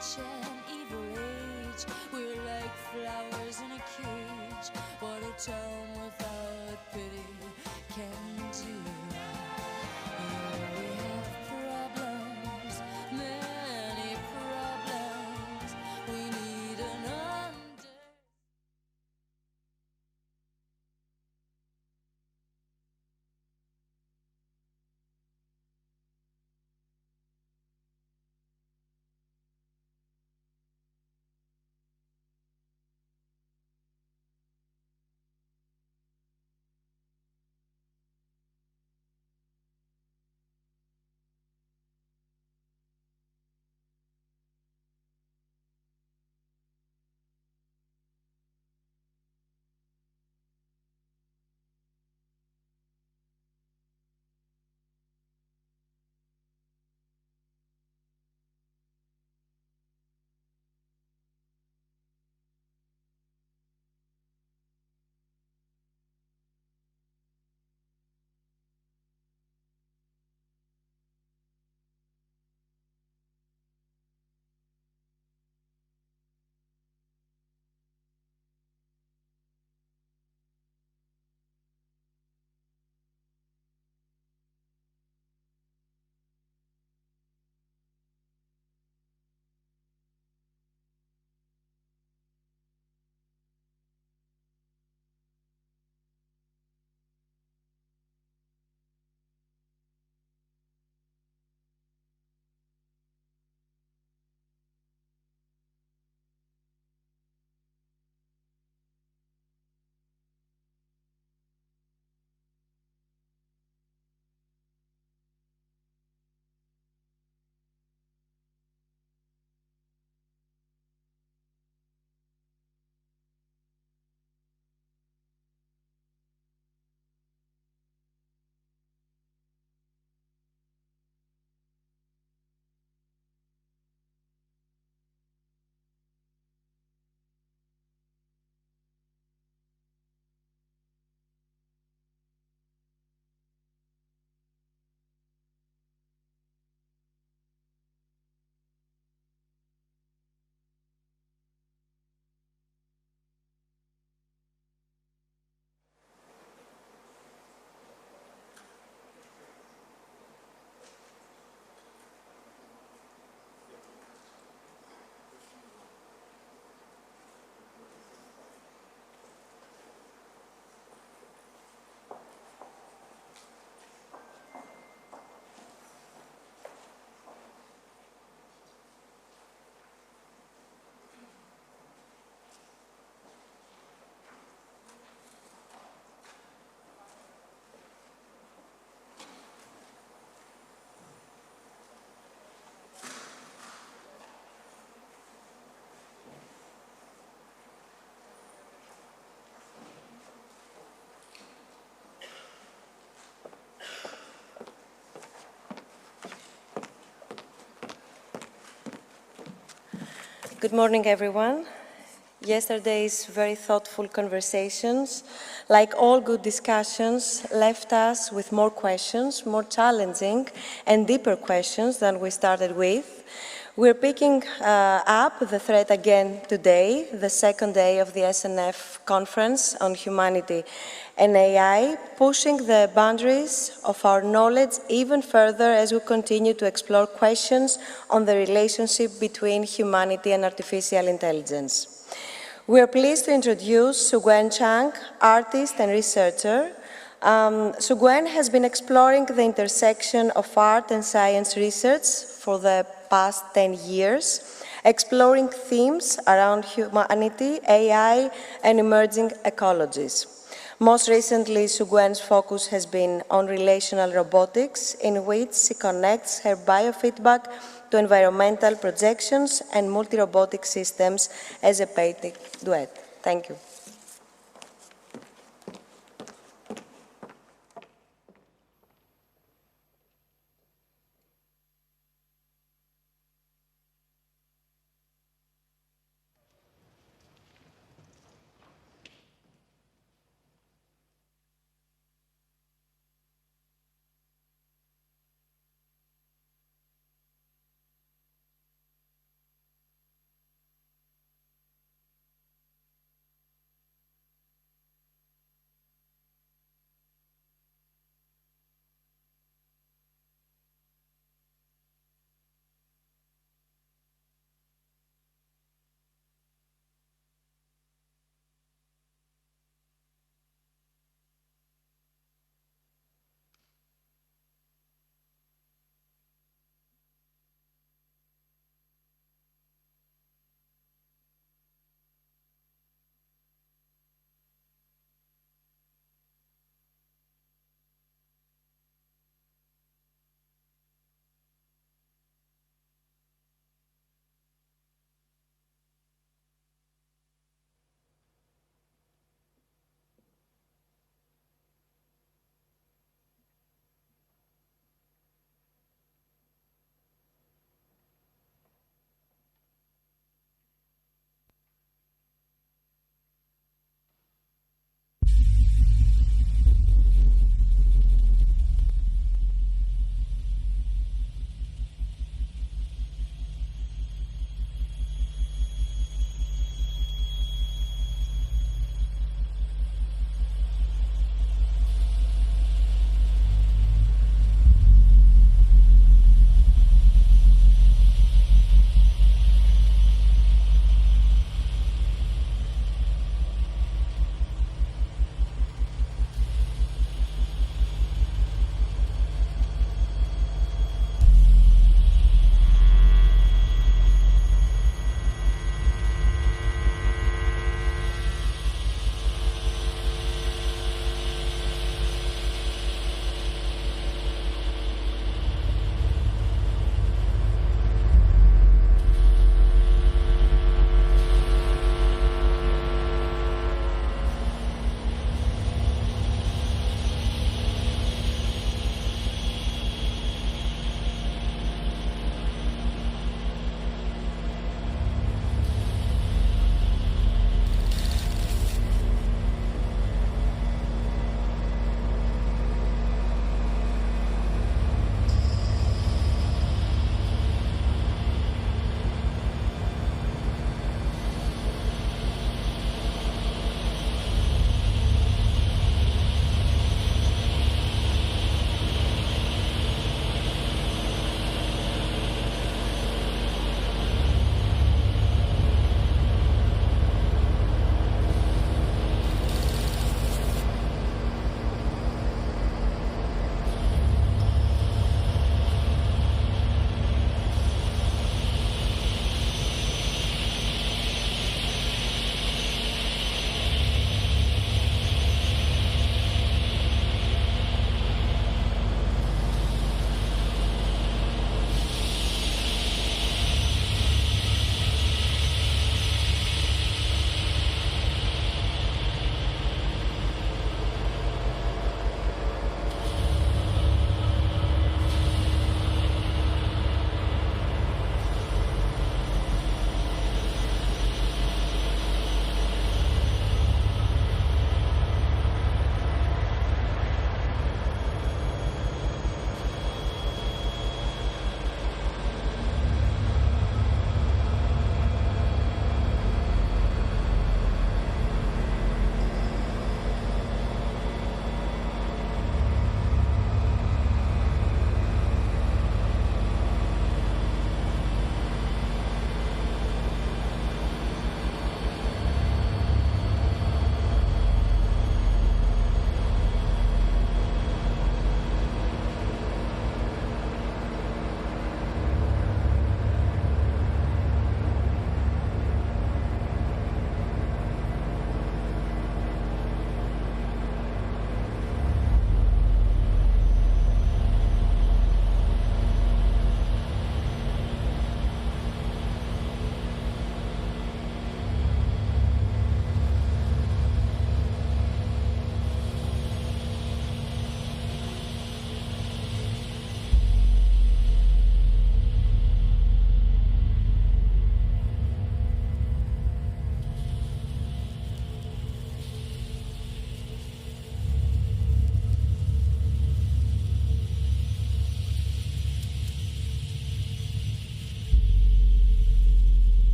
such an evil age. We're like flowers in a cage. What a tone without pity can do. We have problems, many problems. We need an under. Good morning, everyone. Yesterday's very thoughtful conversations, like all good discussions, left us with more questions, more challenging and deeper questions than we started with. We're picking up the thread again today, the second day of the SNF conference on humanity and AI, pushing the boundaries of our knowledge even further as we continue to explore questions on the relationship between humanity and artificial intelligence. We are pleased to introduce Suguen Chang, artist and researcher. Suguen has been exploring the intersection of art and science research for the past 10 years, exploring themes around humanity, AI, and emerging ecologies. Most recently, Suguen's focus has been on relational robotics, in which she connects her biofeedback to environmental projections and multi-robotic systems as a poetic duet. Thank you.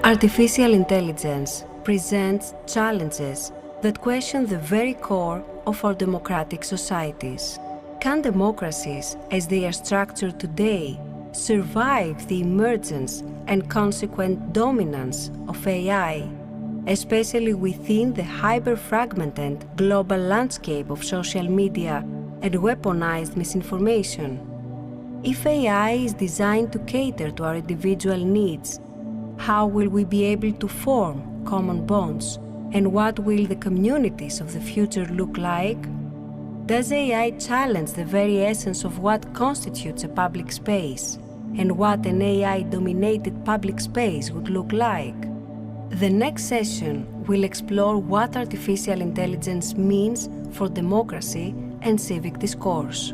Artificial intelligence presents challenges that question the very core of our democratic societies. Can democracies, as they are structured today, survive the emergence and consequent dominance of AI, especially within the hyper-fragmented global landscape of social media and weaponized misinformation? If AI is designed to cater to our individual needs, how will we be able to form common bonds? And what will the communities of the future look like? Does AI challenge the very essence of what constitutes a public space and what an AI-dominated public space would look like? The next session will explore what artificial intelligence means for democracy and civic discourse.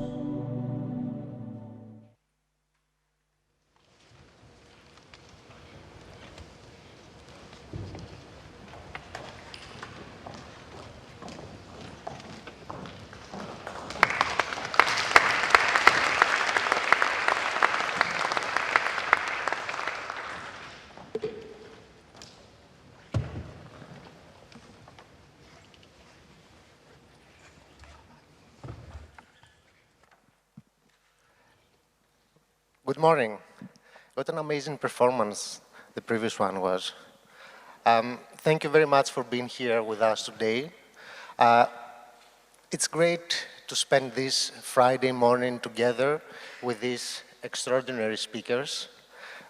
Good morning. What an amazing performance the previous one was. Thank you very much for being here with us today. It's great to spend this Friday morning together with these extraordinary speakers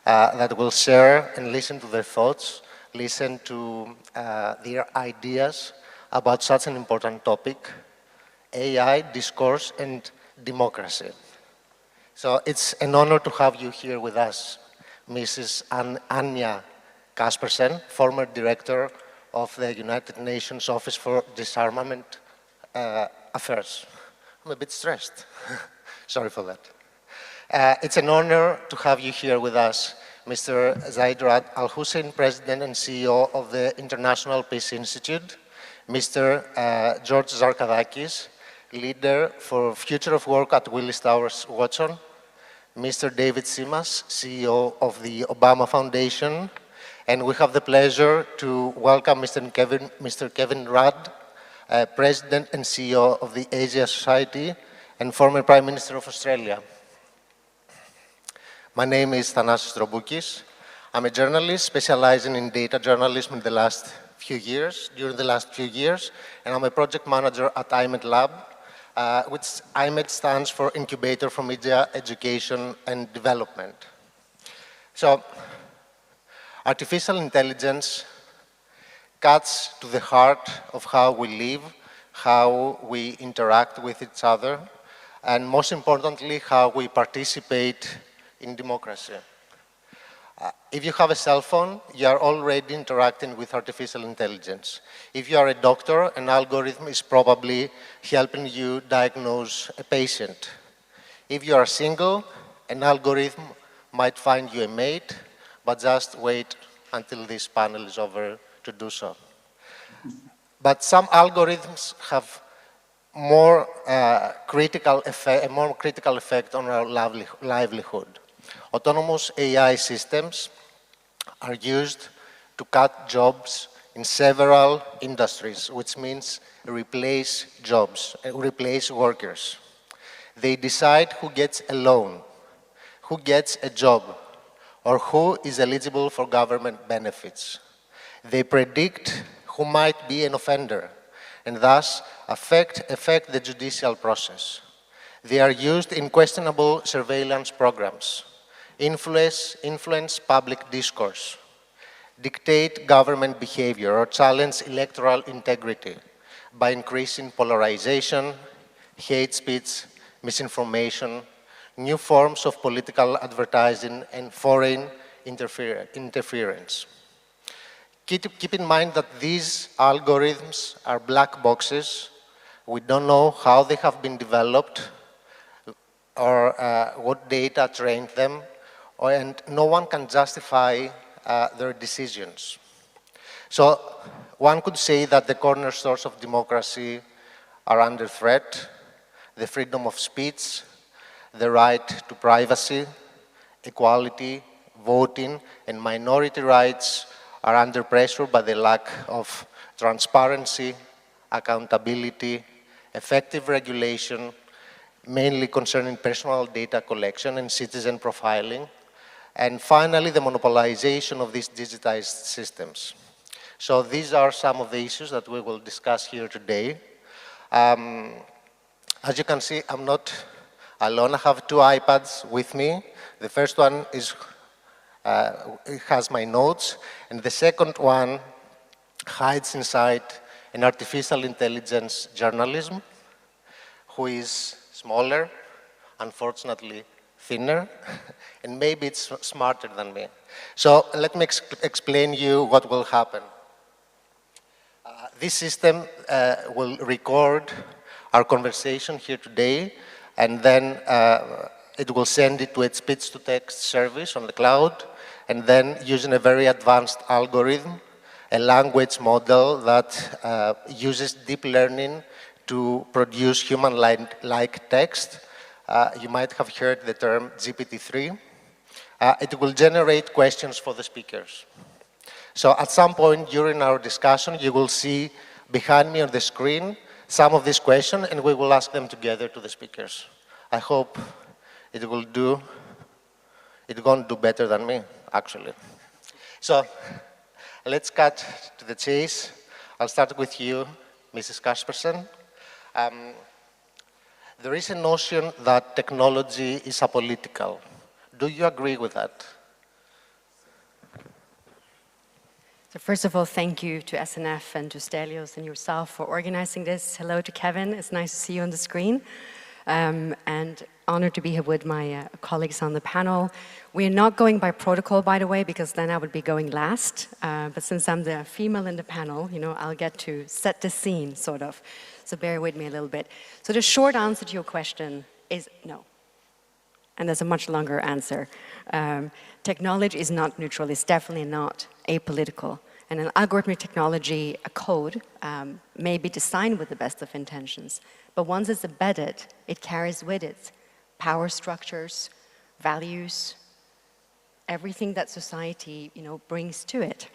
that will share and listen to their thoughts, listen to their ideas about such an important topic, AI, discourse, and democracy. So it's an honor to have you here with us, Mrs. Anja Kaspersen, former director of the United Nations Office for Disarmament Affairs. I'm a bit stressed. Sorry for that. It's an honor to have you here with us, Mr. Zaid Al-Hussein, President and CEO of the International Peace Institute, Mr. George Zarkadakis, leader for Future of Work at Willis Towers Watson, Mr. David Simas, CEO of the Obama Foundation, and we have the pleasure to welcome Mr. Kevin Rudd, President and CEO of the Asia Society and former Prime Minister of Australia. My name is Thanasis Stroboukis. I'm a journalist specializing in data journalism during the last few years, and I'm a project manager at IMED Lab, which IMED stands for Incubator for Media Education and Development. So, artificial intelligence cuts to the heart of how we live, how we interact with each other, and most importantly, how we participate in democracy. If you have a cell phone, you are already interacting with artificial intelligence. If you are a doctor, an algorithm is probably helping you diagnose a patient. If you are single, an algorithm might find you a mate, but just wait until this panel is over to do so. But some algorithms have a more critical effect on our livelihood. Autonomous AI systems are used to cut jobs in several industries, which means replace jobs, replace workers. They decide who gets a loan, who gets a job, or who is eligible for government benefits. They predict who might be an offender, and thus affect the judicial process. They are used in questionable surveillance programs, influence public discourse, dictate government behavior, or challenge electoral integrity by increasing polarization, hate speech, misinformation, new forms of political advertising, and foreign interference. Keep in mind that these algorithms are black boxes. We don't know how they have been developed or what data trained them, and no one can justify their decisions. So one could say that the cornerstones of democracy are under threat: the freedom of speech, the right to privacy, equality, voting, and minority rights are under pressure by the lack of transparency, accountability, effective regulation, mainly concerning personal data collection and citizen profiling, and finally, the monopolization of these digitized systems. So these are some of the issues that we will discuss here today. As you can see, I'm not alone. I have two iPads with me. The first one is, it has my notes, and the second one hides inside an artificial intelligence journalism, who is smaller, unfortunately thinner, and maybe it's smarter than me. So let me explain you what will happen. This system will record our conversation here today, and then it will send it to its speech-to-text service on the cloud, and then using a very advanced algorithm, a language model that uses deep learning to produce human-like text. You might have heard the term GPT-3. It will generate questions for the speakers. So at some point during our discussion, you will see behind me on the screen some of these questions, and we will ask them together to the speakers. I hope it won't do better than me, actually. So let's cut to the chase. I'll start with you, Mrs. Kaspersen. There is a notion that technology is apolitical. Do you agree with that? So first of all, thank you to SNF and to Stavros and yourself for organizing this. Hello to Kevin, it's nice to see you on the screen. And honored to be here with my colleagues on the panel. We are not going by protocol, by the way, because then I would be going last. But since I'm the female in the panel, you know, I'll get to set the scene, sort of. So bear with me a little bit. So the short answer to your question is no. And there's a much longer answer. Technology is not neutral, it's definitely not apolitical. And an algorithmic technology, a code, may be designed with the best of intentions, but once it's embedded, it carries with it power structures, values, everything that society, you know, brings to it.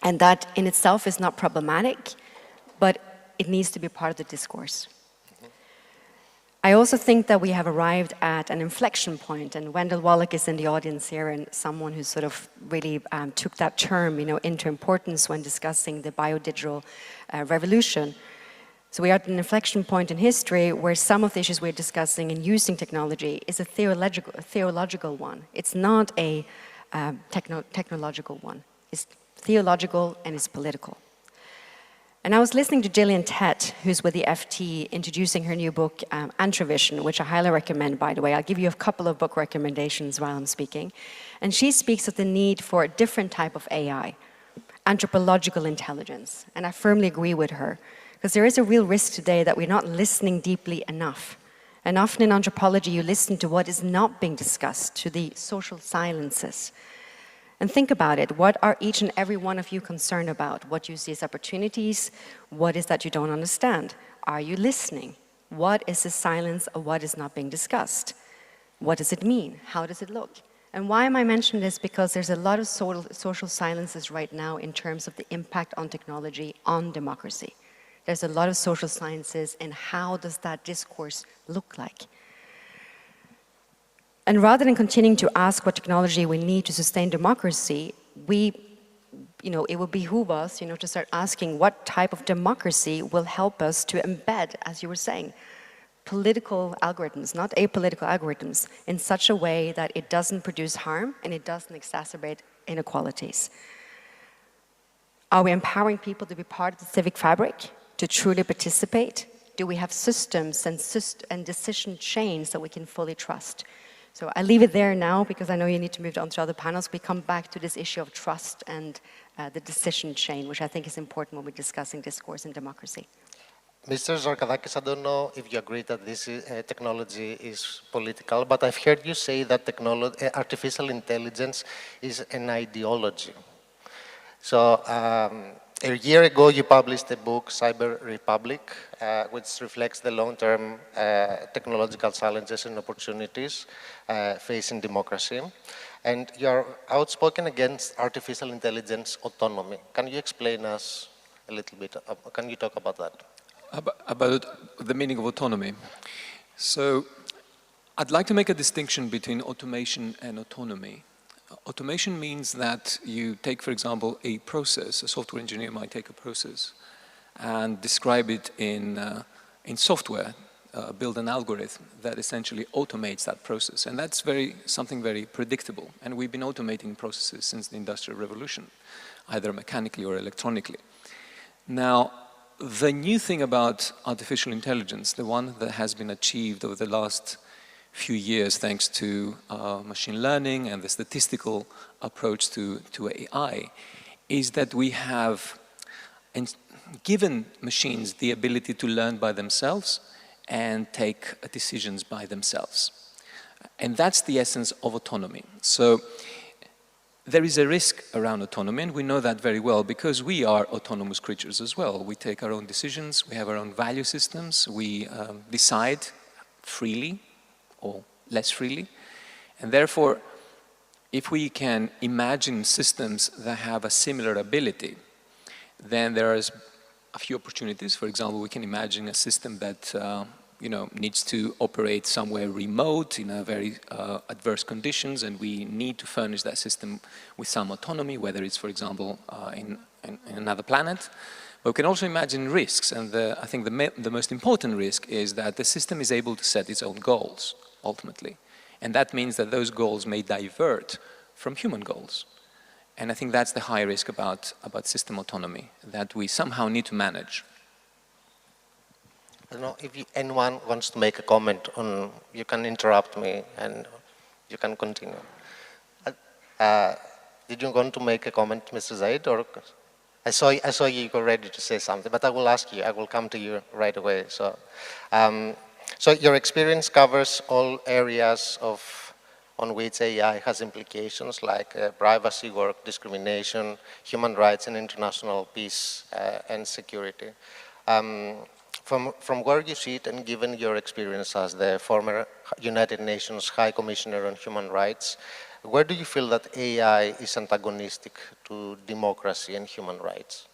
And that in itself is not problematic, but it needs to be part of the discourse. I also think that we have arrived at an inflection point, and Wendell Wallach is in the audience here, and someone who sort of really took that term, you know, into importance when discussing the biodigital revolution. So we are at an inflection point in history where some of the issues we're discussing in using technology is a theological one. It's not a technological one. It's theological and it's political. And I was listening to Gillian Tett, who's with the FT, introducing her new book, Antrovision, which I highly recommend, by the way. I'll give you a couple of book recommendations while I'm speaking. And she speaks of the need for a different type of AI, anthropological intelligence. And I firmly agree with her, because there is a real risk today that we're not listening deeply enough. And often in anthropology, you listen to what is not being discussed, to the social silences. And think about it, what are each and every one of you concerned about? What you see as opportunities? What is that you don't understand? Are you listening? What is the silence of what is not being discussed? What does it mean? How does it look? And why am I mentioning this? Because there's a lot of social silences right now in terms of the impact on technology on democracy. There's a lot of social sciences, and how does that discourse look like? And rather than continuing to ask what technology we need to sustain democracy, it would behoove us, to start asking what type of democracy will help us to embed, as you were saying, political algorithms, not apolitical algorithms, in such a way that it doesn't produce harm and it doesn't exacerbate inequalities. Are we empowering people to be part of the civic fabric, to truly participate? Do we have systems and decision chains that we can fully trust? So I leave it there now because I know you need to move on to other panels. We come back to this issue of trust and the decision chain, which I think is important when we're discussing discourse and democracy. Mr. Zarkadakis, I don't know if you agree that this technology is political, but I've heard you say that artificial intelligence is an ideology. So a year ago, you published a book, Cyber Republic, which reflects the long-term technological challenges and opportunities facing democracy. and you're outspoken against artificial intelligence autonomy. Can you explain us a little bit? Can you talk about that? About the meaning of autonomy. So I'd like to make a distinction between automation and autonomy. Automation means that you take, for example, a process. A software engineer might take a process and describe it in software, build an algorithm that essentially automates that process. And that's something very predictable. And we've been automating processes since the Industrial Revolution, either mechanically or electronically. Now, the new thing about artificial intelligence, the one that has been achieved over the last few years thanks to machine learning and the statistical approach to AI, is that we have given machines the ability to learn by themselves and take decisions by themselves. And that's the essence of autonomy. So there is a risk around autonomy, and we know that very well because we are autonomous creatures as well. We take our own decisions, we have our own value systems, we decide freely or less freely. And therefore, if we can imagine systems that have a similar ability, then there is a few opportunities. For example, we can imagine a system that needs to operate somewhere remote in a very adverse conditions, and we need to furnish that system with some autonomy, whether it's, for example, in another planet. But we can also imagine risks, and I think the most important risk is that the system is able to set its own goals, ultimately. And that means that those goals may divert from human goals. And I think that's the high risk about system autonomy, that we somehow need to manage. I don't know if anyone wants to make a comment on, you can interrupt me and you can continue. Did you want to make a comment, Mr. Zaid? Or I saw you were ready to say something, but I will ask you, I will come to you right away. So, so your experience covers all areas on which AI has implications, like privacy, work discrimination, human rights, and international peace and security. From where you sit, and given your experience as the former United Nations High Commissioner on Human Rights, where do you feel that AI is antagonistic to democracy and human rights?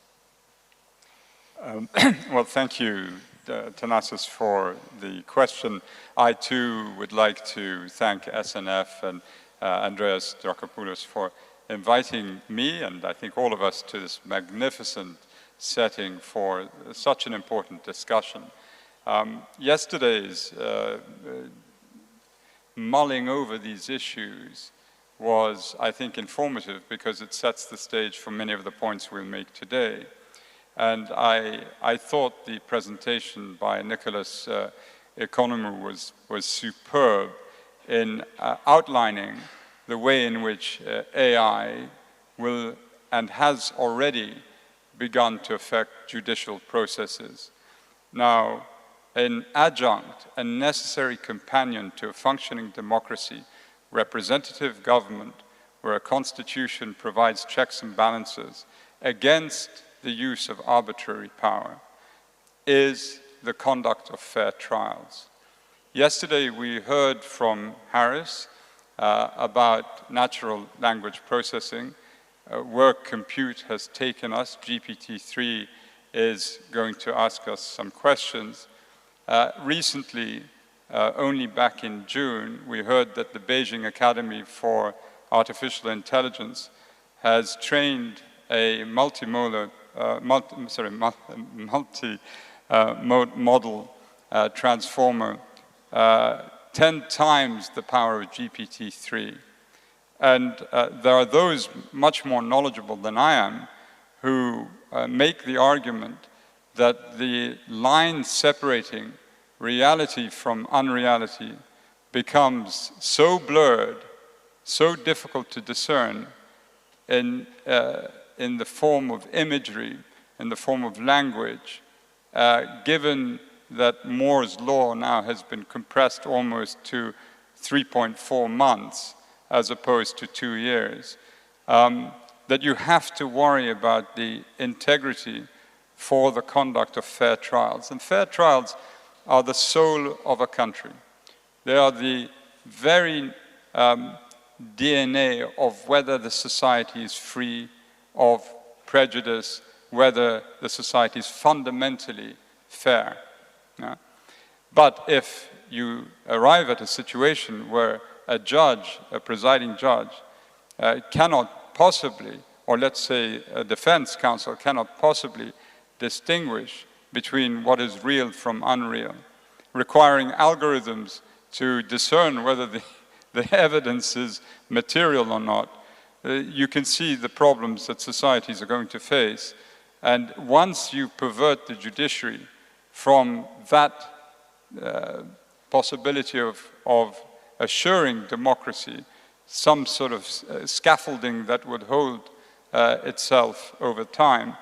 Well, thank you, Thanasis, for the question. I too would like to thank SNF and Andreas Drakopoulos for inviting me and I think all of us to this magnificent setting for such an important discussion. Yesterday's mulling over these issues was, I think, informative because it sets the stage for many of the points we'll make today. And I thought the presentation by Nicholas Economou was superb in outlining the way in which AI will and has already begun to affect judicial processes. Now, an adjunct, a necessary companion to a functioning democracy, representative government, where a constitution provides checks and balances against the use of arbitrary power, is the conduct of fair trials. Yesterday we heard from Harris about natural language processing. Where compute has taken us, GPT-3 is going to ask us some questions. Recently, only back in June, we heard that the Beijing Academy for Artificial Intelligence has trained a multi-model transformer 10 times the power of GPT-3. And there are those much more knowledgeable than I am who make the argument that the line separating reality from unreality becomes so blurred, so difficult to discern in the form of imagery, in the form of language, given that Moore's law now has been compressed almost to 3.4 months as opposed to 2 years, that you have to worry about the integrity for the conduct of fair trials. And fair trials are the soul of a country. They are the very DNA of whether the society is free of prejudice, whether the society is fundamentally fair. Yeah? But if you arrive at a situation where a judge, a presiding judge, cannot possibly, or let's say a defense counsel cannot possibly distinguish between what is real from unreal, requiring algorithms to discern whether the evidence is material or not, you can see the problems that societies are going to face. And once you pervert the judiciary from that possibility of assuring democracy, some sort of scaffolding that would hold itself over time,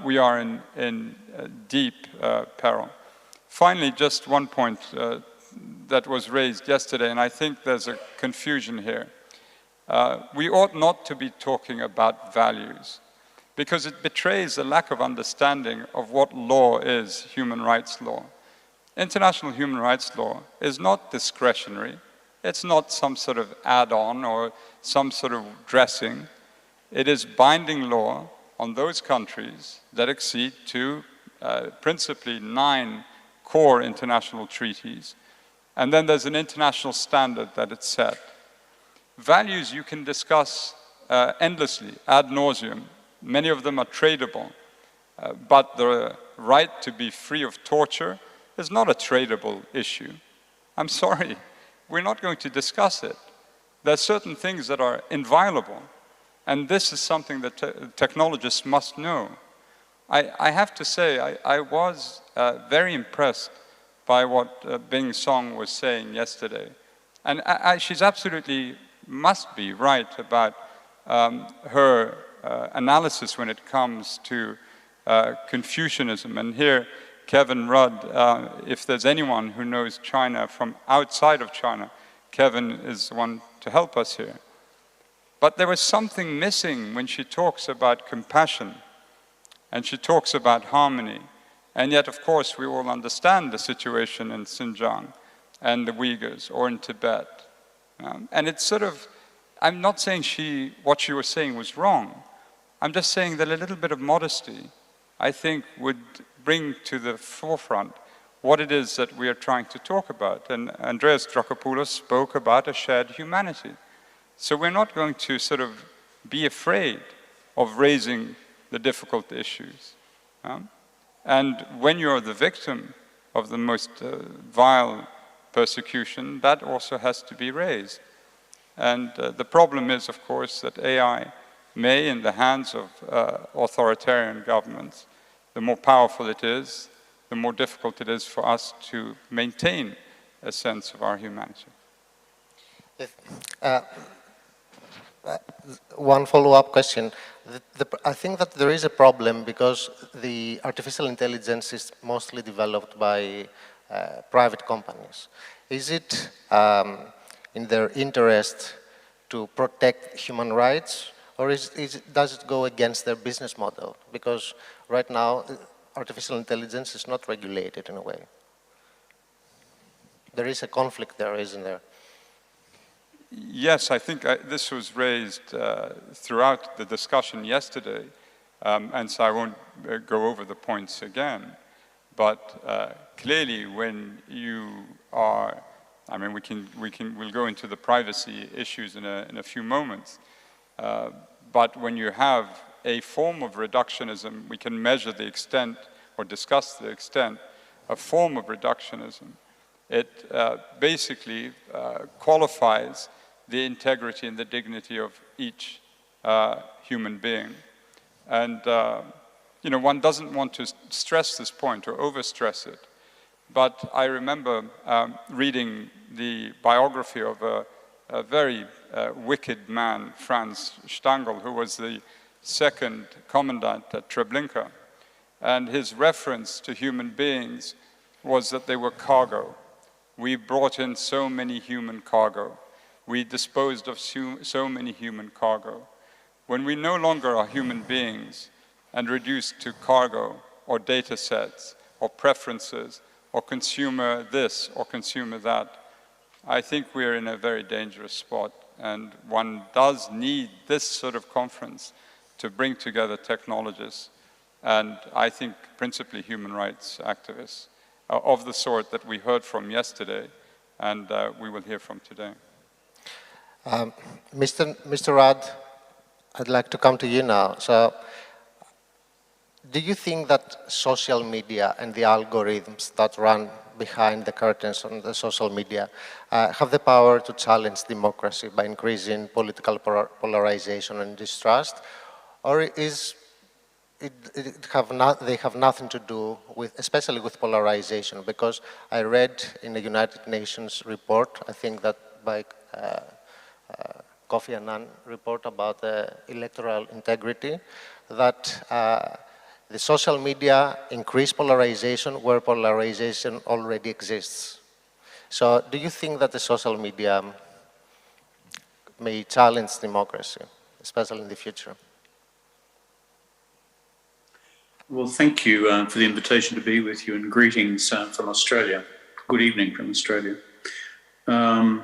we are in deep peril. Finally, just one point that was raised yesterday, and I think there's a confusion here. We ought not to be talking about values, because it betrays a lack of understanding of what law is, human rights law. International human rights law is not discretionary. It's not some sort of add-on or some sort of dressing. It is binding law on those countries that accede to principally 9 core international treaties. And then there's an international standard that it's set. Values you can discuss endlessly, ad nauseum. Many of them are tradable. But the right to be free of torture is not a tradable issue. I'm sorry, we're not going to discuss it. There are certain things that are inviolable. And this is something that technologists must know. I have to say, I was very impressed by what Bing Song was saying yesterday. And she's absolutely must be right about her analysis when it comes to Confucianism. And here, Kevin Rudd, if there's anyone who knows China from outside of China, Kevin is the one to help us here. But there was something missing when she talks about compassion and she talks about harmony. And yet, of course, we all understand the situation in Xinjiang and the Uyghurs or in Tibet. And it's sort of, I'm not saying what she was saying was wrong. I'm just saying that a little bit of modesty, I think, would bring to the forefront what it is that we are trying to talk about. And Andreas Dracopoulos spoke about a shared humanity. So we're not going to sort of be afraid of raising the difficult issues. And when you're the victim of the most vile persecution, that also has to be raised. And the problem is, of course, that AI may, in the hands of authoritarian governments, the more powerful it is, the more difficult it is for us to maintain a sense of our humanity. One follow-up question. I think that there is a problem because the artificial intelligence is mostly developed by private companies. Is it in their interest to protect human rights, or does it go against their business model? Because right now, artificial intelligence is not regulated in a way. There is a conflict there, isn't there? Yes, I think this was raised throughout the discussion yesterday, and so I won't go over the points again. But clearly, when you are, I mean, we'll go into the privacy issues in a few moments. But when you have a form of reductionism, we can measure the extent or discuss the extent. A form of reductionism, it basically qualifies the integrity and the dignity of each human being. And, you know, one doesn't want to stress this point or overstress it. But I remember reading the biography of a very wicked man, Franz Stangl, who was the second commandant at Treblinka. And his reference to human beings was that they were cargo. We brought in so many human cargo. We disposed of so many human cargo. When we no longer are human beings and reduced to cargo or data sets or preferences or consumer this or consumer that, I think we're in a very dangerous spot. And one does need this sort of conference to bring together technologists and I think principally human rights activists of the sort that we heard from yesterday and we will hear from today. Mr. Rudd, I'd like to come to you now. So, do you think that social media and the algorithms that run behind the curtains on the social media have the power to challenge democracy by increasing political polarization and distrust? Or they have nothing to do with, especially with polarization? Because I read in the United Nations report, I think that by Kofi Annan report about the electoral integrity, that the social media increase polarization where polarization already exists. So do you think that the social media may challenge democracy, especially in the future? Well, thank you for the invitation to be with you, and greetings from Australia. Good evening from Australia. The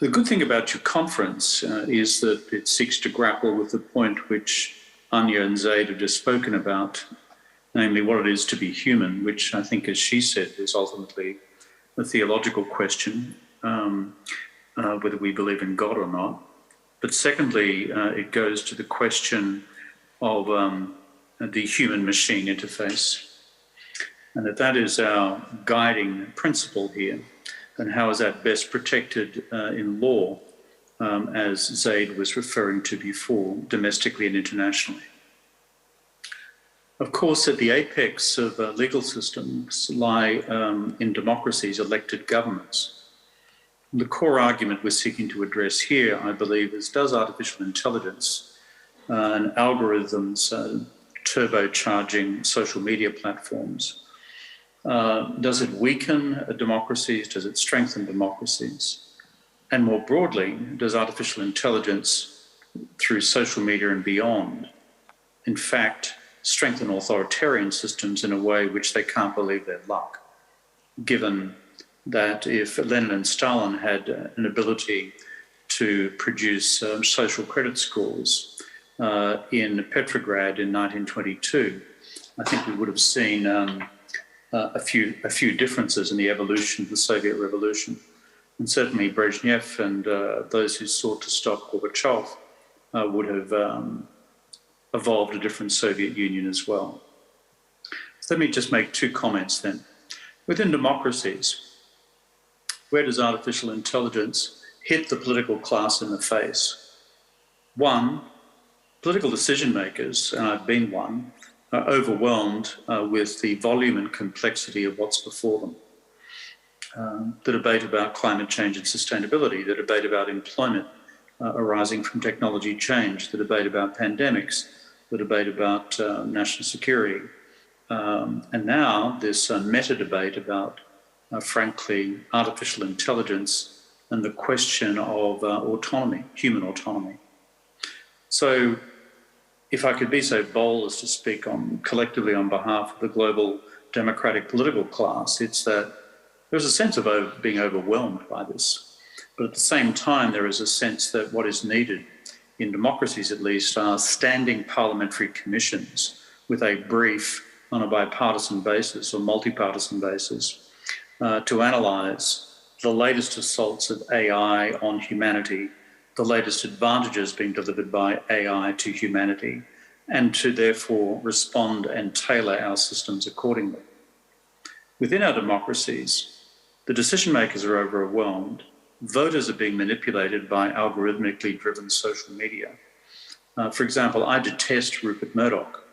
good thing about your conference is that it seeks to grapple with the point which Anya and Zaid have just spoken about, namely what it is to be human, which I think, as she said, is ultimately a theological question, whether we believe in God or not. But secondly, it goes to the question of the human-machine interface, and that is our guiding principle here. And how is that best protected in law, as Zaid was referring to before, domestically and internationally? Of course, at the apex of legal systems lie, in democracies, elected governments. The core argument we're seeking to address here, I believe, is does artificial intelligence and algorithms turbocharging social media platforms, does it weaken democracies? Does it strengthen democracies? And more broadly, does artificial intelligence, through social media and beyond, in fact, strengthen authoritarian systems in a way which they can't believe their luck? Given that if Lenin and Stalin had an ability to produce social credit scores in Petrograd in 1922, I think we would have seen a few differences in the evolution of the Soviet Revolution. And certainly Brezhnev and those who sought to stop Gorbachev would have evolved a different Soviet Union as well. So let me just make two comments then. Within democracies, where does artificial intelligence hit the political class in the face? One, political decision makers, and I've been one, are overwhelmed with the volume and complexity of what's before them. The debate about climate change and sustainability, the debate about employment arising from technology change, the debate about pandemics, the debate about national security, and now this meta debate about, frankly, artificial intelligence and the question of autonomy, human autonomy. So, if I could be so bold as to speak collectively on behalf of the global democratic political class, it's that there's a sense of being overwhelmed by this. But at the same time, there is a sense that what is needed, in democracies at least, are standing parliamentary commissions with a brief on a bipartisan basis or multi-partisan basis to analyse the latest assaults of AI on humanity, the latest advantages being delivered by AI to humanity, and to therefore respond and tailor our systems accordingly. Within our democracies, the decision makers are overwhelmed. Voters are being manipulated by algorithmically driven social media. For example, I detest Rupert Murdoch,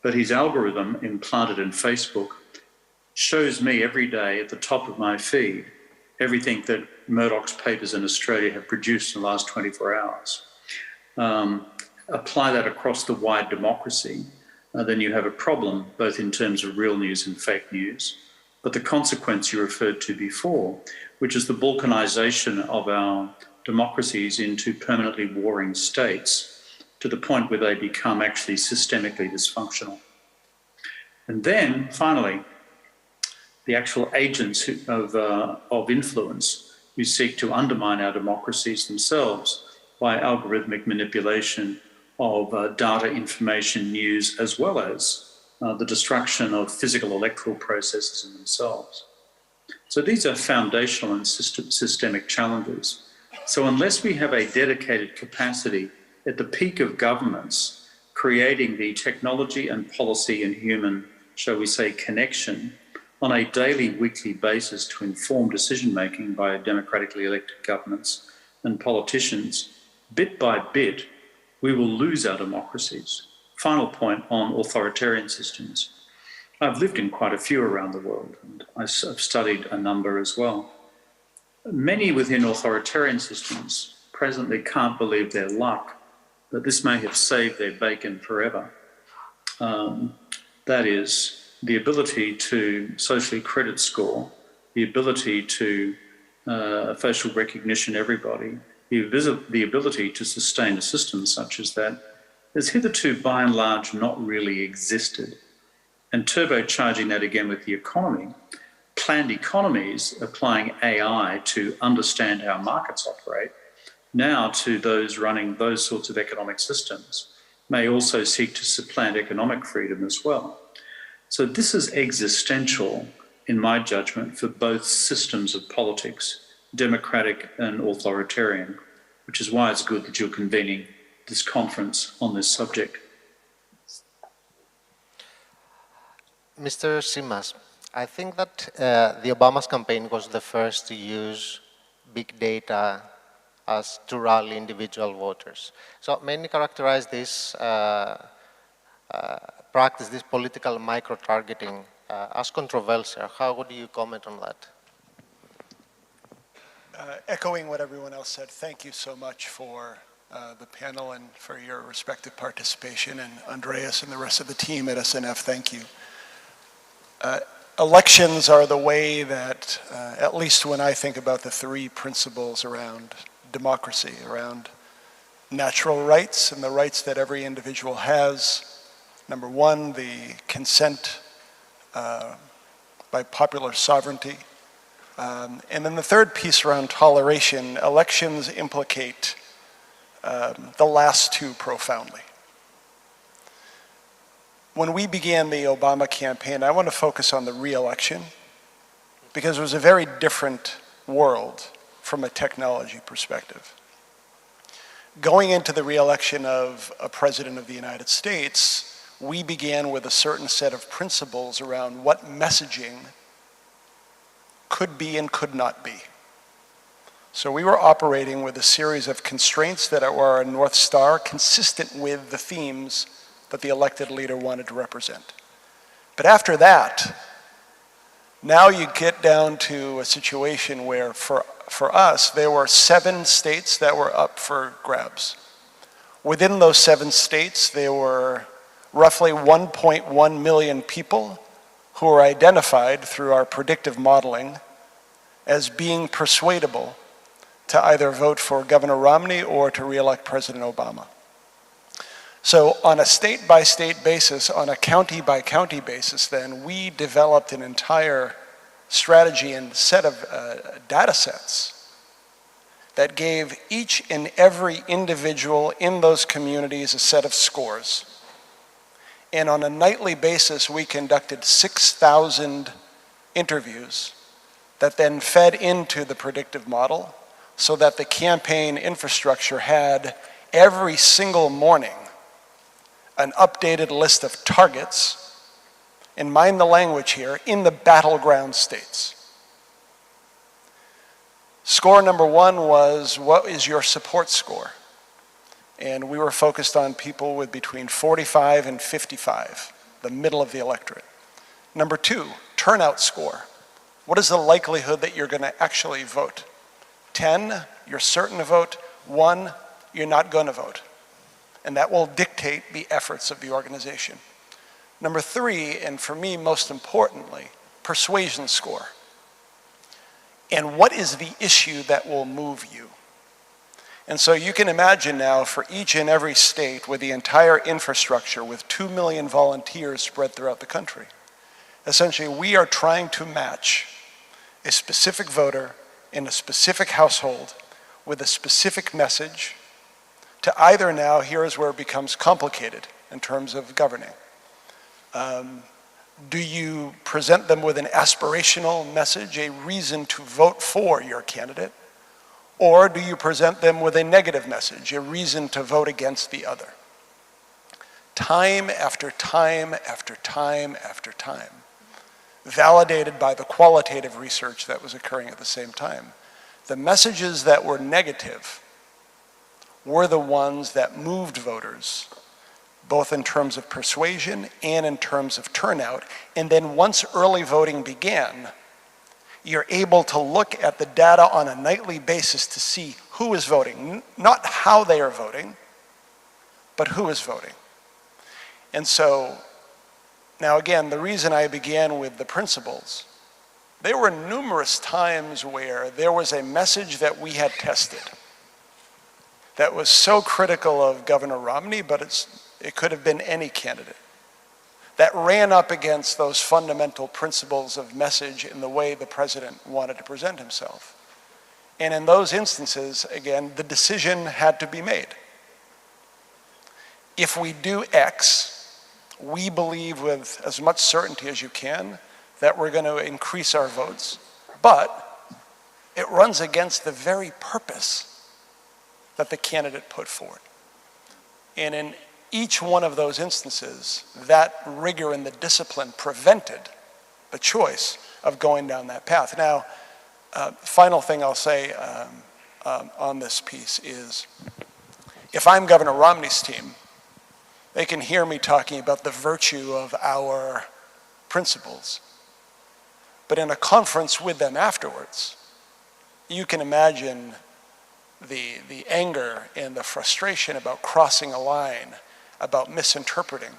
but his algorithm implanted in Facebook shows me every day at the top of my feed everything that Murdoch's papers in Australia have produced in the last 24 hours. Apply that across the wide democracy, then you have a problem, both in terms of real news and fake news. But the consequence you referred to before, which is the balkanisation of our democracies into permanently warring states, to the point where they become actually systemically dysfunctional. And then, finally, the actual agents of influence who seek to undermine our democracies themselves by algorithmic manipulation of data, information, news, as well as the destruction of physical electoral processes in themselves. So these are foundational and systemic challenges. So unless we have a dedicated capacity at the peak of governments, creating the technology and policy and human, shall we say, connection on a daily, weekly basis to inform decision-making by democratically elected governments and politicians, bit by bit, we will lose our democracies. Final point on authoritarian systems. I've lived in quite a few around the world, and I've studied a number as well. Many within authoritarian systems presently can't believe their luck that this may have saved their bacon forever. That is, the ability to socially credit score, the ability to facial recognition everybody, the ability to sustain a system such as that has hitherto by and large not really existed. And turbocharging that again with the economy, planned economies applying AI to understand how markets operate, now to those running those sorts of economic systems, may also seek to supplant economic freedom as well. So this is existential, in my judgment, for both systems of politics, democratic and authoritarian, which is why it's good that you're convening this conference on this subject. Mr. Simas, I think that the Obama's campaign was the first to use big data as to rally individual voters. So many characterize this practice, this political micro-targeting, as controversial. How would you comment on that? Echoing what everyone else said, thank you so much for the panel and for your respective participation, and Andreas and the rest of the team at SNF, thank you. Elections are the way that, at least when I think about the three principles around democracy, around natural rights and the rights that every individual has. Number one, the consent by popular sovereignty. And then the third piece around toleration, elections implicate the last two profoundly. When we began the Obama campaign, I want to focus on the re-election because it was a very different world from a technology perspective. Going into the re-election of a president of the United States, we began with a certain set of principles around what messaging could be and could not be. So we were operating with a series of constraints that were a North Star consistent with the themes that the elected leader wanted to represent. But after that, now you get down to a situation where for us, there were 7 states that were up for grabs. Within those 7 states, there were roughly 1.1 million people who were identified through our predictive modeling as being persuadable to either vote for Governor Romney or to re-elect President Obama. So on a state-by-state basis, on a county-by-county basis, then we developed an entire strategy and set of data sets that gave each and every individual in those communities a set of scores. And on a nightly basis, we conducted 6,000 interviews that then fed into the predictive model so that the campaign infrastructure had every single morning an updated list of targets, and mind the language here, in the battleground states. Score number 1 was, what is your support score? And we were focused on people with between 45 and 55, the middle of the electorate. Number 2, turnout score. What is the likelihood that you're going to actually vote? 10, you're certain to vote. 1, you're not going to vote. And that will dictate the efforts of the organization. Number 3, and for me most importantly, persuasion score. And what is the issue that will move you? And so you can imagine now for each and every state with the entire infrastructure with 2 million volunteers spread throughout the country. Essentially, we are trying to match a specific voter in a specific household with a specific message to either now, here's where it becomes complicated in terms of governing. Do you present them with an aspirational message, a reason to vote for your candidate? Or do you present them with a negative message, a reason to vote against the other? Time after time after time after time, validated by the qualitative research that was occurring at the same time, the messages that were negative were the ones that moved voters, both in terms of persuasion and in terms of turnout. And then once early voting began, you're able to look at the data on a nightly basis to see who is voting, not how they are voting, but who is voting. And so, now again, the reason I began with the principles, there were numerous times where there was a message that we had tested that was so critical of Governor Romney, but it could have been any candidate, that ran up against those fundamental principles of message in the way the president wanted to present himself. And in those instances, again, the decision had to be made. If we do X, we believe with as much certainty as you can that we're going to increase our votes, but it runs against the very purpose that the candidate put forward. And in each one of those instances, that rigor and the discipline prevented the choice of going down that path. Now, final thing I'll say on this piece is, if I'm Governor Romney's team, they can hear me talking about the virtue of our principles. But in a conference with them afterwards, you can imagine the anger and the frustration about crossing a line, about misinterpreting.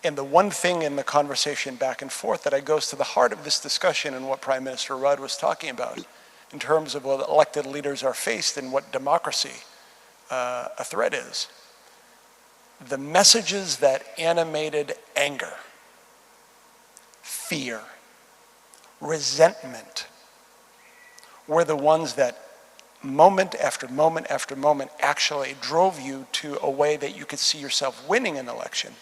And the one thing in the conversation back and forth that goes to the heart of this discussion and what Prime Minister Rudd was talking about in terms of what elected leaders are faced and what democracy a threat is. The messages that animated anger, fear, resentment were the ones that moment after moment after moment actually drove you to a way that you could see yourself winning an election.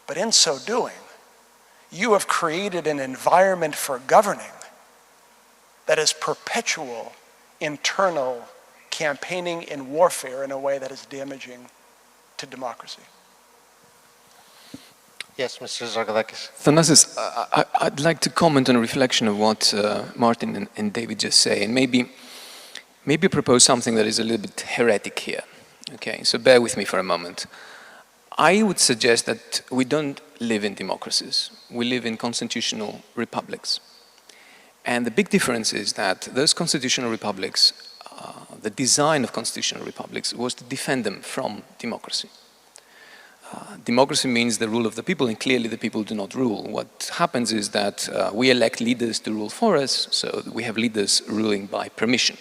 But in so doing, you have created an environment for governing that is perpetual internal campaigning and warfare in a way that is damaging to democracy. Yes, Mr. Zargadakis. Thanasis, I'd like to comment on a reflection of what Martin and David just say, and maybe propose something that is a little bit heretic here. Okay, so bear with me for a moment. I would suggest that we don't live in democracies. We live in constitutional republics. And the big difference is that those constitutional republics, the design of constitutional republics was to defend them from democracy. Democracy means the rule of the people, and clearly the people do not rule. What happens is that we elect leaders to rule for us, so we have leaders ruling by permission.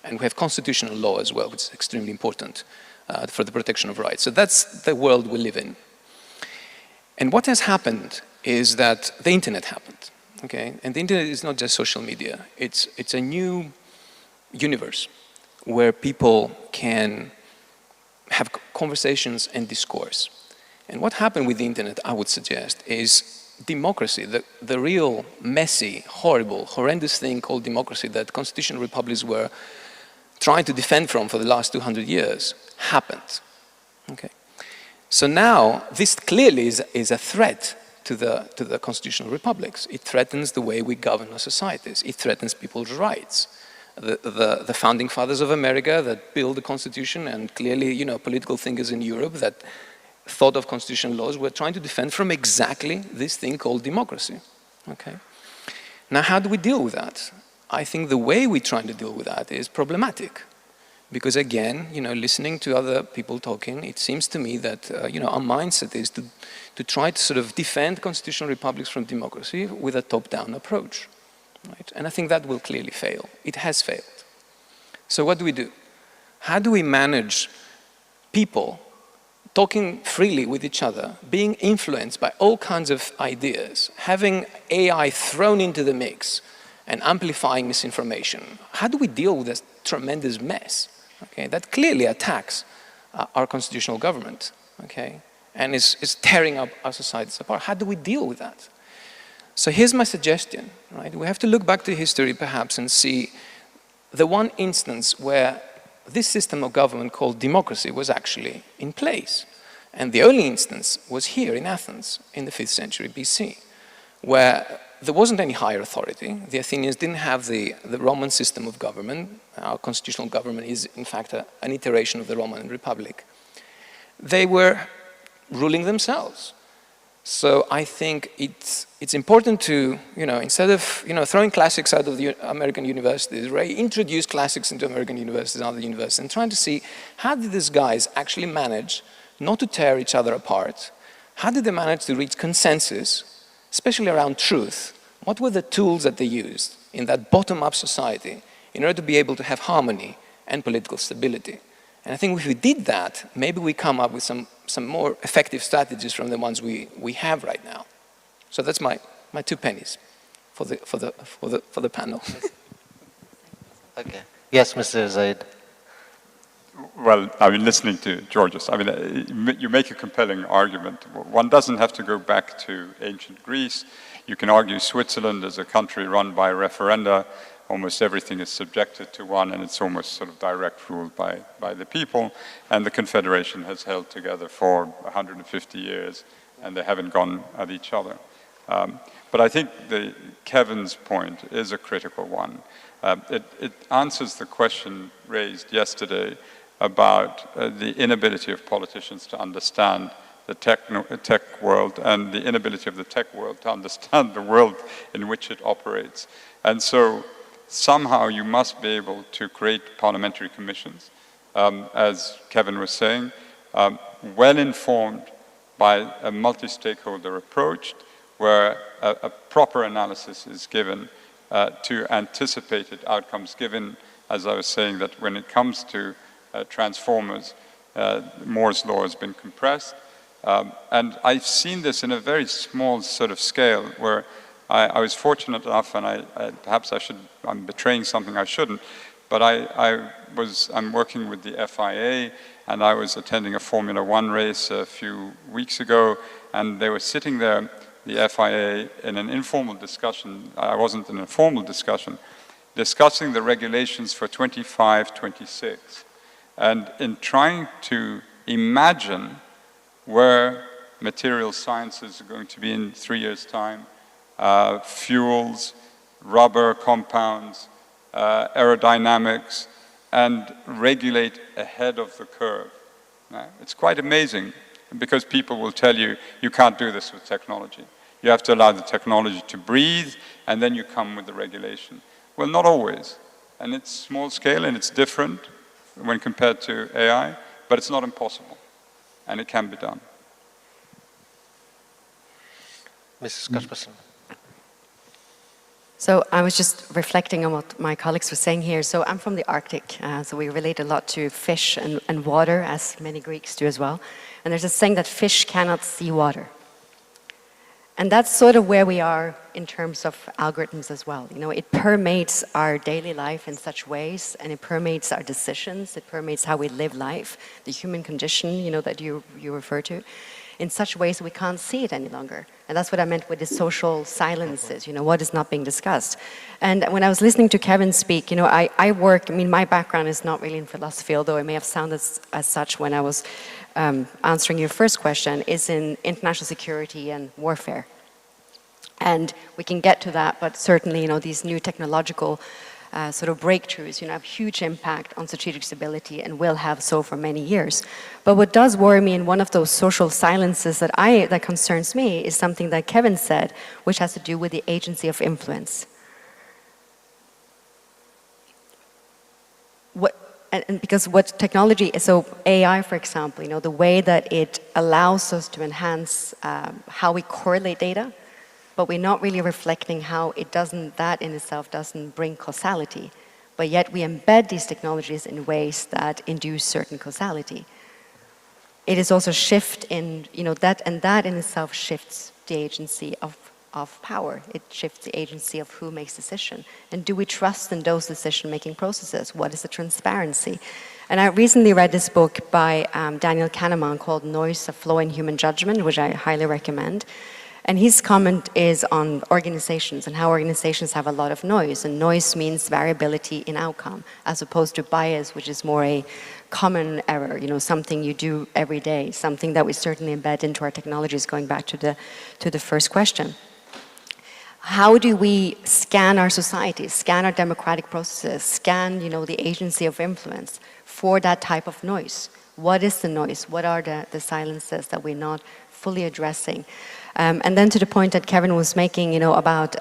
And we have constitutional law as well, which is extremely important for the protection of rights. So that's the world we live in. And what has happened is that the internet happened, okay? And the internet is not just social media. It's a new universe where people can have conversations and discourse. And what happened with the internet, I would suggest, is democracy, the real messy, horrible, horrendous thing called democracy that constitutional republics were trying to defend from for the last 200 years, happened. Okay. So now, this clearly is a threat to the constitutional republics. It threatens the way we govern our societies. It threatens people's rights. The founding fathers of America that built the Constitution, and clearly, political thinkers in Europe that thought of constitutional laws were trying to defend from exactly this thing called democracy. Okay. Now, how do we deal with that? I think the way we're trying to deal with that is problematic. Because again, listening to other people talking, it seems to me that, our mindset is to try to sort of defend constitutional republics from democracy with a top-down approach. Right? And I think that will clearly fail. It has failed. So what do we do? How do we manage people talking freely with each other, being influenced by all kinds of ideas, having AI thrown into the mix, and amplifying misinformation, how do we deal with this tremendous mess, okay, that clearly attacks our constitutional government, okay, and is tearing up our societies apart? How do we deal with that? So here's my suggestion, right? We have to look back to history perhaps and see the one instance where this system of government called democracy was actually in place. And the only instance was here in Athens in the 5th century BC, where there wasn't any higher authority. The Athenians didn't have the Roman system of government. Our constitutional government is, in fact, an iteration of the Roman Republic. They were ruling themselves. So I think it's important to, instead of, throwing classics out of the American universities, introduce classics into American universities and other universities, and trying to see how did these guys actually manage not to tear each other apart? How did they manage to reach consensus, especially around truth? What were the tools that they used in that bottom-up society in order to be able to have harmony and political stability? And I think if we did that, maybe we come up with some more effective strategies from the ones we have right now. So that's my 2 pennies for the panel. Okay. Yes, Mr. Zaid. Well, listening to Georgios, you make a compelling argument. One doesn't have to go back to ancient Greece. You can argue Switzerland as a country run by referenda. Almost everything is subjected to one, and it's almost sort of direct ruled by the people. And the Confederation has held together for 150 years, and they haven't gone at each other. But I think Kevin's point is a critical one. It answers the question raised yesterday about the inability of politicians to understand the tech world and the inability of the tech world to understand the world in which it operates. And so somehow you must be able to create parliamentary commissions, as Kevin was saying, well informed by a multi-stakeholder approach where a proper analysis is given to anticipated outcomes, given, as I was saying, that when it comes to transformers, Moore's law has been compressed. And I've seen this in a very small sort of scale where I was fortunate enough, and perhaps I'm betraying something I shouldn't, but I'm working with the FIA, and I was attending a Formula One race a few weeks ago, and they were sitting there, the FIA, in an informal discussion. I wasn't in a formal discussion, discussing the regulations for 25, 26. And in trying to imagine where material sciences are going to be in 3 years' time, fuels, rubber compounds, aerodynamics, and regulate ahead of the curve. It's quite amazing, because people will tell you, you can't do this with technology. You have to allow the technology to breathe, and then you come with the regulation. Well, not always. And it's small scale, and it's different when compared to AI, but it's not impossible, and it can be done. Mrs. Kaspersen. So I was just reflecting on what my colleagues were saying here. So I'm from the Arctic, so we relate a lot to fish and water, as many Greeks do as well. And there's a saying that fish cannot see water. And that's sort of where we are in terms of algorithms as well. It permeates our daily life in such ways, and it permeates our decisions, it permeates how we live life, the human condition, that you refer to, in such ways that we can't see it any longer. And that's what I meant with the social silences, what is not being discussed. And when I was listening to Kevin speak, I work, my background is not really in philosophy, although it may have sounded as such when I was answering your first question, is in international security and warfare. And we can get to that, but certainly, these new technological sort of breakthroughs, have huge impact on strategic stability and will have so for many years. But what does worry me, and one of those social silences that concerns me, is something that Kevin said, which has to do with the agency of influence. And because what technology is, so AI, for example, the way that it allows us to enhance how we correlate data, but we're not really reflecting how that in itself doesn't bring causality. But yet we embed these technologies in ways that induce certain causality. It is also shift in, that in itself shifts the agency of power. It shifts the agency of who makes decision. And do we trust in those decision-making processes? What is the transparency? And I recently read this book by Daniel Kahneman called Noise, a Flaw in Human Judgment, which I highly recommend. And his comment is on organizations and how organizations have a lot of noise. And noise means variability in outcome, as opposed to bias, which is more a common error, something you do every day, something that we certainly embed into our technologies, going back to the first question. How do we scan our societies, scan our democratic processes, scan, the agency of influence for that type of noise? What is the noise? What are the silences that we're not fully addressing? And then to the point that Kevin was making, about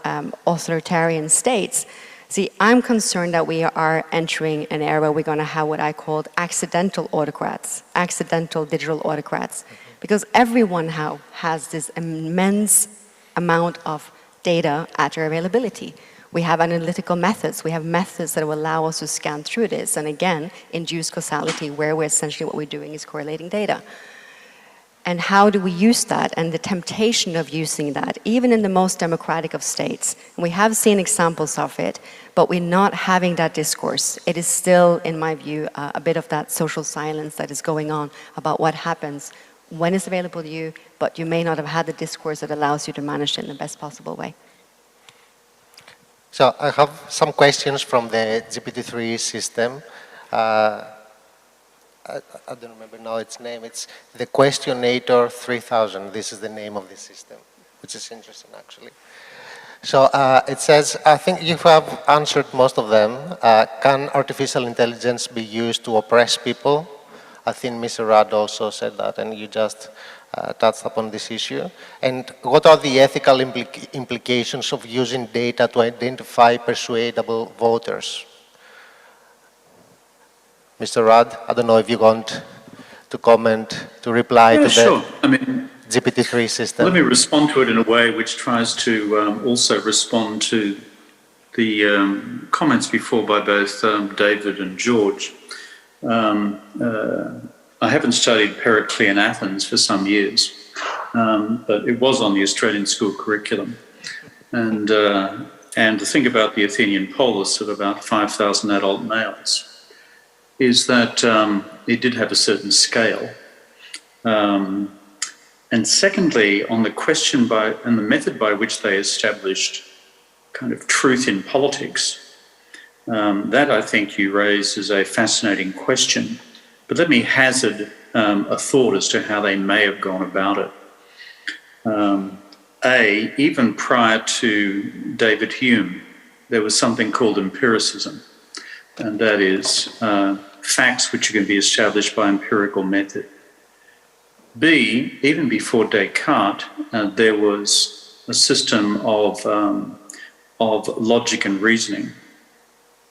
authoritarian states. See, I'm concerned that we are entering an era we're going to have what I called accidental autocrats, accidental digital autocrats, because everyone now has this immense amount of data at our availability. We have analytical methods. We have methods that will allow us to scan through this and again, induce causality, where we're essentially what we're doing is correlating data. And how do we use that, and the temptation of using that, even in the most democratic of states. And we have seen examples of it, but we're not having that discourse. It is still, in my view, a bit of that social silence that is going on about what happens when it's available to you, but you may not have had the discourse that allows you to manage it in the best possible way. So I have some questions from the GPT-3 system. I don't remember now its name. It's the Questionator 3000. This is the name of the system, which is interesting, actually. So it says, I think you have answered most of them. Can artificial intelligence be used to oppress people? I think Mr. Rudd also said that, and you just touched upon this issue. And what are the ethical implications of using data to identify persuadable voters? Mr. Rudd, I don't know if you want to comment, to reply to sure. the GPT-3 system. Let me respond to it in a way which tries to also respond to the comments before by both David and George. I haven't studied Periclean Athens for some years, but it was on the Australian school curriculum. And to think about the Athenian polis of about 5,000 adult males is that it did have a certain scale. And secondly, on the question and the method by which they established kind of truth in politics, that I think you raise is a fascinating question. But let me hazard a thought as to how they may have gone about it. Even prior to David Hume, there was something called empiricism, and that is facts which can be established by empirical method. B, even before Descartes, there was a system of logic and reasoning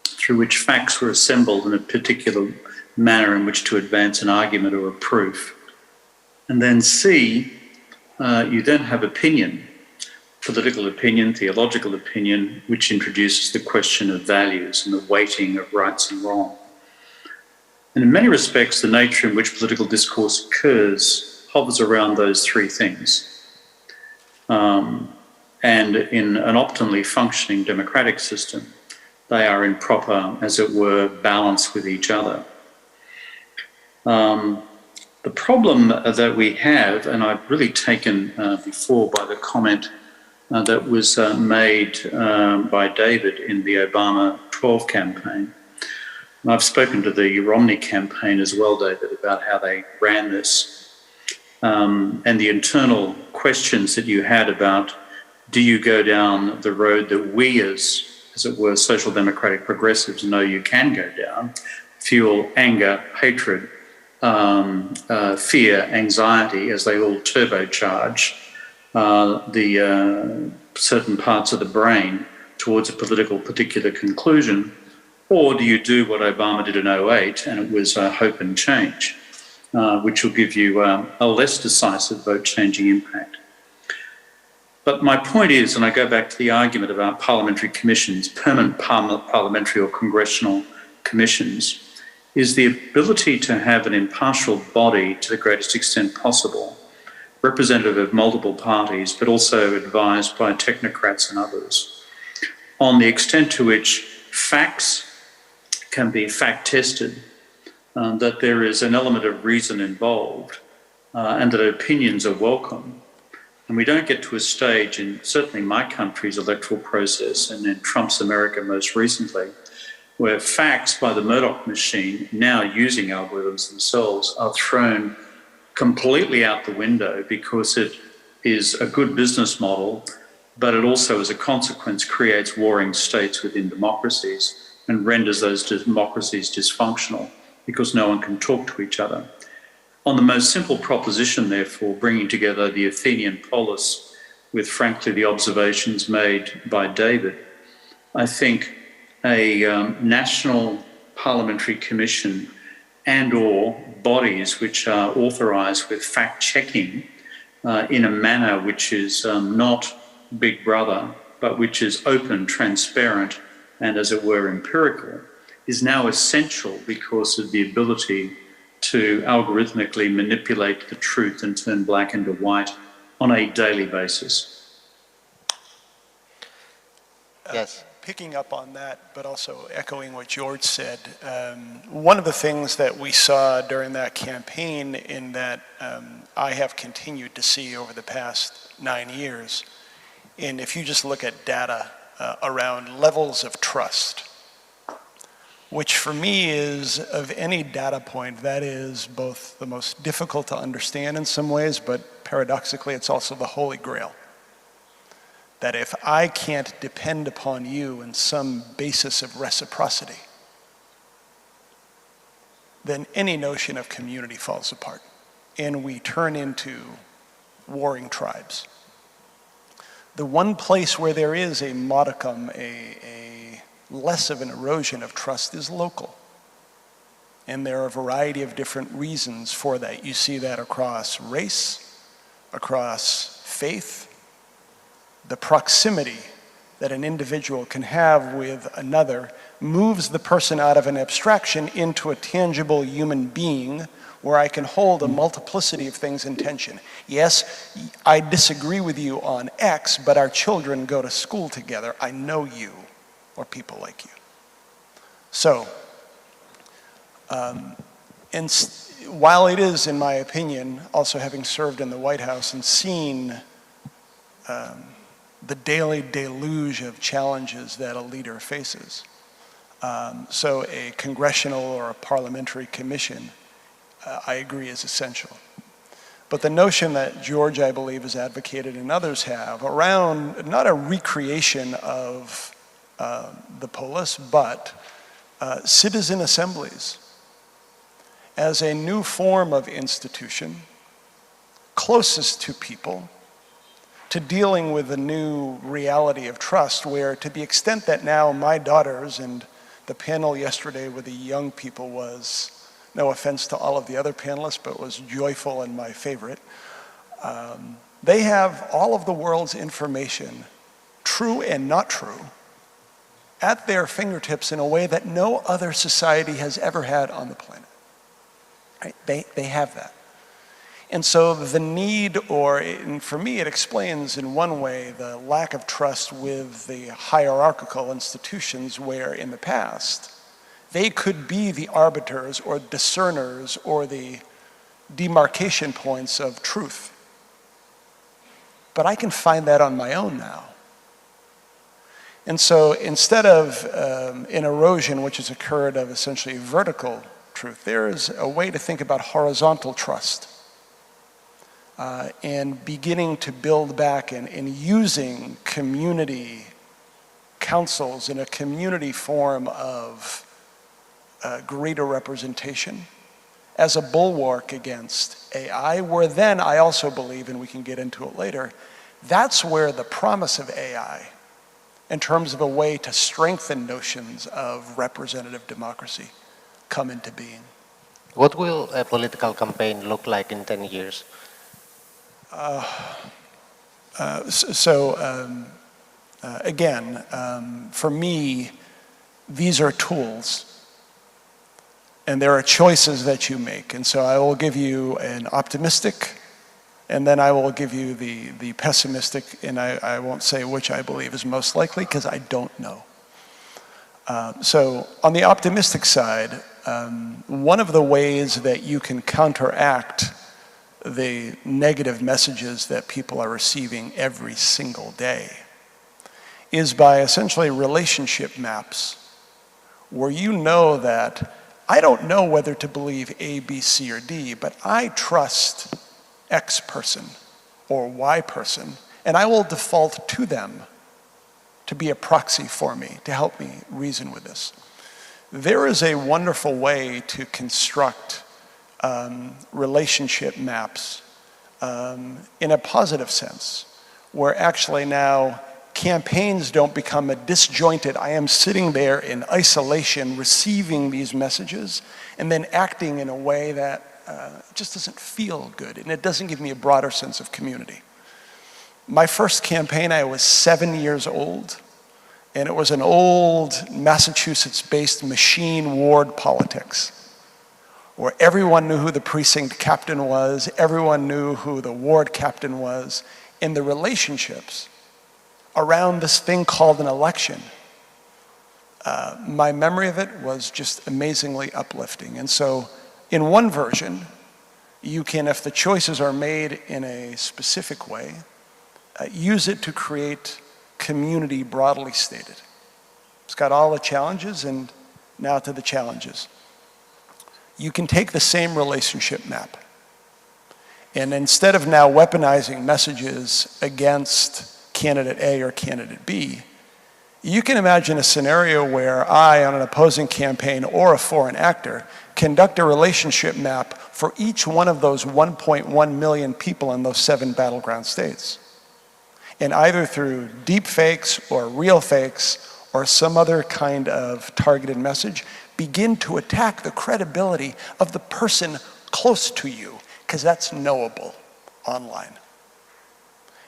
through which facts were assembled in a particular manner in which to advance an argument or a proof. And then C, you then have opinion, political opinion, theological opinion, which introduces the question of values and the weighting of rights and wrong. And in many respects, the nature in which political discourse occurs hovers around those three things. And in an optimally functioning democratic system, they are in proper, as it were, balance with each other. The problem that we have, and I've really taken before by the comment that was made by David in the Obama 12 campaign. And I've spoken to the Romney campaign as well, David, about how they ran this and the internal questions that you had about, do you go down the road that we as it were, social democratic progressives know you can go down, fuel anger, hatred, fear, anxiety, as they all turbocharge the certain parts of the brain towards a political particular conclusion, or do you do what Obama did in 2008, and it was hope and change, which will give you a less decisive vote-changing impact. But my point is, and I go back to the argument about parliamentary commissions, permanent parliamentary or congressional commissions, is the ability to have an impartial body to the greatest extent possible representative of multiple parties, but also advised by technocrats and others, on the extent to which facts can be fact-tested, that there is an element of reason involved, and that opinions are welcome. And we don't get to a stage in certainly my country's electoral process and in Trump's America most recently, where facts by the Murdoch machine, now using algorithms themselves, are thrown completely out the window because it is a good business model, but it also, as a consequence, creates warring states within democracies and renders those democracies dysfunctional because no one can talk to each other. On the most simple proposition, therefore, bringing together the Athenian polis with, frankly, the observations made by David, I think a national parliamentary commission and/or bodies which are authorised with fact-checking in a manner which is not Big Brother, but which is open, transparent, and, as it were, empirical, is now essential because of the ability to algorithmically manipulate the truth and turn black into white on a daily basis. Yes. Picking up on that, but also echoing what George said, one of the things that we saw during that campaign in that I have continued to see over the past 9 years, and if you just look at data around levels of trust, which for me is, of any data point, that is both the most difficult to understand in some ways, but paradoxically, it's also the holy grail. That if I can't depend upon you in some basis of reciprocity, then any notion of community falls apart, and we turn into warring tribes. The one place where there is a modicum, a less of an erosion of trust is local. And there are a variety of different reasons for that. You see that across race, across faith, the proximity that an individual can have with another moves the person out of an abstraction into a tangible human being where I can hold a multiplicity of things in tension. Yes, I disagree with you on X, but our children go to school together. I know you, or people like you. So, while it is, in my opinion, also having served in the White House and seen the daily deluge of challenges that a leader faces, so a congressional or a parliamentary commission, I agree, is essential. But the notion that George, I believe, has advocated and others have around not a recreation of the polis, but citizen assemblies as a new form of institution closest to people to dealing with the new reality of trust, where to the extent that now my daughters, and the panel yesterday with the young people was, no offense to all of the other panelists, but was joyful and my favorite, they have all of the world's information, true and not true, at their fingertips in a way that no other society has ever had on the planet. Right? They have that. And so the need, and for me it explains in one way the lack of trust with the hierarchical institutions where in the past they could be the arbiters or discerners or the demarcation points of truth. But I can find that on my own now. And so instead of an erosion which has occurred of essentially vertical truth, there is a way to think about horizontal trust. And beginning to build back and using community councils in a community form of greater representation as a bulwark against AI, where then I also believe, and we can get into it later, that's where the promise of AI, in terms of a way to strengthen notions of representative democracy, come into being. What will a political campaign look like in 10 years? Again, for me, these are tools, and there are choices that you make. And so I will give you an optimistic And then I will give you the pessimistic, and I won't say which I believe is most likely, because I don't know. So on the optimistic side, one of the ways that you can counteract the negative messages that people are receiving every single day is by essentially relationship maps, where you know that I don't know whether to believe A, B, C, or D, but I trust X person or Y person, and I will default to them to be a proxy for me, to help me reason with this. There is a wonderful way to construct relationship maps in a positive sense, where actually now campaigns don't become a disjointed, I am sitting there in isolation receiving these messages and then acting in a way that just doesn't feel good, and it doesn't give me a broader sense of community. My first campaign, I was 7 years old, and it was an old Massachusetts-based machine ward politics, where everyone knew who the precinct captain was, everyone knew who the ward captain was, and the relationships around this thing called an election. My memory of it was just amazingly uplifting. And so in one version, you can, if the choices are made in a specific way, use it to create community broadly stated. It's got all the challenges, and now to the challenges. You can take the same relationship map, and instead of now weaponizing messages against candidate A or candidate B, you can imagine a scenario where I, on an opposing campaign or a foreign actor, conduct a relationship map for each one of those 1.1 million people in those 7 battleground states. And either through deep fakes or real fakes or some other kind of targeted message, begin to attack the credibility of the person close to you, because that's knowable online.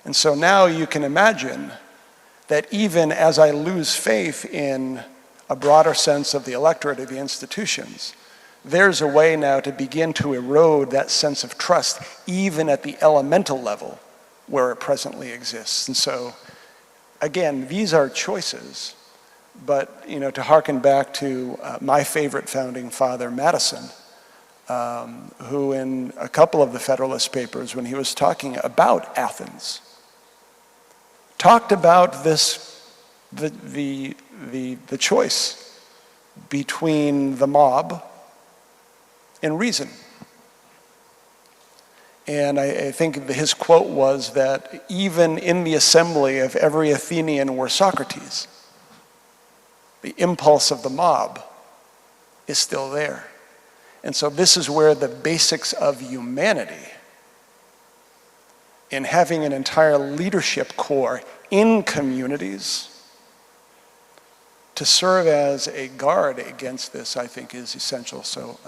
And so now you can imagine that even as I lose faith in a broader sense of the electorate or the institutions, there's a way now to begin to erode that sense of trust, even at the elemental level where it presently exists. And so, again, these are choices, but to hearken back to my favorite founding father, Madison, who in a couple of the Federalist Papers, when he was talking about Athens, talked about this, the choice between the mob and reason. And I think his quote was that even in the assembly of every Athenian were Socrates, the impulse of the mob is still there. And so this is where the basics of humanity in having an entire leadership core in communities to serve as a guard against this, I think, is essential. So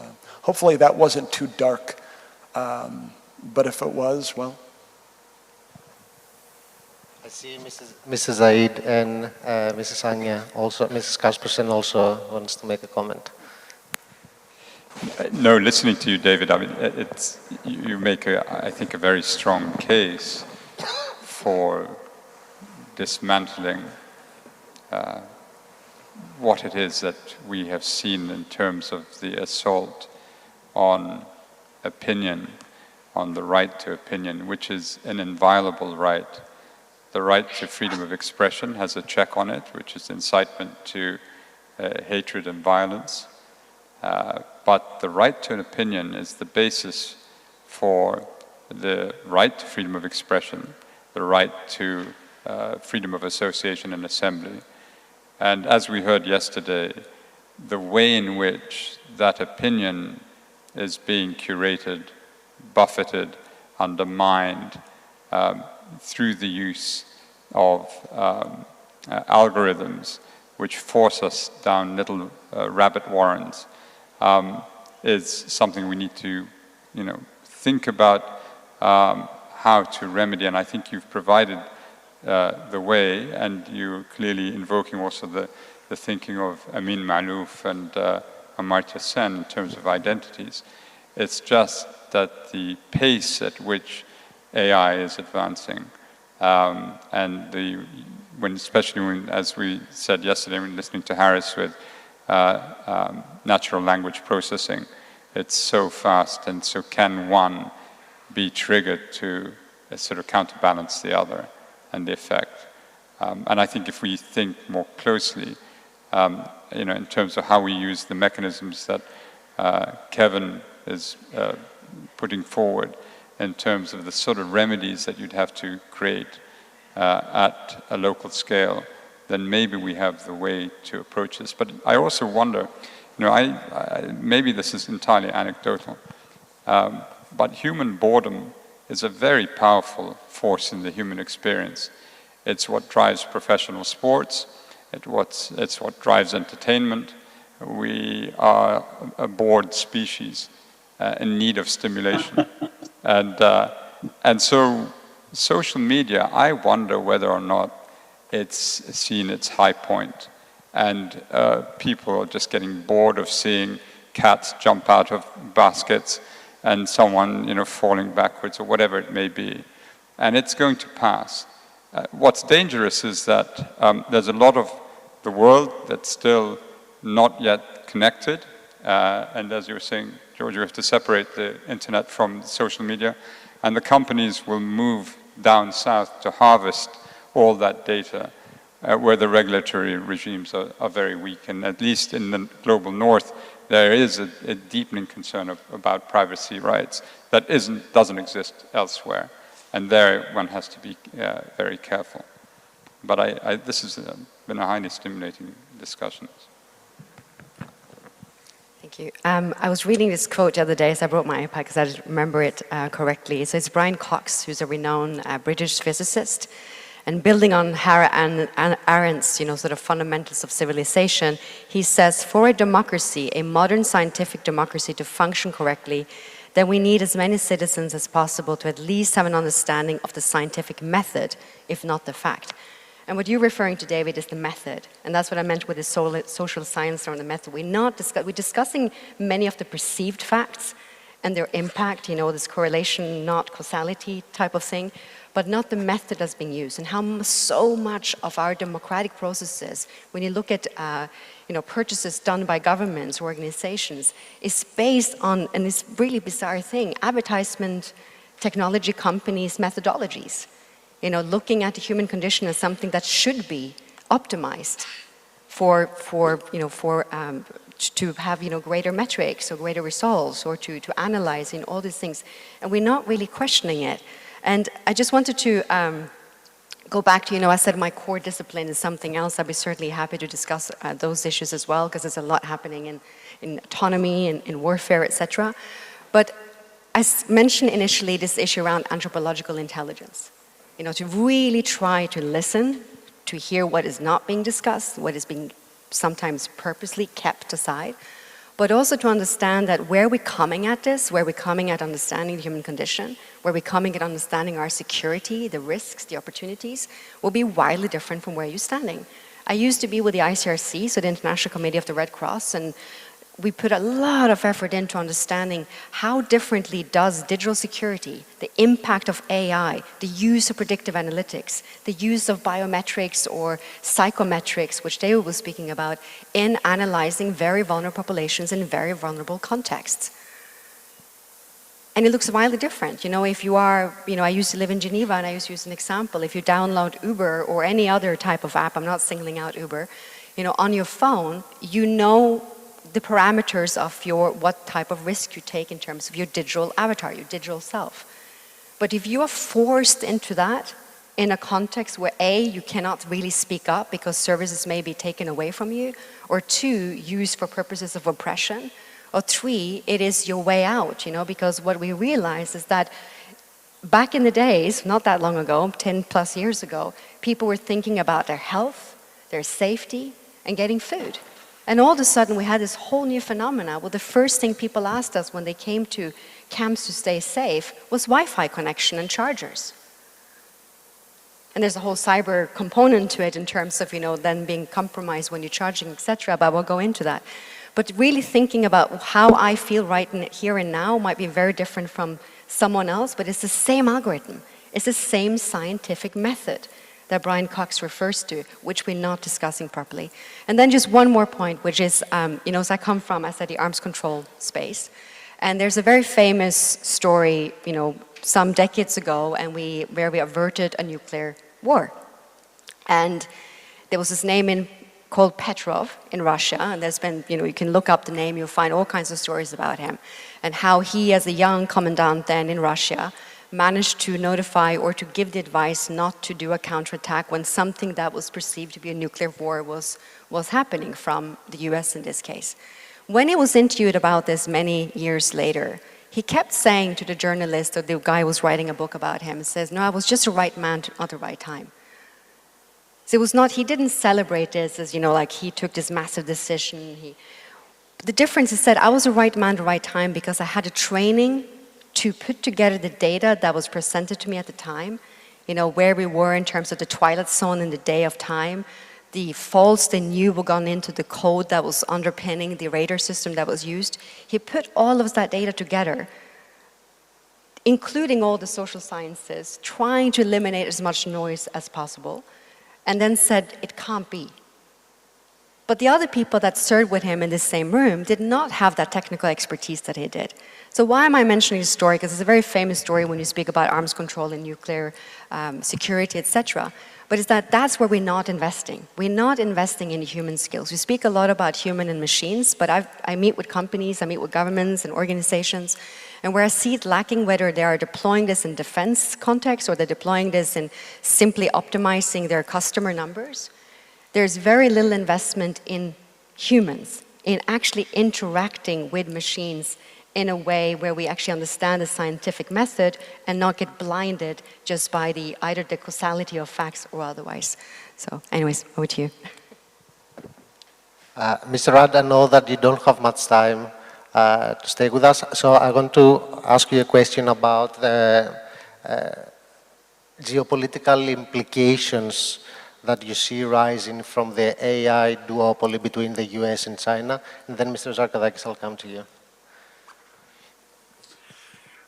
hopefully that wasn't too dark, but if it was, well. I see Mrs. Zaid and Mrs. Anya also, Mrs. Kaspersen also wants to make a comment. No, listening to you, David, I mean, you make, I think, a very strong case for dismantling what it is that we have seen in terms of the assault on opinion, on the right to opinion, which is an inviolable right. The right to freedom of expression has a check on it, which is incitement to hatred and violence. But the right to an opinion is the basis for the right to freedom of expression, the right to freedom of association and assembly. And as we heard yesterday, the way in which that opinion is being curated, buffeted, undermined through the use of algorithms which force us down little rabbit warrens, is something we need to, think about how to remedy. And I think you've provided the way, and you're clearly invoking also the thinking of Amin Maalouf and Amartya Sen in terms of identities. It's just that the pace at which AI is advancing. And especially when, as we said yesterday, when listening to Harris with natural language processing, it's so fast, and so can one be triggered to sort of counterbalance the other and the effect. And I think if we think more closely, in terms of how we use the mechanisms that Kevin is putting forward, in terms of the sort of remedies that you'd have to create at a local scale, then maybe we have the way to approach this. But I also wonder, maybe this is entirely anecdotal, but human boredom is a very powerful force in the human experience. It's what drives professional sports. It's what drives entertainment. We are a bored species in need of stimulation. And so social media, I wonder whether or not it's seen its high point, and people are just getting bored of seeing cats jump out of baskets and someone falling backwards or whatever it may be. And it's going to pass. What's dangerous is that there's a lot of the world that's still not yet connected. And as you were saying, George, you have to separate the internet from social media. And the companies will move down south to harvest all that data where the regulatory regimes are very weak. And at least in the global north, there is a deepening concern about privacy rights that doesn't exist elsewhere. And there one has to be very careful. But this has been a highly stimulating discussion. Thank you. I was reading this quote the other day, so I brought my iPad because I didn't remember it correctly. So it's Brian Cox, who's a renowned British physicist. And building on Hannah Arendt's, sort of fundamentals of civilization, he says, for a democracy, a modern scientific democracy to function correctly, then we need as many citizens as possible to at least have an understanding of the scientific method, if not the fact. And what you're referring to, David, is the method. And that's what I meant with the social science around the method. We're discussing many of the perceived facts and their impact, this correlation, not causality type of thing, but not the method that's being used, and how so much of our democratic processes, when you look at purchases done by governments, organizations, is based on, and this really bizarre thing, advertisement technology companies' methodologies. Looking at the human condition as something that should be optimized to have greater metrics or greater results, or to analyze all these things, and we're not really questioning it. And I just wanted to go back to, I said my core discipline is something else. I'd be certainly happy to discuss those issues as well, because there's a lot happening in autonomy, in warfare, etc. But I mentioned initially this issue around anthropological intelligence. To really try to listen, to hear what is not being discussed, what is being sometimes purposely kept aside, but also to understand that where we're coming at this, where we're coming at understanding the human condition, where we're coming at understanding our security, the risks, the opportunities, will be wildly different from where you're standing. I used to be with the ICRC, so the International Committee of the Red Cross, and we put a lot of effort into understanding how differently does digital security, the impact of AI, the use of predictive analytics, the use of biometrics or psychometrics, which David was speaking about, in analyzing very vulnerable populations in very vulnerable contexts. And it looks wildly different. If you are, I used to live in Geneva, and I used to use an example. If you download Uber or any other type of app, I'm not singling out Uber, on your phone, the parameters of what type of risk you take in terms of your digital avatar, your digital self. But if you are forced into that in a context where A, you cannot really speak up because services may be taken away from you, or 2, used for purposes of oppression, or 3, it is your way out, because what we realize is that back in the days, not that long ago, 10 plus years ago, people were thinking about their health, their safety, and getting food. And all of a sudden, we had this whole new phenomena where the first thing people asked us when they came to camps to stay safe was Wi-Fi connection and chargers. And there's a whole cyber component to it in terms of, then being compromised when you're charging, etc. But we'll go into that. But really thinking about how I feel right here and now might be very different from someone else, but it's the same algorithm. It's the same scientific method that Brian Cox refers to, which we're not discussing properly. And then just one more point, which is, as I come from, I said, the arms control space. And there's a very famous story, some decades ago, where we averted a nuclear war. And there was this name called Petrov in Russia, and there's been, you can look up the name, you'll find all kinds of stories about him, and how he, as a young commandant then in Russia, managed to notify or to give the advice not to do a counterattack when something that was perceived to be a nuclear war was happening from the US in this case. When he was interviewed about this many years later, he kept saying to the journalist, or the guy who was writing a book about him, says, no, I was just the right man at the right time. So it was not, he didn't celebrate this as, like he took this massive decision. The difference is that I was the right man at the right time because I had a training to put together the data that was presented to me at the time, where we were in terms of the twilight zone in the day of time, the faults they knew were gone into the code that was underpinning the radar system that was used. He put all of that data together, including all the social sciences, trying to eliminate as much noise as possible, and then said, it can't be. But the other people that served with him in the same room did not have that technical expertise that he did. So why am I mentioning this story? Because it's a very famous story when you speak about arms control and nuclear security, etc. But it's that's where we're not investing. We're not investing in human skills. We speak a lot about human and machines, but I meet with companies, I meet with governments and organizations, and where I see it lacking, whether they are deploying this in defense context or they're deploying this in simply optimizing their customer numbers, there's very little investment in humans, in actually interacting with machines in a way where we actually understand the scientific method and not get blinded just by either the causality of facts or otherwise. So anyways, over to you. Mr. Rudd, I know that you don't have much time to stay with us, so I want to ask you a question about the geopolitical implications that you see rising from the AI duopoly between the US and China. And then, Mr. Zarkadakis, I'll come to you.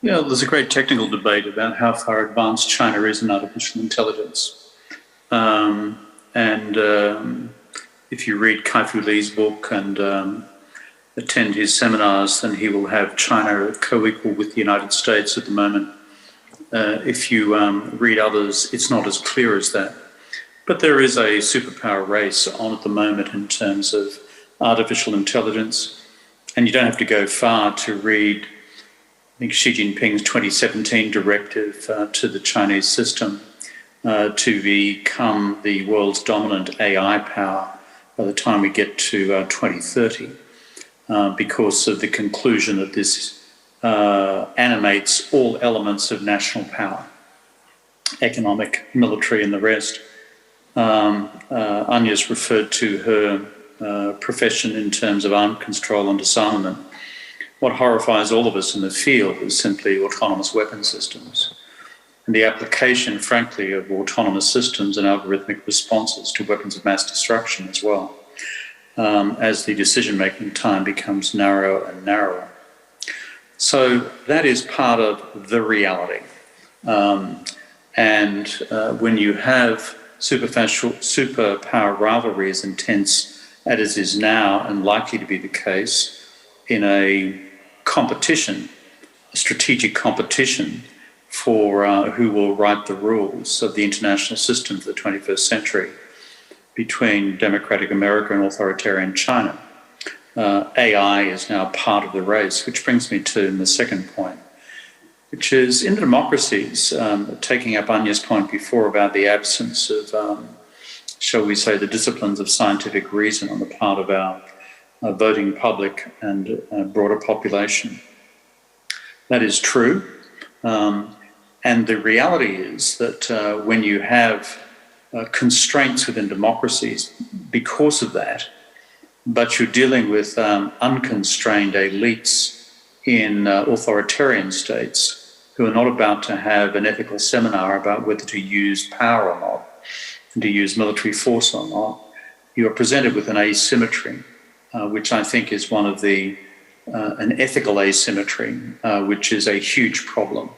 Yeah, there's a great technical debate about how far advanced China is in artificial intelligence. If you read Kai-Fu Lee's book and attend his seminars, then he will have China co-equal with the United States at the moment. If you read others, it's not as clear as that. But there is a superpower race on at the moment in terms of artificial intelligence. And you don't have to go far to read, I think, Xi Jinping's 2017 directive to the Chinese system to become the world's dominant AI power by the time we get to 2030, because of the conclusion that this animates all elements of national power, economic, military, and the rest. Anya's referred to her profession in terms of arms control and disarmament. What horrifies all of us in the field is simply autonomous weapon systems and the application, frankly, of autonomous systems and algorithmic responses to weapons of mass destruction as well, as the decision-making time becomes narrower and narrower. So that is part of the reality. When you have superpower rivalry as intense as is now and likely to be the case in a competition, a strategic competition for who will write the rules of the international system for the 21st century between democratic America and authoritarian China. AI is now part of the race, which brings me to the second point, which is in democracies, taking up Anya's point before about the absence of, shall we say, the disciplines of scientific reason on the part of our voting public and broader population. That is true. And the reality is that when you have constraints within democracies because of that, but you're dealing with unconstrained elites in authoritarian states who are not about to have an ethical seminar about whether to use power or not, and to use military force or not, you are presented with an asymmetry, which I think is one of the an ethical asymmetry, which is a huge problem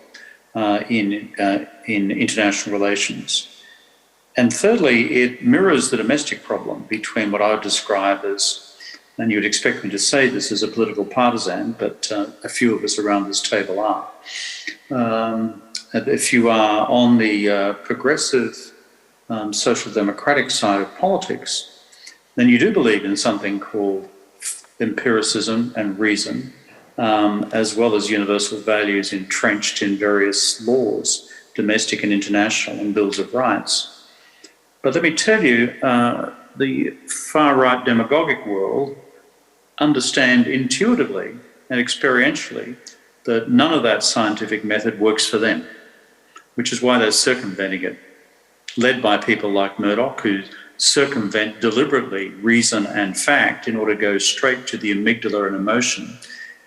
in international relations. And thirdly, it mirrors the domestic problem between what I would describe as, and you would expect me to say this as a political partisan, but a few of us around this table are. If you are on the progressive social democratic side of politics, then you do believe in something called empiricism and reason, as well as universal values entrenched in various laws, domestic and international, and bills of rights. But let me tell you, the far-right demagogic world understand intuitively and experientially that none of that scientific method works for them, which is why they're circumventing it, led by people like Murdoch, who circumvent deliberately reason and fact in order to go straight to the amygdala and emotion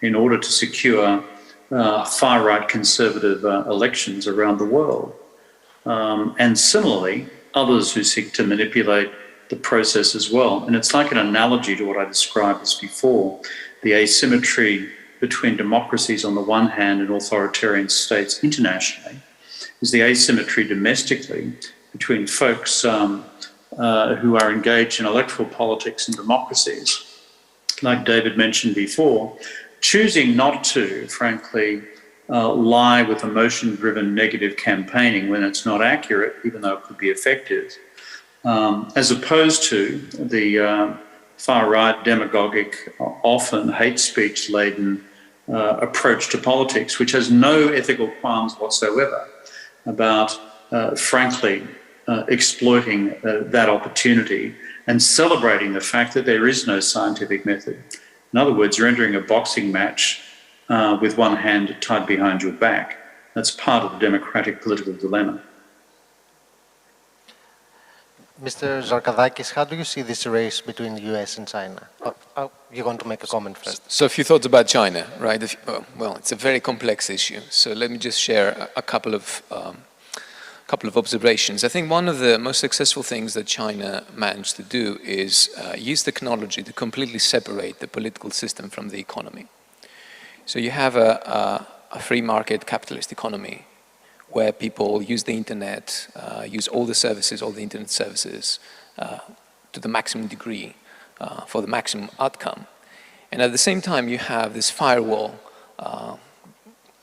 in order to secure far-right conservative elections around the world. And similarly, others who seek to manipulate the process as well. And it's like an analogy to what I described as before, the asymmetry between democracies on the one hand and authoritarian states internationally, is the asymmetry domestically between folks who are engaged in electoral politics and democracies, like David mentioned before, choosing not to, frankly, lie with emotion-driven negative campaigning when it's not accurate, even though it could be effective, as opposed to the far-right demagogic, often hate speech-laden approach to politics, which has no ethical qualms whatsoever about, frankly, exploiting that opportunity and celebrating the fact that there is no scientific method. In other words, you're entering a boxing match with one hand tied behind your back. That's part of the democratic political dilemma. Mr. Zarkadakis, how do you see this race between the US and China? You want to make a comment first? So a few thoughts about China, right? Well, it's a very complex issue. So let me just share a couple of observations. I think one of the most successful things that China managed to do is use technology to completely separate the political system from the economy. So you have a free market capitalist economy where people use the internet, use all the services, all the internet services to the maximum degree for the maximum outcome. And at the same time, you have this firewall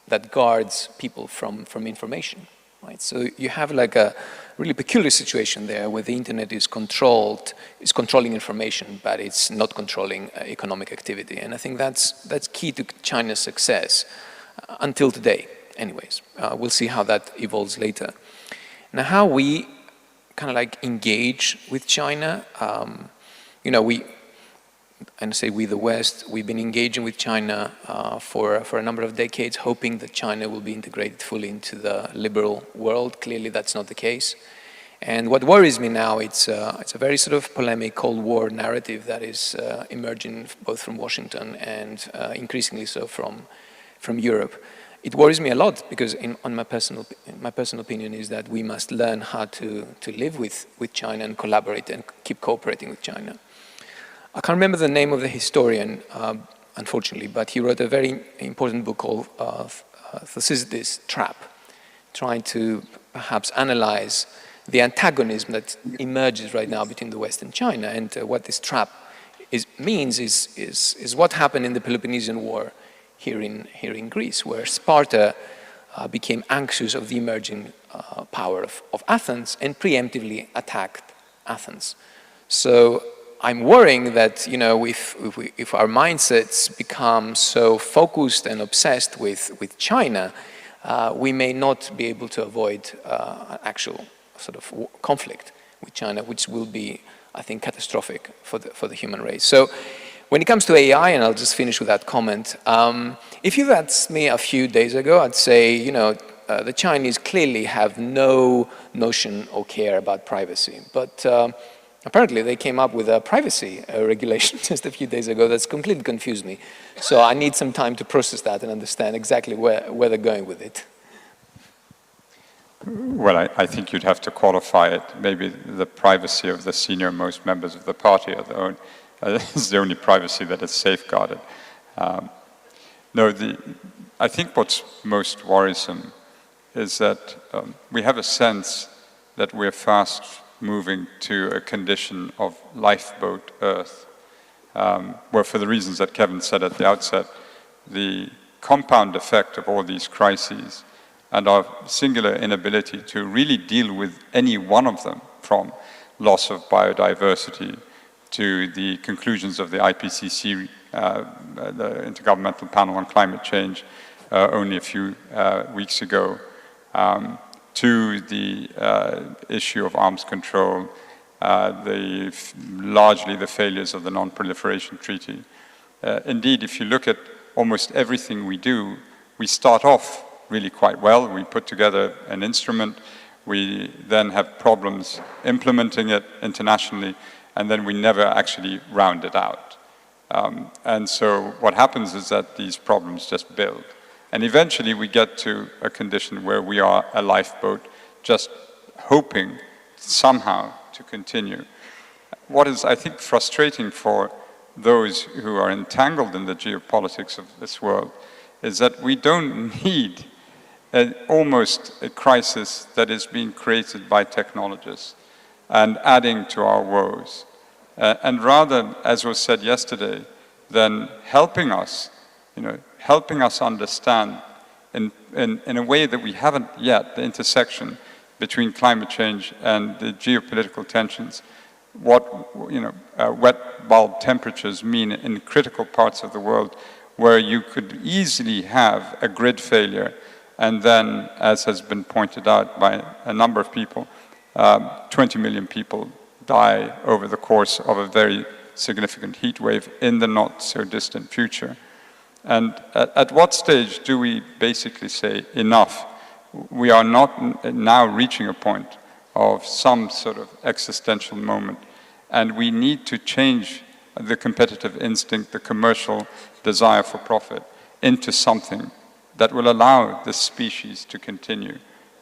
that guards people from information, right? So you have like a really peculiar situation there where the internet is controlling information, but it's not controlling economic activity. And I think that's key to China's success until today. Anyways, we'll see how that evolves later. Now, how we kind of like engage with China, you know, and say we, the West, we've been engaging with China for a number of decades, hoping that China will be integrated fully into the liberal world. Clearly, that's not the case. And what worries me now, it's a very sort of polemic Cold War narrative that is emerging both from Washington and increasingly so from Europe. It worries me a lot because my personal opinion is that we must learn how to live with China and collaborate and keep cooperating with China. I can't remember the name of the historian, unfortunately, but he wrote a very important book called Thucydides' Trap, trying to perhaps analyze the antagonism that emerges right now between the West and China. And what this trap means is what happened in the Peloponnesian War here in Greece, where Sparta became anxious of the emerging power of Athens and preemptively attacked Athens. So I'm worrying that, you know, if our mindsets become so focused and obsessed with China, we may not be able to avoid an actual sort of conflict with China, which will be, I think, catastrophic for the human race. So when it comes to AI, and I'll just finish with that comment, if you've asked me a few days ago, I'd say, you know, the Chinese clearly have no notion or care about privacy. But apparently they came up with a privacy regulation just a few days ago that's completely confused me. So I need some time to process that and understand exactly where they're going with it. Well, I think you'd have to qualify it. Maybe the privacy of the senior-most members of the party are is the only privacy that is safeguarded. No, I think what's most worrisome is that we have a sense that we're fast moving to a condition of lifeboat Earth, where for the reasons that Kevin said at the outset, the compound effect of all these crises and our singular inability to really deal with any one of them, from loss of biodiversity to the conclusions of the IPCC, the Intergovernmental Panel on Climate Change, only a few weeks ago, to the issue of arms control, largely the failures of the Non-Proliferation Treaty. Indeed, if you look at almost everything we do, we start off really quite well. We put together an instrument, we then have problems implementing it internationally, and then we never actually round it out. And so what happens is that these problems just build. And eventually we get to a condition where we are a lifeboat just hoping somehow to continue. What is, I think, frustrating for those who are entangled in the geopolitics of this world is that we don't need almost a crisis that is being created by technologists and adding to our woes. And rather, as was said yesterday, than helping us, helping us understand in a way that we haven't yet, the intersection between climate change and the geopolitical tensions, what wet bulb temperatures mean in critical parts of the world where you could easily have a grid failure and then, as has been pointed out by a number of people, 20 million people die over the course of a very significant heat wave in the not so distant future. And at what stage do we basically say enough? We are not now reaching a point of some sort of existential moment, and we need to change the competitive instinct, the commercial desire for profit, into something that will allow the species to continue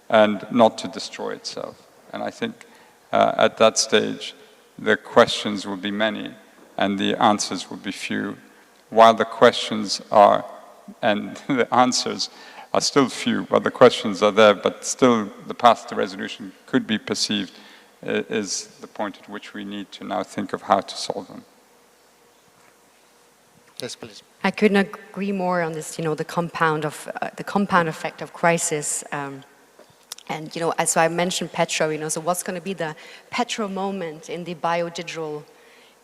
and not to destroy itself. And I think at that stage, the questions will be many and the answers will be few, while the questions are, and the answers are still few, but the questions are there, but still the path to resolution could be perceived is the point at which we need to now think of how to solve them. Yes, please. I couldn't agree more on this, the compound effect of crisis. And, as I mentioned Petro, so what's going to be the Petro moment in the bio-digital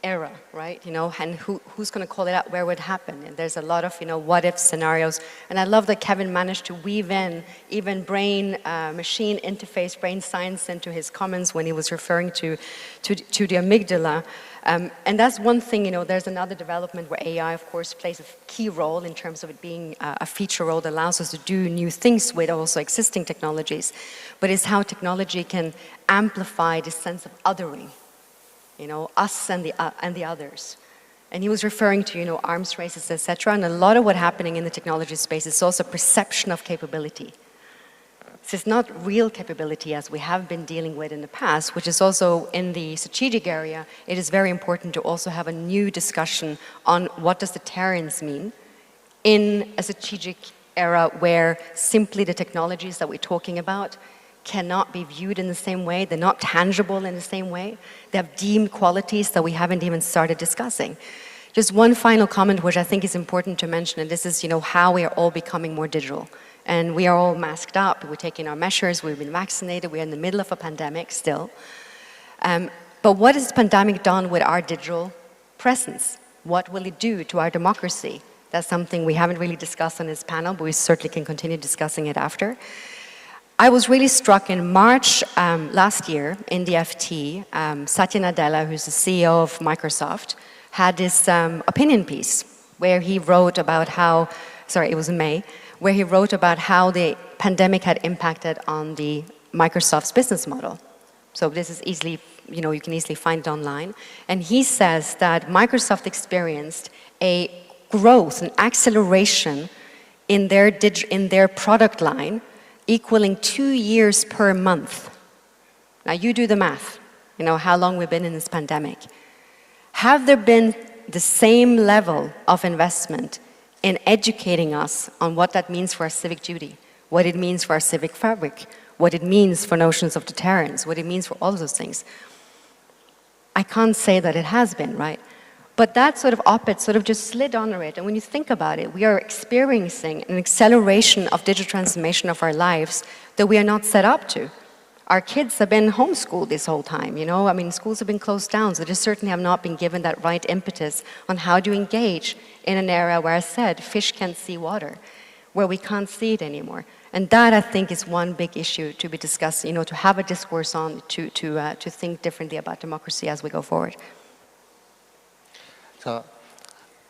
era, right? And who's going to call it out, where would it happen? And there's a lot of, what-if scenarios. And I love that Kevin managed to weave in even brain-machine interface, brain science into his comments when he was referring to the amygdala. And that's one thing, there's another development where AI, of course, plays a key role in terms of it being a feature role that allows us to do new things with also existing technologies. But it's how technology can amplify this sense of othering, us and the others. And he was referring to, arms races, etc. And a lot of what's happening in the technology space is also perception of capability. So it's not real capability as we have been dealing with in the past, which is also in the strategic area. It is very important to also have a new discussion on what does deterrence mean in a strategic era where simply the technologies that we're talking about cannot be viewed in the same way. They're not tangible in the same way. They have deemed qualities that we haven't even started discussing. Just one final comment, which I think is important to mention, and this is, how we are all becoming more digital. And we are all masked up, we're taking our measures, we've been vaccinated, we're in the middle of a pandemic still. But what has the pandemic done with our digital presence? What will it do to our democracy? That's something we haven't really discussed on this panel, but we certainly can continue discussing it after. I was really struck in March last year in the FT, Satya Nadella, who's the CEO of Microsoft, had this opinion piece where he wrote about how, it was in May, where he wrote about how the pandemic had impacted on the Microsoft's business model. So this is easily, you can easily find it online. And he says that Microsoft experienced a growth, an acceleration in their product line equaling 2 years per month. Now you do the math, how long we've been in this pandemic. Have there been the same level of investment in educating us on what that means for our civic duty, what it means for our civic fabric, what it means for notions of deterrence, what it means for all of those things. I can't say that it has been, right? But that sort of op-ed sort of just slid under it. And when you think about it, we are experiencing an acceleration of digital transformation of our lives that we are not set up to. Our kids have been homeschooled this whole time, you know? I mean, schools have been closed down, so they certainly have not been given that right impetus on how to engage in an era where I said fish can't see water, where we can't see it anymore. And that, I think, is one big issue to be discussed, you know, to have a discourse on, to think differently about democracy as we go forward. So,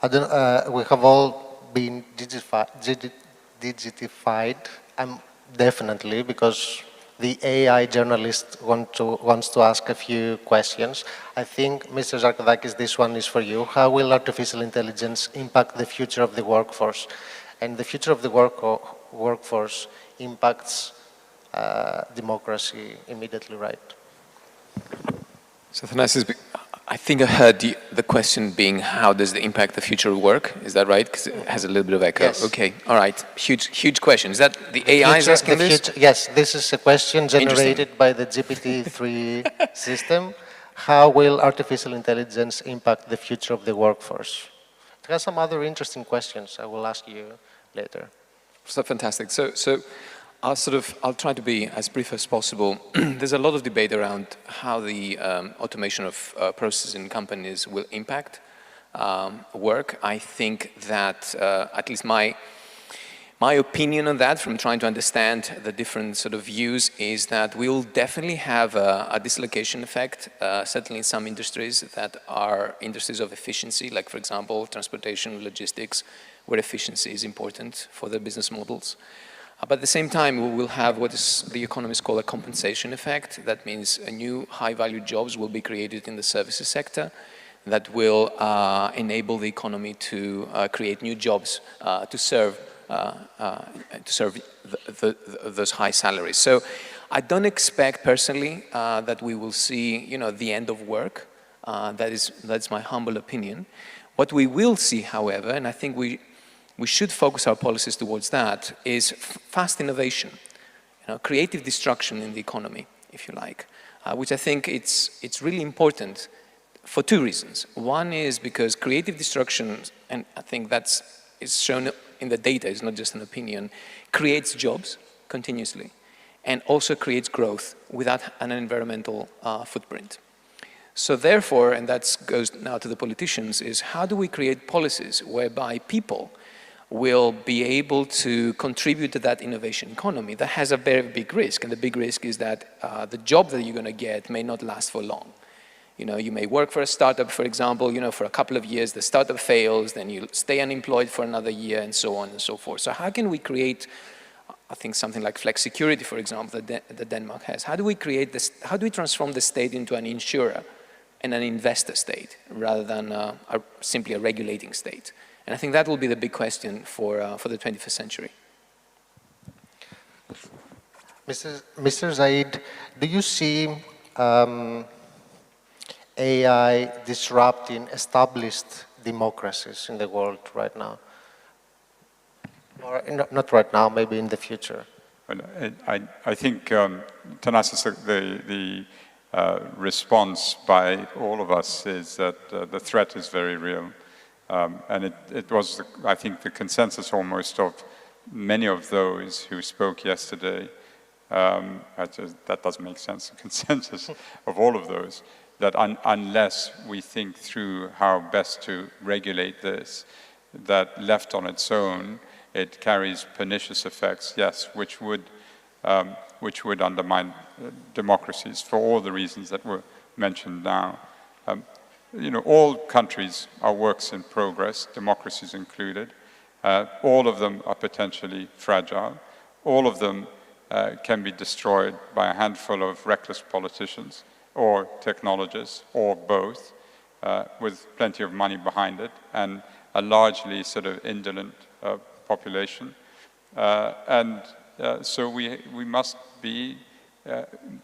we have all been digitified, definitely, because the AI journalist wants to ask a few questions. I think, Mr. Zarkadakis, this one is for you. How will artificial intelligence impact the future of the workforce? And the future of the workforce impacts democracy immediately, right? So, Thanasis, I think I heard the question being, how does it impact the future of work? Is that right? Because it has a little bit of echo. Yes. Okay, all right. Huge question. Is that the AI is asking this? Yes, this is a question generated by the GPT-3 system. How will artificial intelligence impact the future of the workforce? It has some other interesting questions I will ask you later. So fantastic. So I'll try to be as brief as possible. There's a lot of debate around how the automation of processes in companies will impact work. I think that at least my opinion on that, from trying to understand the different sort of views, is that we'll definitely have a dislocation effect, certainly in some industries that are industries of efficiency, like, for example, transportation, logistics, where efficiency is important for their business models. But at the same time, we will have what the economists call a compensation effect. That means new high-value jobs will be created in the services sector that will enable the economy to create new jobs to serve those high salaries. So I don't expect personally that we will see, you know, the end of work. That's my humble opinion. What we will see, however, and I think we should focus our policies towards that, is fast innovation, you know, creative destruction in the economy, if you like, which I think it's really important for two reasons. One is because creative destruction, and I think is shown in the data, it's not just an opinion, creates jobs continuously and also creates growth without an environmental footprint. So therefore, and that goes now to the politicians, is how do we create policies whereby people will be able to contribute to that innovation economy that has a very big risk, and the big risk is that the job that you're going to get may not last for long. You know, you may work for a startup, for example, you know, for a couple of years, the startup fails, then you stay unemployed for another year, and so on and so forth. So how can we create, I think, something like flex security, for example, that Denmark has? How do we create this? How do we transform the state into an insurer and an investor state rather than simply a regulating state? And I think that will be the big question for the 21st century. Mr. Zaid, do you see AI disrupting established democracies in the world right now? Or not right now, maybe in the future? I think, Thanasis, the response by all of us is that the threat is very real. And it was, I think, the consensus almost of many of those who spoke yesterday. That doesn't make sense, the consensus of all of those, that unless we think through how best to regulate this, that left on its own, it carries pernicious effects, yes, which would undermine democracies for all the reasons that were mentioned now. You know, all countries are works in progress, democracies included. All of them are potentially fragile. All of them can be destroyed by a handful of reckless politicians or technologists, or both, with plenty of money behind it, and a largely sort of indolent population. So we must be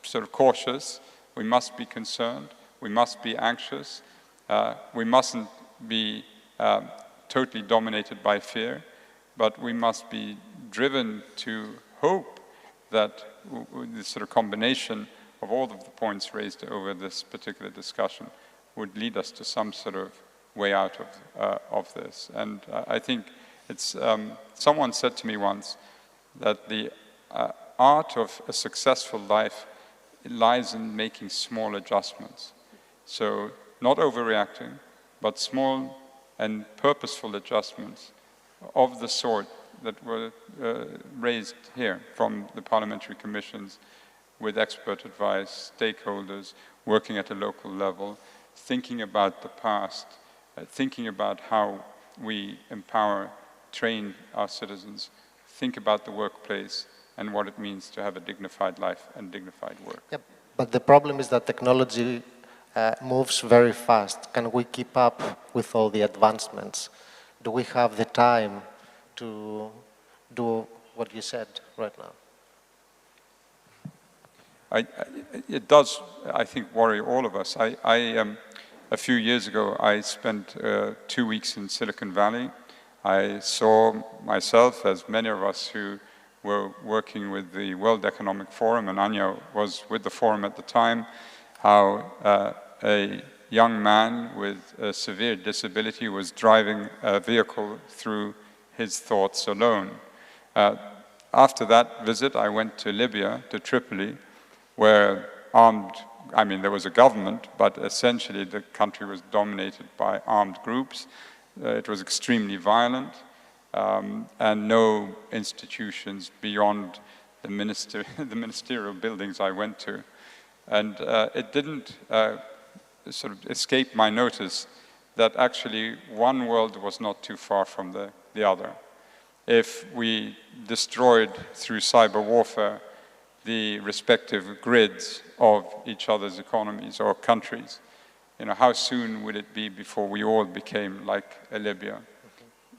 sort of cautious, we must be concerned, we must be anxious. We mustn't be totally dominated by fear, but we must be driven to hope that this sort of combination of all of the points raised over this particular discussion would lead us to some sort of way out of this. And I think it's, someone said to me once that the art of a successful life lies in making small adjustments. So not overreacting, but small and purposeful adjustments of the sort that were raised here from the parliamentary commissions with expert advice, stakeholders, working at a local level, thinking about the past, thinking about how we empower, train our citizens, think about the workplace and what it means to have a dignified life and dignified work. Yep. But the problem is that technology moves very fast. Can we keep up with all the advancements? Do we have the time to do what you said right now? It does, I think, worry all of us. A few years ago, I spent 2 weeks in Silicon Valley. I saw myself, as many of us who were working with the World Economic Forum, and Anya was with the forum at the time, how a young man with a severe disability was driving a vehicle through his thoughts alone. After that visit, I went to Libya, to Tripoli, where there was a government, but essentially the country was dominated by armed groups. It was extremely violent, and no institutions beyond the ministerial buildings I went to. And it didn't sort of escape my notice that actually one world was not too far from the other. If we destroyed through cyber warfare the respective grids of each other's economies or countries, how soon would it be before we all became like a Libya?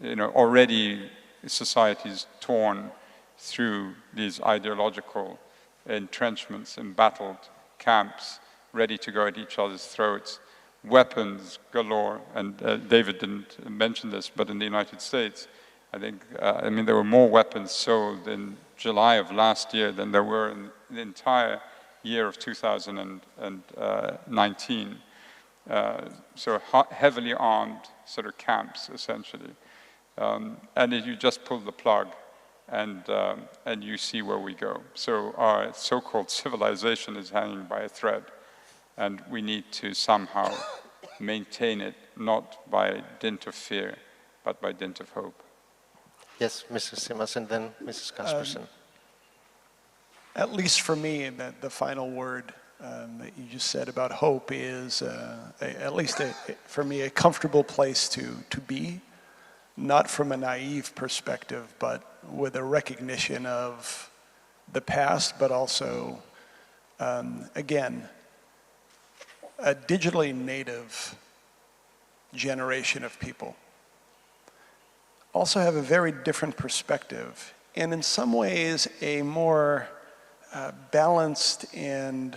Already societies torn through these ideological entrenchments, embattled camps, ready to go at each other's throats, weapons galore, and David didn't mention this, but in the United States, I think, there were more weapons sold in July of last year than there were in the entire year of 2019. So heavily armed sort of camps, essentially. And you just pull the plug and you see where we go. So our so-called civilization is hanging by a thread, and we need to somehow maintain it, not by dint of fear, but by dint of hope. Yes, Mrs. Simas, and then Mrs. Kaspersen. At least for me, the final word that you just said about hope is, at least for me, a comfortable place to be, not from a naive perspective, but with a recognition of the past, but also, again, a digitally native generation of people also have a very different perspective, and in some ways a more balanced and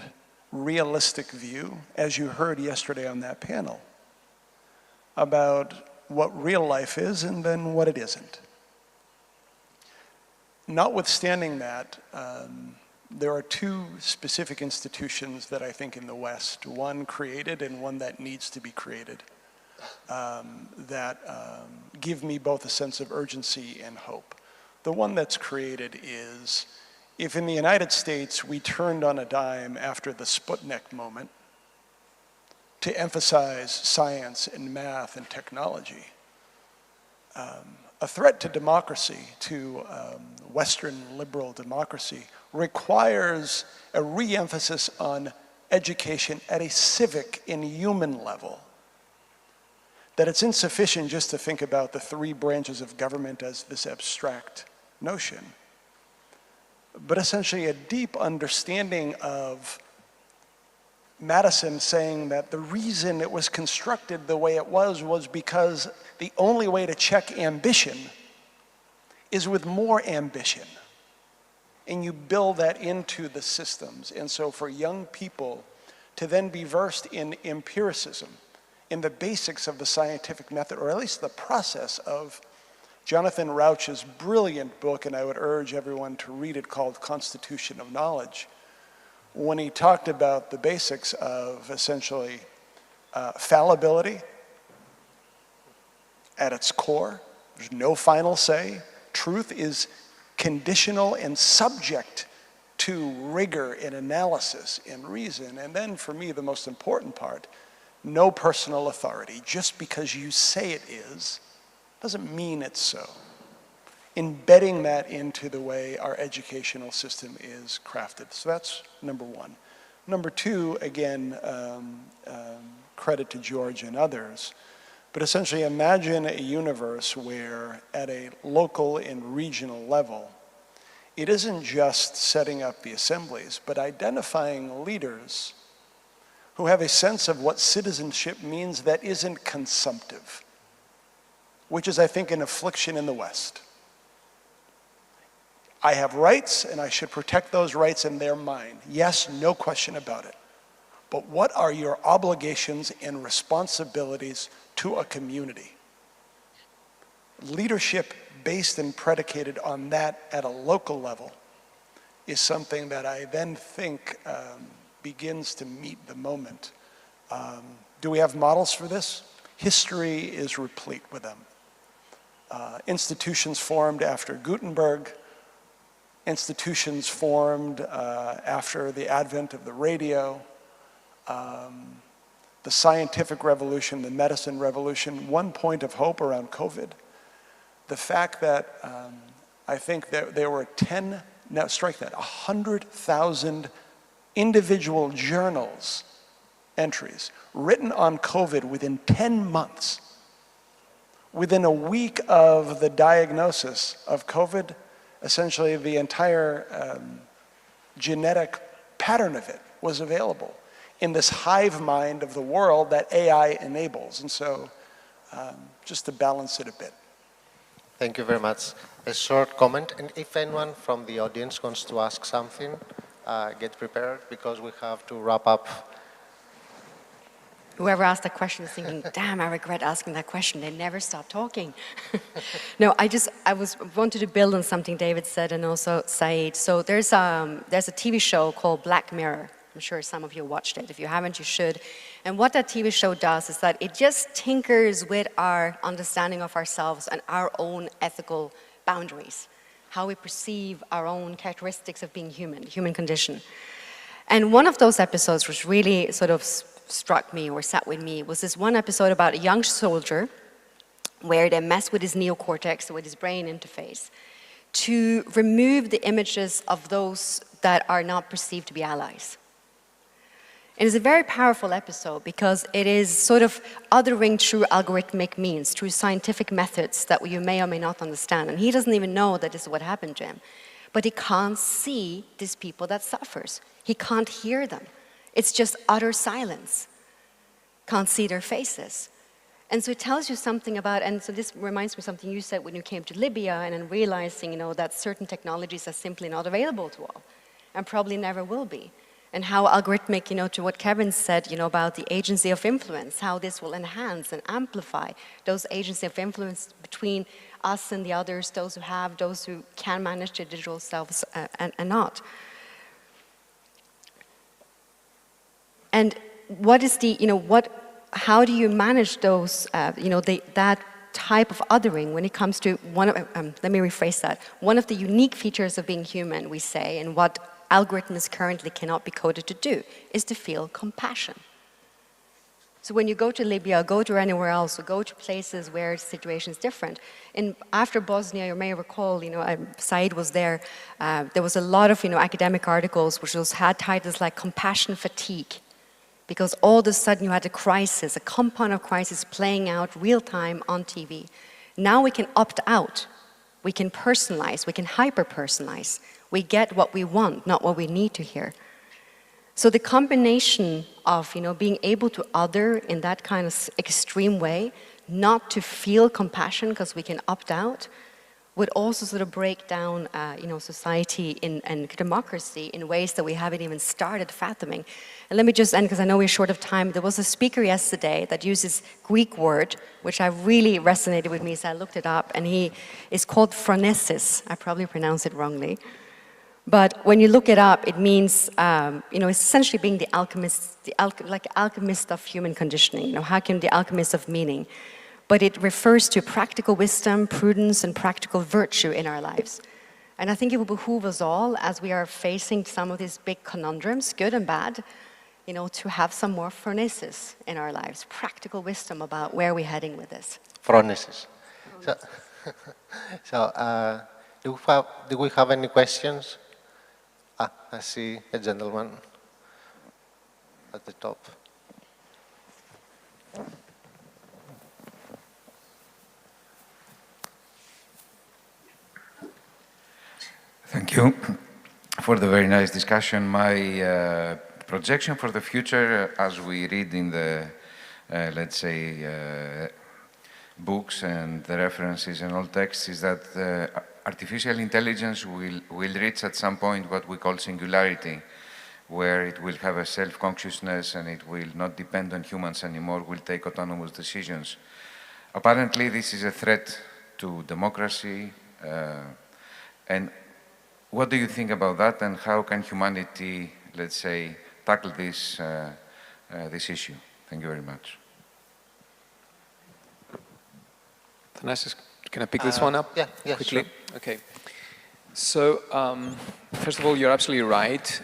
realistic view, as you heard yesterday on that panel, about what real life is and then what it isn't. Notwithstanding that, there are two specific institutions that I think in the West, one created and one that needs to be created, that give me both a sense of urgency and hope. The one that's created is, if in the United States we turned on a dime after the Sputnik moment to emphasize science and math and technology, a threat to democracy, to Western liberal democracy, requires a re-emphasis on education at a civic and human level. That it's insufficient just to think about the three branches of government as this abstract notion, but essentially a deep understanding of Madison saying that the reason it was constructed the way it was because the only way to check ambition is with more ambition. And you build that into the systems. And so for young people to then be versed in empiricism in the basics of the scientific method, or at least the process of Jonathan Rauch's brilliant book, and I would urge everyone to read it, called Constitution of Knowledge, when he talked about the basics of essentially fallibility at its core. There's no final say. Truth is conditional and subject to rigor and analysis and reason. And then for me, the most important part, no personal authority. Just because you say it is, doesn't mean it's so. Embedding that into the way our educational system is crafted. So that's number one. Number two, again, credit to George and others, but essentially imagine a universe where at a local and regional level, it isn't just setting up the assemblies, but identifying leaders who have a sense of what citizenship means that isn't consumptive, which is, I think, an affliction in the West. I have rights, and I should protect those rights, and they're mine. Yes, no question about it. But what are your obligations and responsibilities to a community? Leadership based and predicated on that at a local level is something that I then think begins to meet the moment. Do we have models for this? History is replete with them. Institutions formed after Gutenberg, institutions formed after the advent of the radio, the scientific revolution, the medicine revolution. One point of hope around COVID, the fact that I think that there were 100,000 individual journals entries written on COVID within 10 months. Within a week of the diagnosis of COVID, essentially the entire genetic pattern of it was available in this hive mind of the world that AI enables. And so just to balance it a bit. Thank you very much. A short comment, and if anyone from the audience wants to ask something, get prepared because we have to wrap up. Whoever asked that question is thinking, damn, I regret asking that question. They never stop talking. No, I wanted to build on something David said and also Saeed. So there's a TV show called Black Mirror. I'm sure some of you watched it. If you haven't, you should. And what that TV show does is that it just tinkers with our understanding of ourselves and our own ethical boundaries, how we perceive our own characteristics of being human, the human condition. And one of those episodes which really sort of struck me or sat with me was this one episode about a young soldier where they mess with his neocortex, with his brain interface, to remove the images of those that are not perceived to be allies. It is a very powerful episode because it is sort of othering through algorithmic means, through scientific methods that you may or may not understand. And he doesn't even know that this is what happened to him. But he can't see these people that suffers. He can't hear them. It's just utter silence. Can't see their faces. And so it tells you something about, and so this reminds me of something you said when you came to Libya and then realizing, that certain technologies are simply not available to all and probably never will be. And how algorithmic, to what Kevin said, about the agency of influence, how this will enhance and amplify those agency of influence between us and the others, those who have, those who can manage their digital selves and not. And what is how do you manage those, that type of othering when it comes to let me rephrase that. One of the unique features of being human, we say, and what algorithms currently cannot be coded to do, is to feel compassion. So when you go to Libya, go to anywhere else, or go to places where the situation is different. After Bosnia, you may recall, Saeed was there. There was a lot of, academic articles which had titles like "Compassion Fatigue," because all of a sudden you had a crisis, a compound of crisis playing out real time on TV. Now we can opt out. We can personalize. We can hyper-personalize. We get what we want, not what we need to hear. So the combination of, being able to other in that kind of extreme way, not to feel compassion because we can opt out, would also sort of break down, society and democracy in ways that we haven't even started fathoming. And let me just end, because I know we're short of time. There was a speaker yesterday that uses Greek word, which I really resonated with me, so I looked it up, and he is called phronesis. I probably pronounced it wrongly. But when you look it up, it means, it's essentially being the alchemist, like alchemist of human conditioning. How can the alchemist of meaning? But it refers to practical wisdom, prudence, and practical virtue in our lives. And I think it will behoove us all, as we are facing some of these big conundrums, good and bad, to have some more phronesis in our lives, practical wisdom about where we're heading with this. Phronesis. Do we have any questions? I see a gentleman at the top. Thank you for the very nice discussion. My projection for the future, as we read in the, let's say, books and the references and all texts, is that artificial intelligence will reach at some point what we call singularity, where it will have a self-consciousness and it will not depend on humans anymore, will take autonomous decisions. Apparently, this is a threat to democracy. And what do you think about that, and how can humanity, let's say, tackle this, this issue? Thank you very much. Thanasis, can I pick this one up quickly? Sure. Okay. So, first of all, you're absolutely right,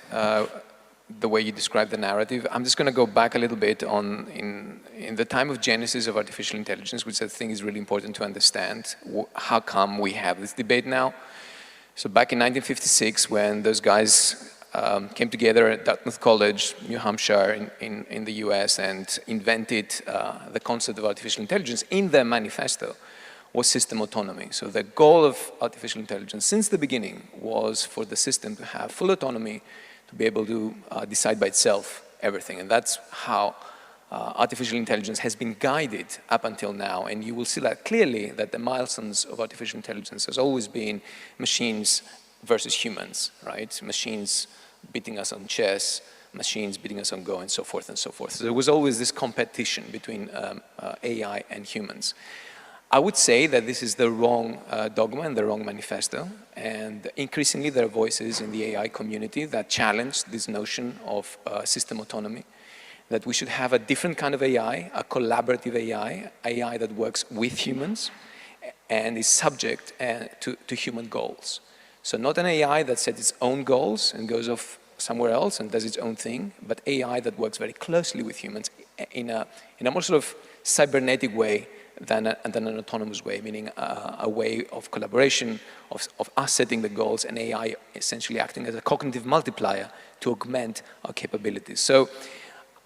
the way you describe the narrative. I'm just going to go back a little bit on in the time of genesis of artificial intelligence, which I think is really important to understand. How come we have this debate now? So back in 1956, when those guys came together at Dartmouth College, New Hampshire, in the US, and invented the concept of artificial intelligence, in their manifesto was system autonomy. So the goal of artificial intelligence since the beginning was for the system to have full autonomy, to be able to decide by itself everything. And that's how artificial intelligence has been guided up until now. And you will see that clearly, that the milestones of artificial intelligence has always been machines versus humans, right? Machines beating us on chess, machines beating us on Go, and so forth and so forth. So there was always this competition between AI and humans. I would say that this is the wrong dogma and the wrong manifesto, and increasingly there are voices in the AI community that challenge this notion of system autonomy, that we should have a different kind of AI, a collaborative AI that works with humans and is subject to human goals. So not an AI that sets its own goals and goes off somewhere else and does its own thing, but AI that works very closely with humans in a more sort of cybernetic way than an autonomous way, meaning a way of collaboration, of us setting the goals, and AI essentially acting as a cognitive multiplier to augment our capabilities. So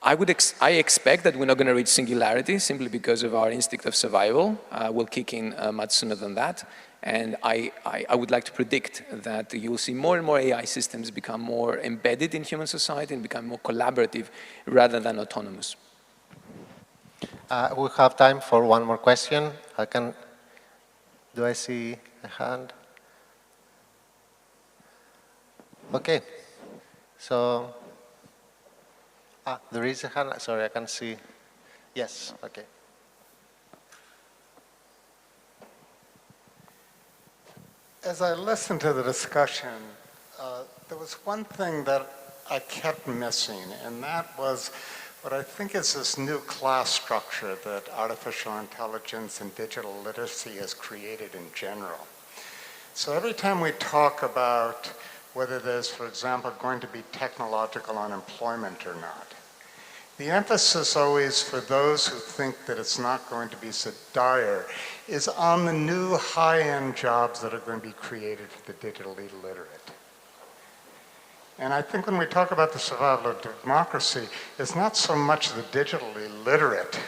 I expect that we're not going to reach singularity simply because of our instinct of survival. Will kick in much sooner than that. And I would like to predict that you will see more and more AI systems become more embedded in human society and become more collaborative rather than autonomous. We have time for one more question. Do I see a hand? Okay. So, there is a hand. Sorry, I can see. Yes, okay. As I listened to the discussion, there was one thing that I kept missing, and that was what I think is this new class structure that artificial intelligence and digital literacy has created in general. So every time we talk about whether there's, for example, going to be technological unemployment or not, the emphasis always for those who think that it's not going to be so dire is on the new high-end jobs that are going to be created for the digitally literate. And I think when we talk about the survival of democracy, it's not so much the digitally literate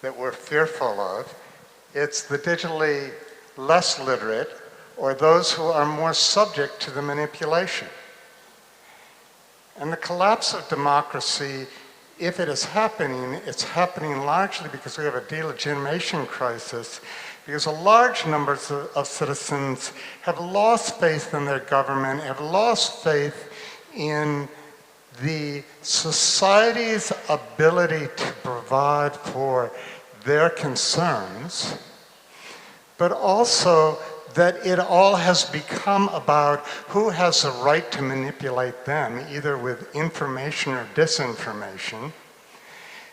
that we're fearful of, it's the digitally less literate or those who are more subject to the manipulation. And the collapse of democracy, if it is happening, it's happening largely because we have a delegitimation crisis because a large number of citizens have lost faith in their government, have lost faith in the society's ability to provide for their concerns, but also that it all has become about who has the right to manipulate them, either with information or disinformation,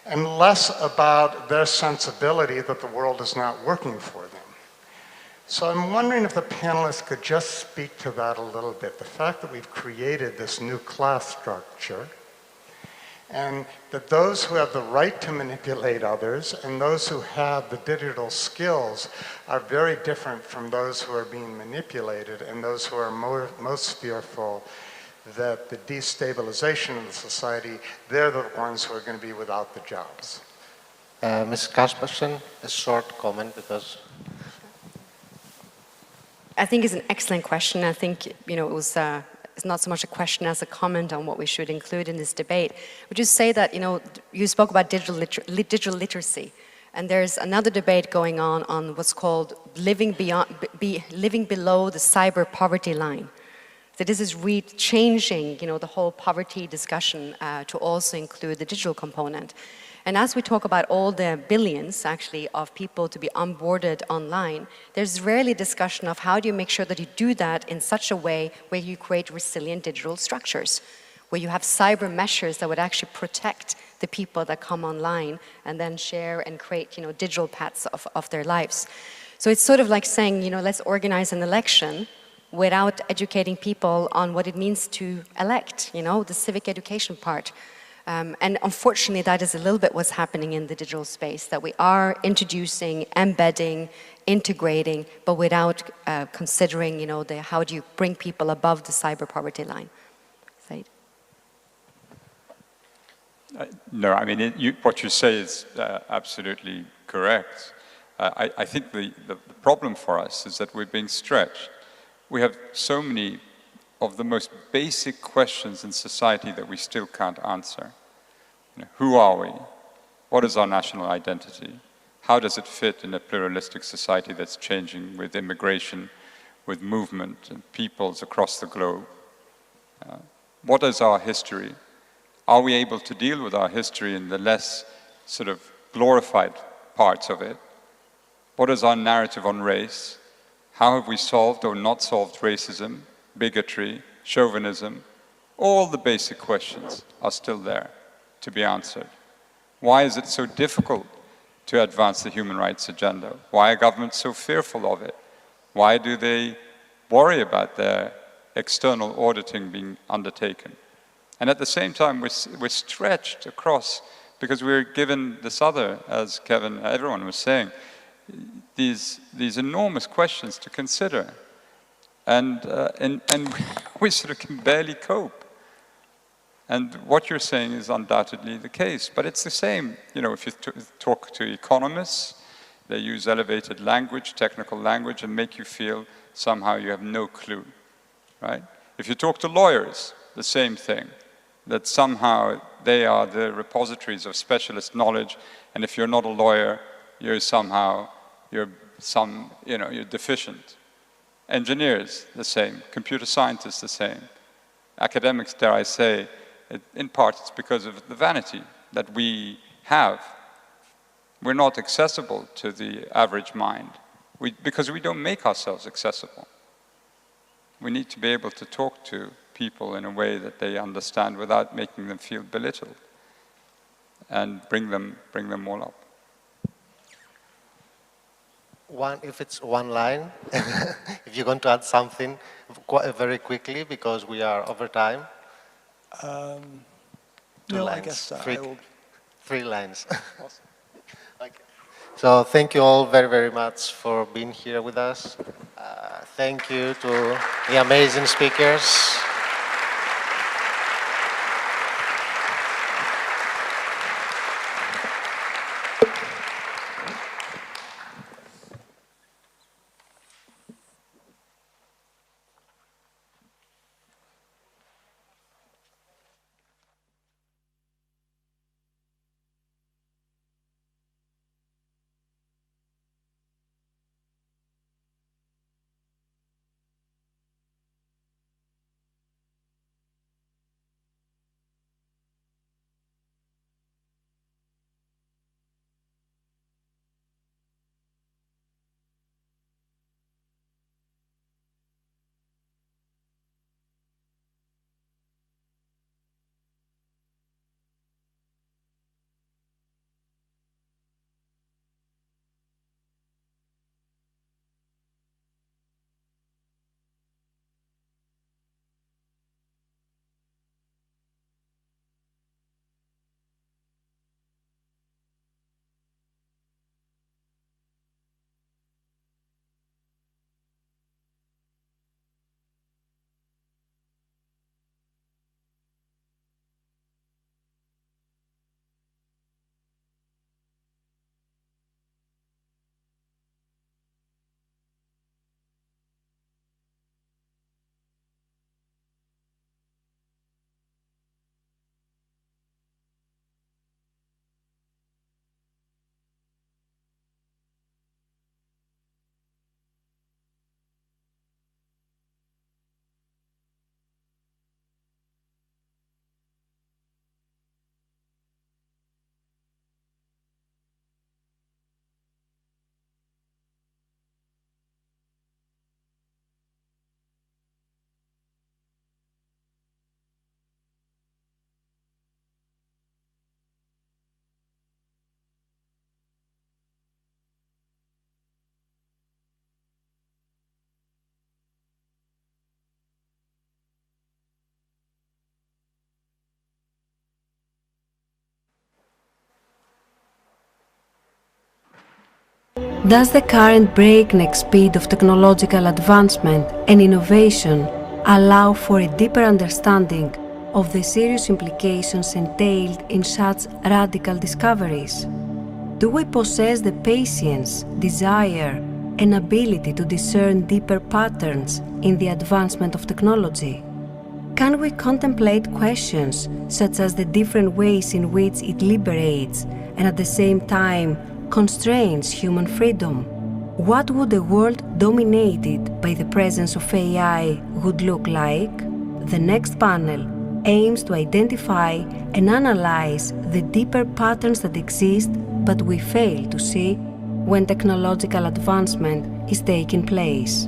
and less about their sensibility that the world is not working for them. So I'm wondering if the panelists could just speak to that a little bit. The fact that we've created this new class structure, and that those who have the right to manipulate others and those who have the digital skills are very different from those who are being manipulated and those who are most fearful that the destabilization of the society, they're the ones who are going to be without the jobs. Ms. Kaspersen, a short comment because... I think it's an excellent question. I think, it was it's not so much a question as a comment on what we should include in this debate. Would you say that, you spoke about digital literacy, and there's another debate going on what's called living below the cyber poverty line. So this is changing, the whole poverty discussion to also include the digital component. And as we talk about all the billions, actually, of people to be onboarded online, there's rarely discussion of how do you make sure that you do that in such a way where you create resilient digital structures, where you have cyber measures that would actually protect the people that come online and then share and create, digital paths of their lives. So it's sort of like saying, let's organize an election without educating people on what it means to elect, the civic education part. And unfortunately, that is a little bit what's happening in the digital space, that we are introducing, embedding, integrating, but without considering, how do you bring people above the cyber poverty line? Said? No, I mean, what you say is absolutely correct. I think the problem for us is that we're being stretched. We have so many of the most basic questions in society that we still can't answer. Who are we? What is our national identity? How does it fit in a pluralistic society that's changing with immigration, with movement and peoples across the globe? What is our history? Are we able to deal with our history in the less sort of glorified parts of it? What is our narrative on race? How have we solved or not solved racism, bigotry, chauvinism? All the basic questions are still there to be answered. Why is it so difficult to advance the human rights agenda? Why are governments so fearful of it? Why do they worry about their external auditing being undertaken? And at the same time, we're stretched across because we're given this other, as everyone was saying, these enormous questions to consider, and we sort of can barely cope. And what you're saying is undoubtedly the case, but it's the same. If you talk to economists, they use elevated language, technical language, and make you feel somehow you have no clue, right? If you talk to lawyers, the same thing, that somehow they are the repositories of specialist knowledge, and if you're not a lawyer, you're deficient. Engineers, the same. Computer scientists, the same. Academics, dare I say, in part it's because of the vanity that we have. We're not accessible to the average mind because we don't make ourselves accessible. We need to be able to talk to people in a way that they understand without making them feel belittled, and bring them all up. If it's one line, if you're going to add something very quickly, because we are over time. Two lines. I guess Three lines. Awesome. Okay. So thank you all very, very much for being here with us. Thank you to the amazing speakers. Does the current breakneck speed of technological advancement and innovation allow for a deeper understanding of the serious implications entailed in such radical discoveries? Do we possess the patience, desire, and ability to discern deeper patterns in the advancement of technology? Can we contemplate questions such as the different ways in which it liberates and at the same time constrains human freedom? What would a world dominated by the presence of AI would look like? The next panel aims to identify and analyze the deeper patterns that exist but we fail to see when technological advancement is taking place.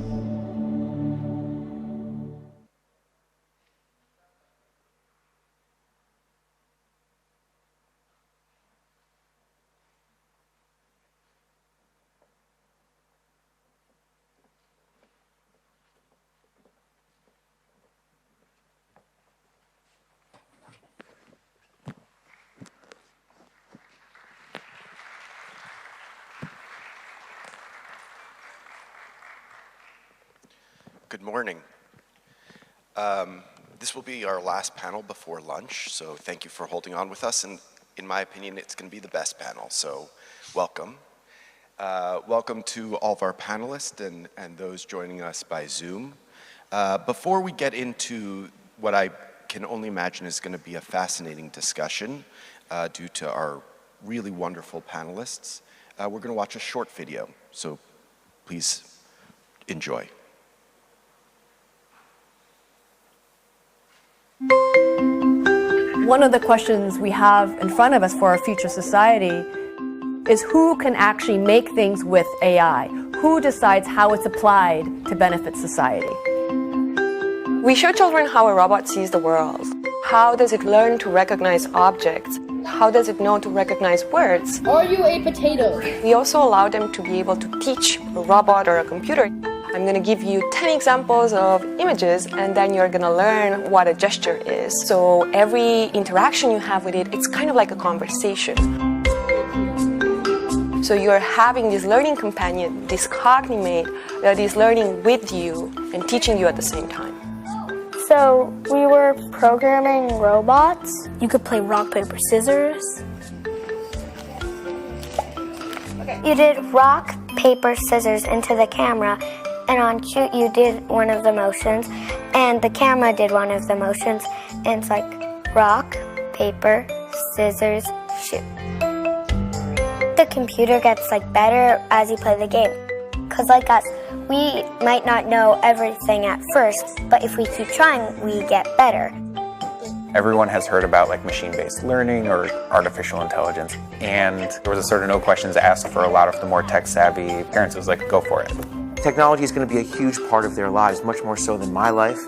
Good morning. This will be our last panel before lunch, so thank you for holding on with us, and in my opinion, it's going to be the best panel, so welcome. Welcome to all of our panelists and those joining us by Zoom. Before we get into what I can only imagine is going to be a fascinating discussion due to our really wonderful panelists, we're going to watch a short video, so please enjoy. One of the questions we have in front of us for our future society is who can actually make things with AI? Who decides how it's applied to benefit society? We show children how a robot sees the world. How does it learn to recognize objects? How does it know to recognize words? Are you a potato? We also allow them to be able to teach a robot or a computer. I'm going to give you 10 examples of images, and then you're going to learn what a gesture is. So every interaction you have with it, it's kind of like a conversation. So you're having this learning companion, this cognimate, that is learning with you and teaching you at the same time. So we were programming robots. You could play rock, paper, scissors. Okay. You did rock, paper, scissors into the camera, and on shoot you did one of the motions, and the camera did one of the motions, and it's like rock, paper, scissors, shoot. The computer gets like better as you play the game. Because like us, we might not know everything at first, but if we keep trying, we get better. Everyone has heard about like machine-based learning or artificial intelligence, and there was a sort of no questions asked for a lot of the more tech-savvy parents. It was like, go for it. Technology is going to be a huge part of their lives, much more so than my life.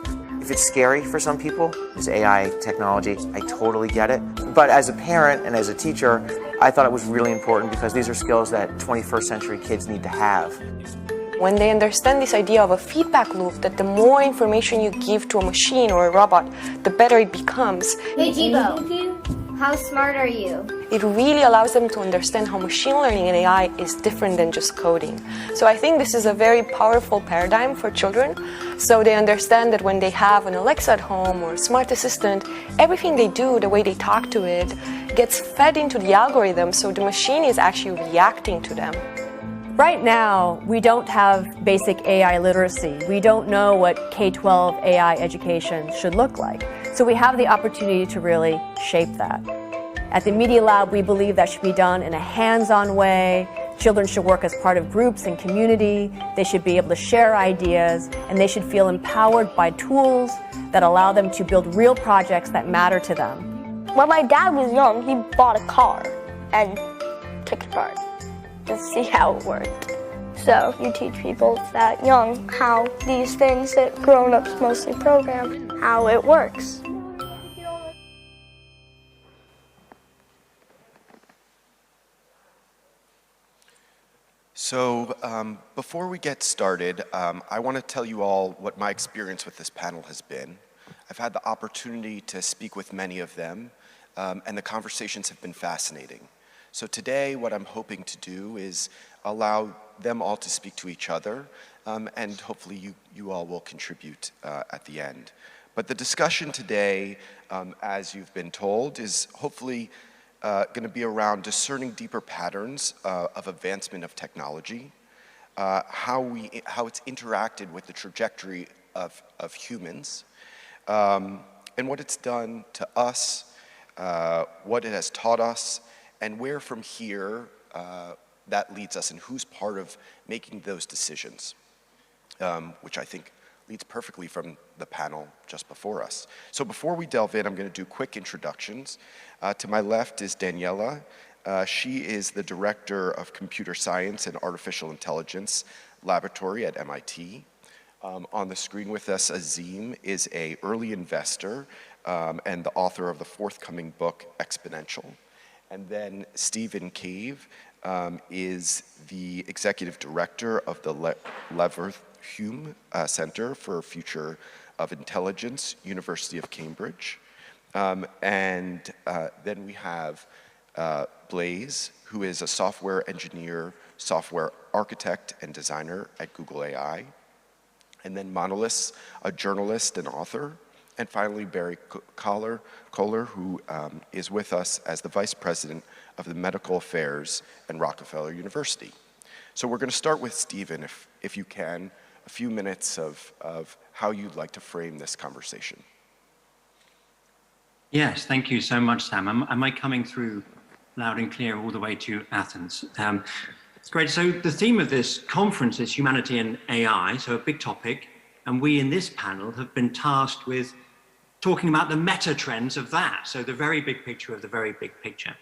If it's scary for some people, this AI technology, I totally get it. But as a parent and as a teacher, I thought it was really important because these are skills that 21st century kids need to have. When they understand this idea of a feedback loop, that the more information you give to a machine or a robot, the better it becomes. Hey Jibo, how smart are you? It really allows them to understand how machine learning and AI is different than just coding. So I think this is a very powerful paradigm for children. So they understand that when they have an Alexa at home or a smart assistant, everything they do, the way they talk to it, gets fed into the algorithm, so the machine is actually reacting to them. Right now, we don't have basic AI literacy. We don't know what K-12 AI education should look like. So we have the opportunity to really shape that. At the Media Lab, we believe that should be done in a hands-on way. Children should work as part of groups and community. They should be able to share ideas, and they should feel empowered by tools that allow them to build real projects that matter to them. When my dad was young, he bought a car and took it apart to see how it worked. So you teach people that young how these things that grown-ups mostly program, how it works. So before we get started, I want to tell you all what my experience with this panel has been. I've had the opportunity to speak with many of them, and the conversations have been fascinating. So today, what I'm hoping to do is allow them all to speak to each other, and hopefully you all will contribute at the end. But the discussion today, as you've been told, is hopefully going to be around discerning deeper patterns of advancement of technology, how it's interacted with the trajectory of humans, and what it's done to us, what it has taught us, and where from here that leads us, and who's part of making those decisions, which I think leads perfectly from the panel just before us. So before we delve in, I'm going to do quick introductions. To my left is Daniela. She is the Director of Computer Science and Artificial Intelligence Laboratory at MIT. On the screen with us, Azim is an early investor and the author of the forthcoming book, Exponential. And then Stephen Cave is the Executive Director of the Leverhulme Center for Future of Intelligence, University of Cambridge. And then we have Blaise, who is a software engineer, software architect, and designer at Google AI. And then Monolith, a journalist and author. And finally, Barry Kohler, who is with us as the Vice President of the Medical Affairs at Rockefeller University. So we're going to start with Stephen, if you can, a few minutes of how you'd like to frame this conversation. Yes, thank you so much, Sam. Am I coming through loud and clear all the way to Athens? It's great. So the theme of this conference is humanity and AI, so a big topic. And we in this panel have been tasked with talking about the meta trends of that. So the very big picture of the very big picture.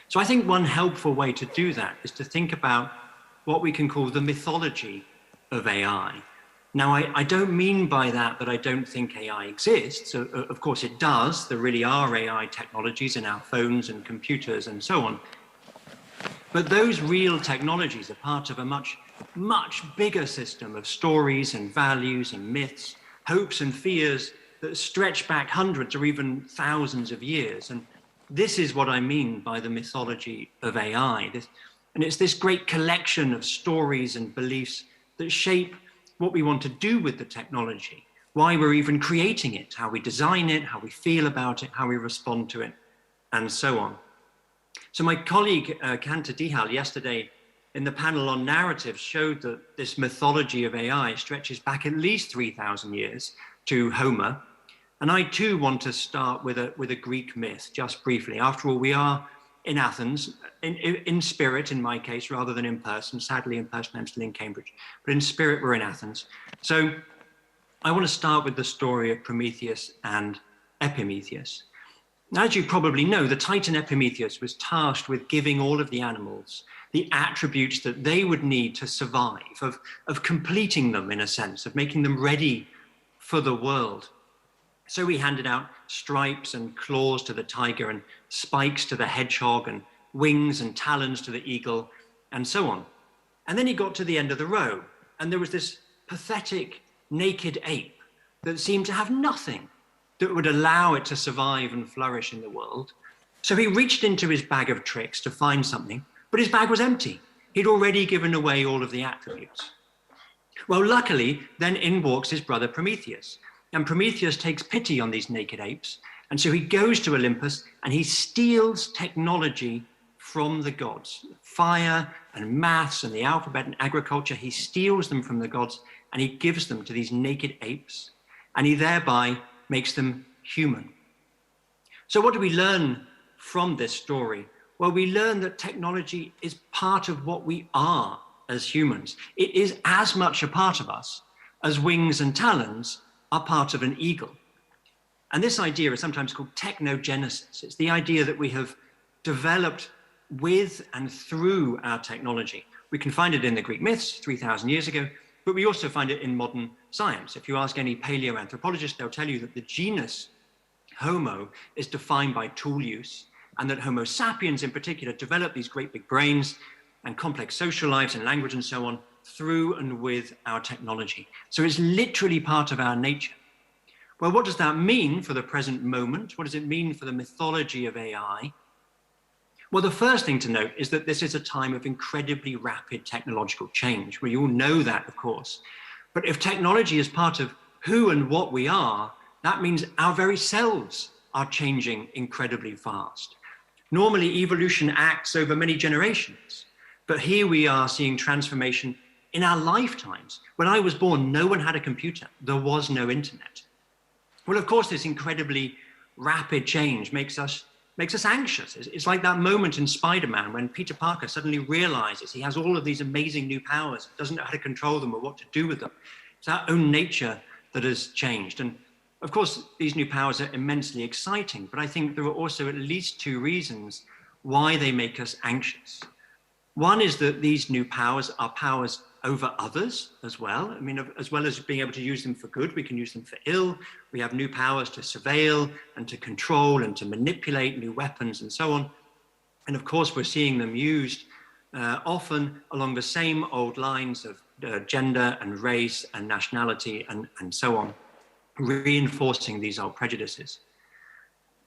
So I think one helpful way to do that is to think about what we can call the mythology of AI. Now, I don't mean by that I don't think AI exists. So, of course it does. There really are AI technologies in our phones and computers and so on. But those real technologies are part of a much, much bigger system of stories and values and myths, hopes and fears that stretch back hundreds or even thousands of years. And this is what I mean by the mythology of AI. And it's this great collection of stories and beliefs that shape what we want to do with the technology, why we're even creating it, how we design it, how we feel about it, how we respond to it, and so on. So my colleague, Kanta Dihal, yesterday in the panel on narratives showed that this mythology of AI stretches back at least 3,000 years to Homer. And I too want to start with a Greek myth, just briefly. After all, we are in Athens, in spirit in my case, rather than in person. Sadly, in person, I'm still in Cambridge. But in spirit, we're in Athens. So I want to start with the story of Prometheus and Epimetheus. Now, as you probably know, the Titan Epimetheus was tasked with giving all of the animals the attributes that they would need to survive, of completing them in a sense, of making them ready for the world. So he handed out stripes and claws to the tiger and spikes to the hedgehog and wings and talons to the eagle and so on. And then he got to the end of the row and there was this pathetic naked ape that seemed to have nothing that would allow it to survive and flourish in the world. So he reached into his bag of tricks to find something, but his bag was empty. He'd already given away all of the attributes. Well, luckily, then in walks his brother Prometheus. And Prometheus takes pity on these naked apes. And so he goes to Olympus and he steals technology from the gods. Fire and maths and the alphabet and agriculture, he steals them from the gods and he gives them to these naked apes. And he thereby makes them human. So what do we learn from this story? Well, we learn that technology is part of what we are as humans. It is as much a part of us as wings and talons are part of an eagle. And this idea is sometimes called technogenesis. It's the idea that we have developed with and through our technology. We can find it in the Greek myths 3,000 years ago, but we also find it in modern science. If you ask any paleoanthropologist, they'll tell you that the genus Homo is defined by tool use, and that Homo sapiens in particular developed these great big brains and complex social lives and language and so on through and with our technology. So it's literally part of our nature. Well, what does that mean for the present moment? What does it mean for the mythology of AI? Well, the first thing to note is that this is a time of incredibly rapid technological change. We all know that, of course. But if technology is part of who and what we are, that means our very selves are changing incredibly fast. Normally, evolution acts over many generations, but here we are seeing transformation in our lifetimes. When I was born, no one had a computer. There was no internet. Well, of course, this incredibly rapid change makes us anxious. It's like that moment in Spider-Man when Peter Parker suddenly realizes he has all of these amazing new powers, doesn't know how to control them or what to do with them. It's our own nature that has changed. And of course, these new powers are immensely exciting, but I think there are also at least two reasons why they make us anxious. One is that these new powers are powers over others as well. I mean, as well as being able to use them for good, we can use them for ill. We have new powers to surveil and to control and to manipulate new weapons and so on. And of course, we're seeing them used often along the same old lines of gender and race and nationality and so on, reinforcing these old prejudices.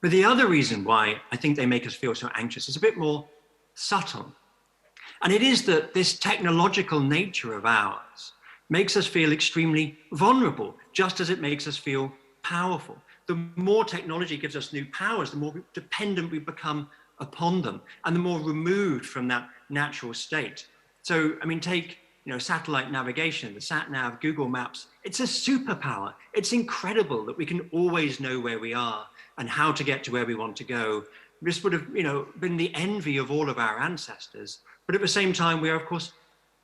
But the other reason why I think they make us feel so anxious is a bit more subtle. And it is that this technological nature of ours makes us feel extremely vulnerable, just as it makes us feel powerful. The more technology gives us new powers, the more dependent we become upon them, and the more removed from that natural state. So, I mean, take satellite navigation, the sat-nav, Google Maps. It's a superpower. It's incredible that we can always know where we are and how to get to where we want to go. This would have, been the envy of all of our ancestors. But at the same time, we are, of course,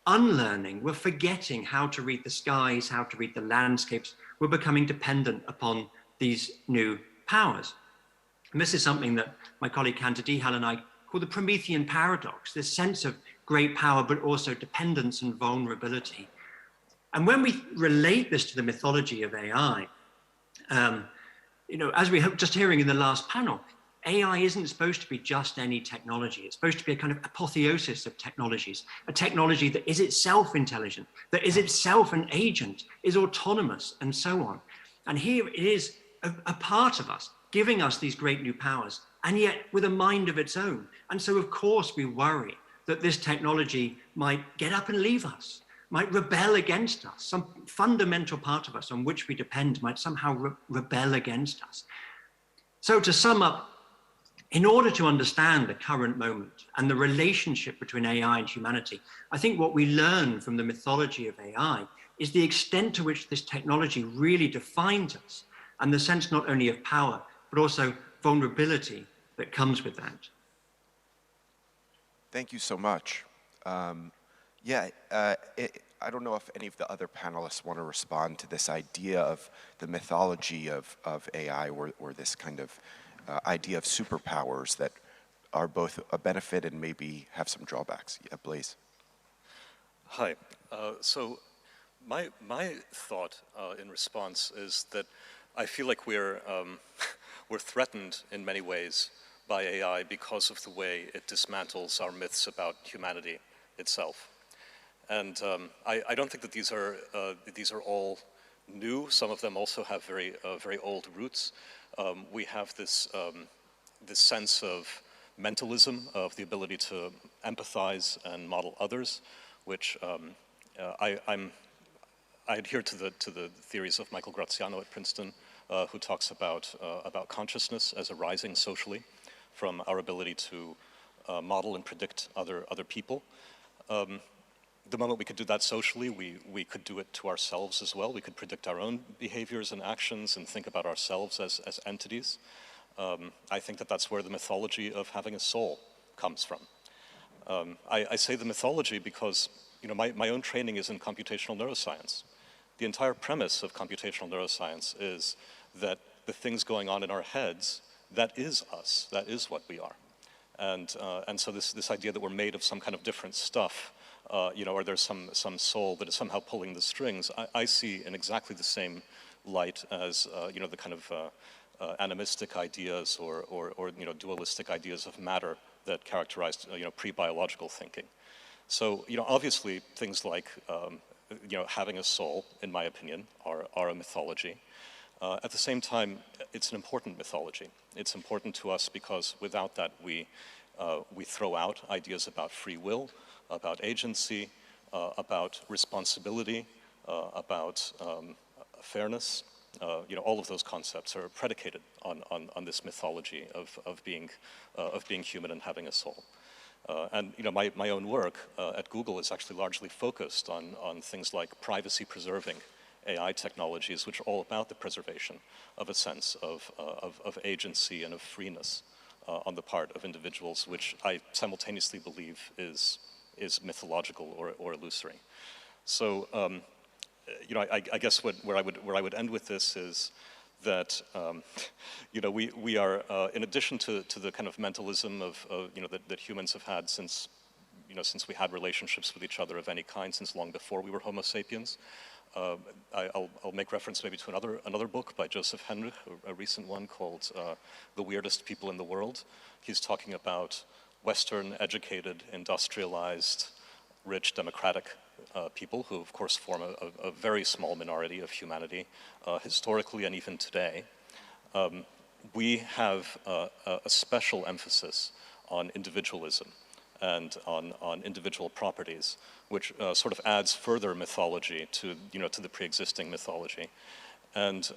unlearning. We're forgetting how to read the skies, how to read the landscapes. We're becoming dependent upon these new powers. And this is something that my colleague Kanta Dihal and I call the Promethean paradox, this sense of great power, but also dependence and vulnerability. And when we relate this to the mythology of AI, as we were just hearing in the last panel, AI isn't supposed to be just any technology. It's supposed to be a kind of apotheosis of technologies, a technology that is itself intelligent, that is itself an agent, is autonomous, and so on. And here it is a part of us, giving us these great new powers, and yet with a mind of its own. And so, of course, we worry that this technology might get up and leave us, might rebel against us. Some fundamental part of us on which we depend might somehow rebel against us. So to sum up, in order to understand the current moment and the relationship between AI and humanity, I think what we learn from the mythology of AI is the extent to which this technology really defines us and the sense not only of power, but also vulnerability that comes with that. Thank you so much. I don't know if any of the other panelists want to respond to this idea of the mythology of AI or this kind of idea of superpowers that are both a benefit and maybe have some drawbacks. Yeah, Blaise. Hi. So my thought in response is that I feel like we're threatened in many ways by AI because of the way it dismantles our myths about humanity itself. And I don't think that these are all new. Some of them also have very old roots. We have this sense of mentalism, of the ability to empathize and model others, which I adhere to the theories of Michael Graziano at Princeton, who talks about consciousness as arising socially from our ability to model and predict other people. The moment we could do that socially, we could do it to ourselves as well. We could predict our own behaviors and actions and think about ourselves as entities. I think that that's where the mythology of having a soul comes from. I say the mythology because my own training is in computational neuroscience. The entire premise of computational neuroscience is that the things going on in our heads, that is us, that is what we are. And so this idea that we're made of some kind of different stuff, or there's some soul that is somehow pulling the strings, I see in exactly the same light as the kind of animistic ideas or dualistic ideas of matter that characterized pre-biological thinking. So obviously things like having a soul, in my opinion, are a mythology. At the same time, it's an important mythology. It's important to us because without that we We throw out ideas about free will, about agency, about responsibility, about fairness. All of those concepts are predicated on this mythology of being human and having a soul. And my own work at Google is actually largely focused on things like privacy-preserving AI technologies, which are all about the preservation of a sense of agency and of freeness on the part of individuals, which I simultaneously believe is mythological or illusory. So, I guess where I would end with this is that we are in addition to the kind of mentalism that humans have had since we had relationships with each other of any kind, since long before we were Homo sapiens. I'll make reference maybe to another book by Joseph Henrich, a recent one called The Weirdest People in the World. He's talking about Western, educated, industrialized, rich, democratic people who, of course, form a very small minority of humanity, historically and even today. We have a special emphasis on individualism and on individual properties, which sort of adds further mythology to the pre-existing mythology, and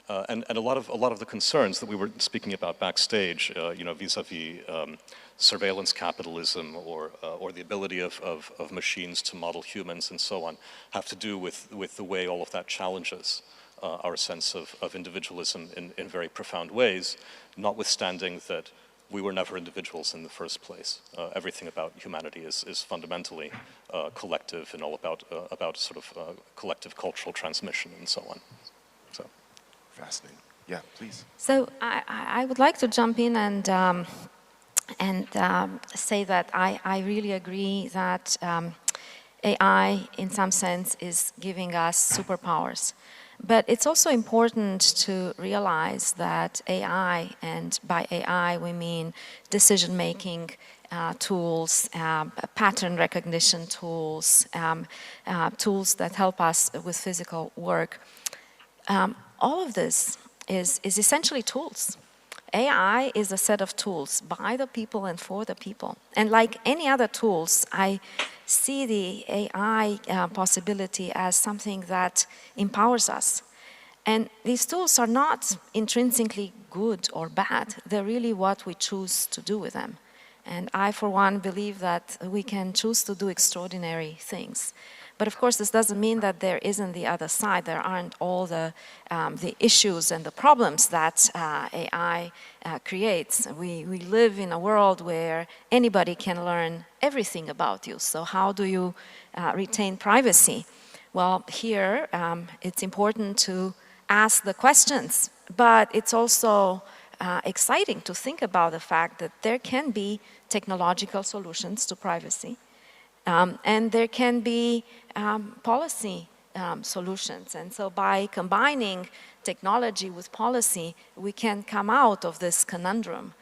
a lot of the concerns that we were speaking about backstage, vis-a-vis surveillance capitalism or the ability of machines to model humans and so on, have to do with the way all of that challenges our sense of individualism in very profound ways, notwithstanding that we were never individuals in the first place. Everything about humanity is fundamentally collective and all about sort of collective cultural transmission and so on. So, fascinating. Yeah, please. So I would like to jump in and say that I really agree that AI, in some sense, is giving us superpowers. But it's also important to realize that AI, and by AI we mean decision-making tools, pattern recognition tools, tools that help us with physical work. All of this is essentially tools. AI is a set of tools by the people and for the people. And like any other tools, I see the AI possibility as something that empowers us. And these tools are not intrinsically good or bad. They're really what we choose to do with them. And I, for one, believe that we can choose to do extraordinary things. But of course, this doesn't mean that there isn't the other side. There aren't all the issues and the problems that AI creates. We live in a world where anybody can learn everything about you. So how do you retain privacy? Well, here it's important to ask the questions, but it's also exciting to think about the fact that there can be technological solutions to privacy. And there can be policy solutions. And so by combining technology with policy, we can come out of this conundrum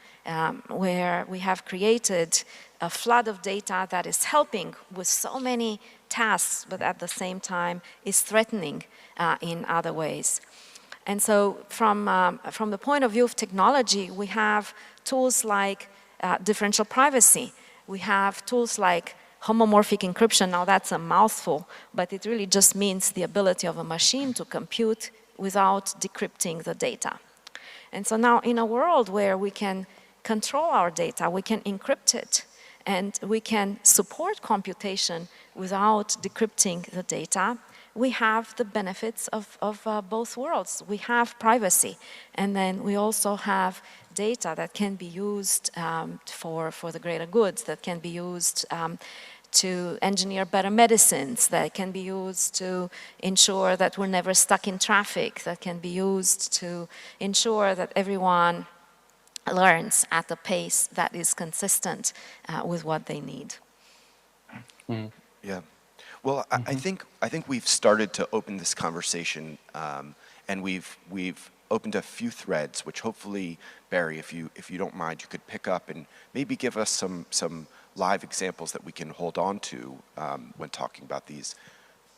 where we have created a flood of data that is helping with so many tasks, but at the same time is threatening in other ways. And so from the point of view of technology, we have tools like differential privacy. We have tools like homomorphic encryption. Now that's a mouthful, but it really just means the ability of a machine to compute without decrypting the data. And so now in a world where we can control our data, we can encrypt it, and we can support computation without decrypting the data, we have the benefits of both worlds. We have privacy, and then we also have data that can be used for the greater goods, that can be used to engineer better medicines, that can be used to ensure that we're never stuck in traffic, that can be used to ensure that everyone learns at a pace that is consistent with what they need. Mm-hmm. Yeah. Well, I think we've started to open this conversation, and we've opened a few threads, which hopefully, Barry, if you don't mind, you could pick up and maybe give us some live examples that we can hold on to when talking about these.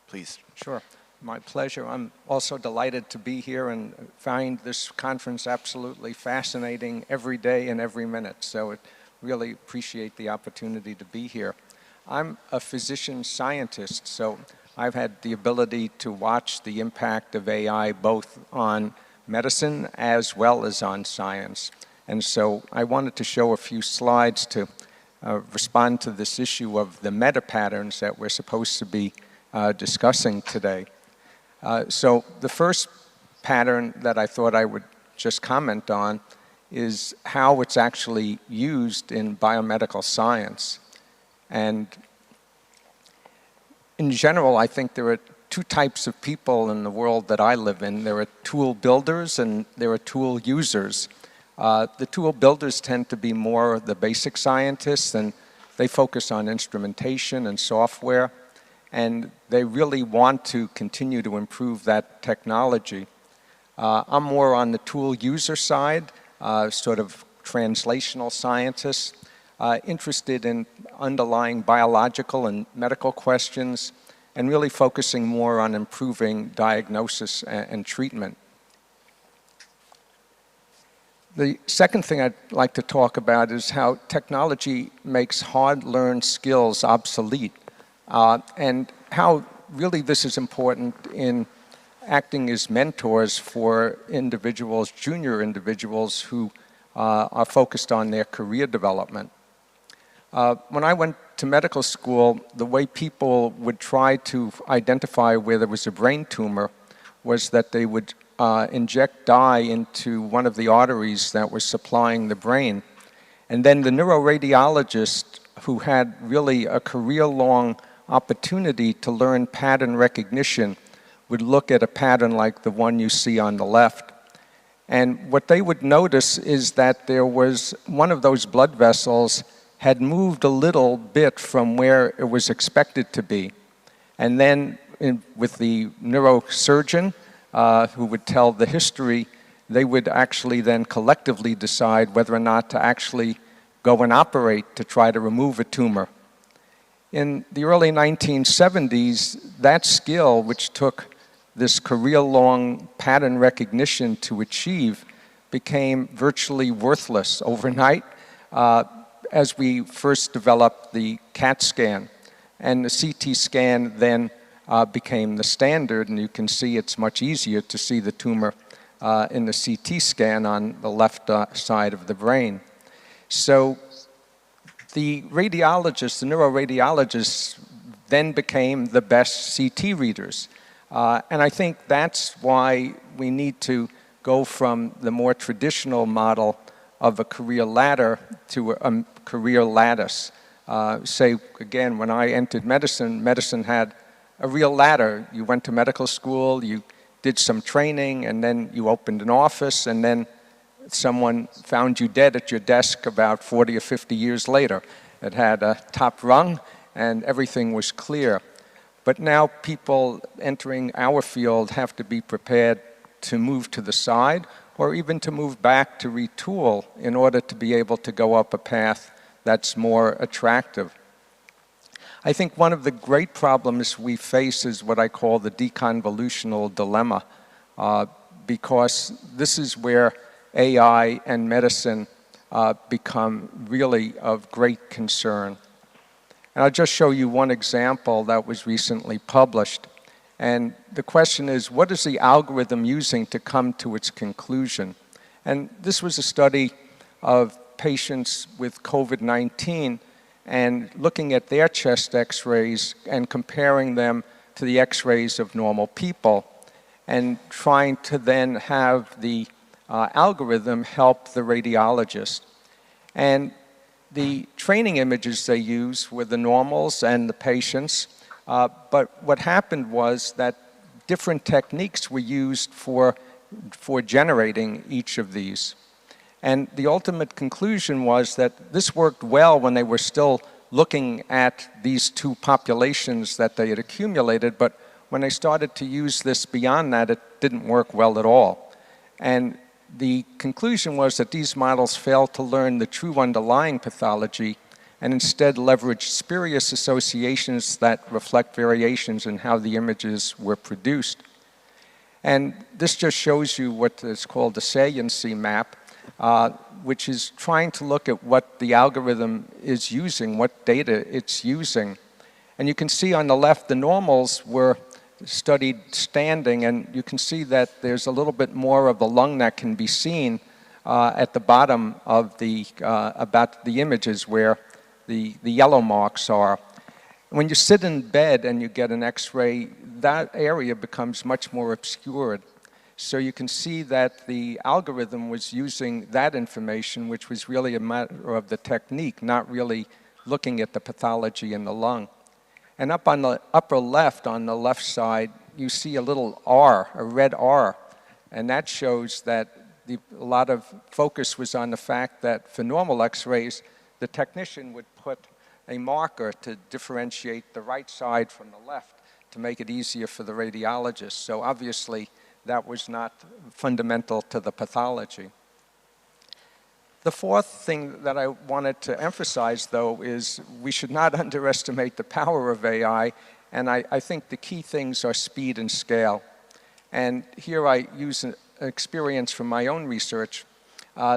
Please. Sure. My pleasure. I'm also delighted to be here and find this conference absolutely fascinating every day and every minute. So really appreciate the opportunity to be here. I'm a physician scientist, so I've had the ability to watch the impact of AI both on medicine as well as on science. And so I wanted to show a few slides to respond to this issue of the meta patterns that we're supposed to be discussing today. So the first pattern that I thought I would just comment on is how it's actually used in biomedical science. And in general, I think there are two types of people in the world that I live in. There are tool builders and there are tool users. The tool builders tend to be more the basic scientists, and they focus on instrumentation and software, and they really want to continue to improve that technology. I'm more on the tool user side, sort of translational scientists, interested in underlying biological and medical questions, and really focusing more on improving diagnosis and treatment. The second thing I'd like to talk about is how technology makes hard-learned skills obsolete, and how really this is important in acting as mentors for individuals, junior individuals who are focused on their career development. When I went to medical school, the way people would try to identify where there was a brain tumor was that they would inject dye into one of the arteries that was supplying the brain. And then the neuroradiologist, who had really a career-long opportunity to learn pattern recognition, would look at a pattern like the one you see on the left. And what they would notice is that there was one of those blood vessels had moved a little bit from where it was expected to be. And then with the neurosurgeon, who would tell the history, they would actually then collectively decide whether or not to actually go and operate to try to remove a tumor. In the early 1970s, that skill, which took this career-long pattern recognition to achieve, became virtually worthless overnight as we first developed the CAT scan. And the CT scan then became the standard, and you can see it's much easier to see the tumor in the CT scan on the left side of the brain. So the radiologists, the neuroradiologists, then became the best CT readers. And I think that's why we need to go from the more traditional model of a career ladder to a career lattice. Say, again, when I entered medicine, medicine had a real ladder. You went to medical school, you did some training, and then you opened an office, and then someone found you dead at your desk about 40 or 50 years later. It had a top rung, and everything was clear. But now people entering our field have to be prepared to move to the side, or even to move back to retool in order to be able to go up a path that's more attractive. I think one of the great problems we face is what I call the deconvolutional dilemma, because this is where AI and medicine become really of great concern. And I'll just show you one example that was recently published. And the question is, what is the algorithm using to come to its conclusion? And this was a study of patients with COVID-19 and looking at their chest x-rays and comparing them to the x-rays of normal people and trying to then have the algorithm help the radiologist. And the training images they used were the normals and the patients, but what happened was that different techniques were used for generating each of these. And the ultimate conclusion was that this worked well when they were still looking at these two populations that they had accumulated, but when they started to use this beyond that, it didn't work well at all. And the conclusion was that these models failed to learn the true underlying pathology and instead leveraged spurious associations that reflect variations in how the images were produced. And this just shows you what is called a saliency map. which is trying to look at what the algorithm is using, what data it's using. And you can see on the left, the normals were studied standing, and you can see that there's a little bit more of the lung that can be seen at the bottom of the, about the images where the yellow marks are. When you sit in bed and you get an X-ray, that area becomes much more obscured. So you can see that the algorithm was using that information, which was really a matter of the technique, not really looking at the pathology in the lung. And up on the upper left, on the left side, you see a little R, a red R, and that shows that a lot of focus was on the fact that for normal X-rays, the technician would put a marker to differentiate the right side from the left to make it easier for the radiologist. So obviously, that was not fundamental to the pathology. The fourth thing that I wanted to emphasize, though, is we should not underestimate the power of AI, and I think the key things are speed and scale. And here I use an experience from my own research.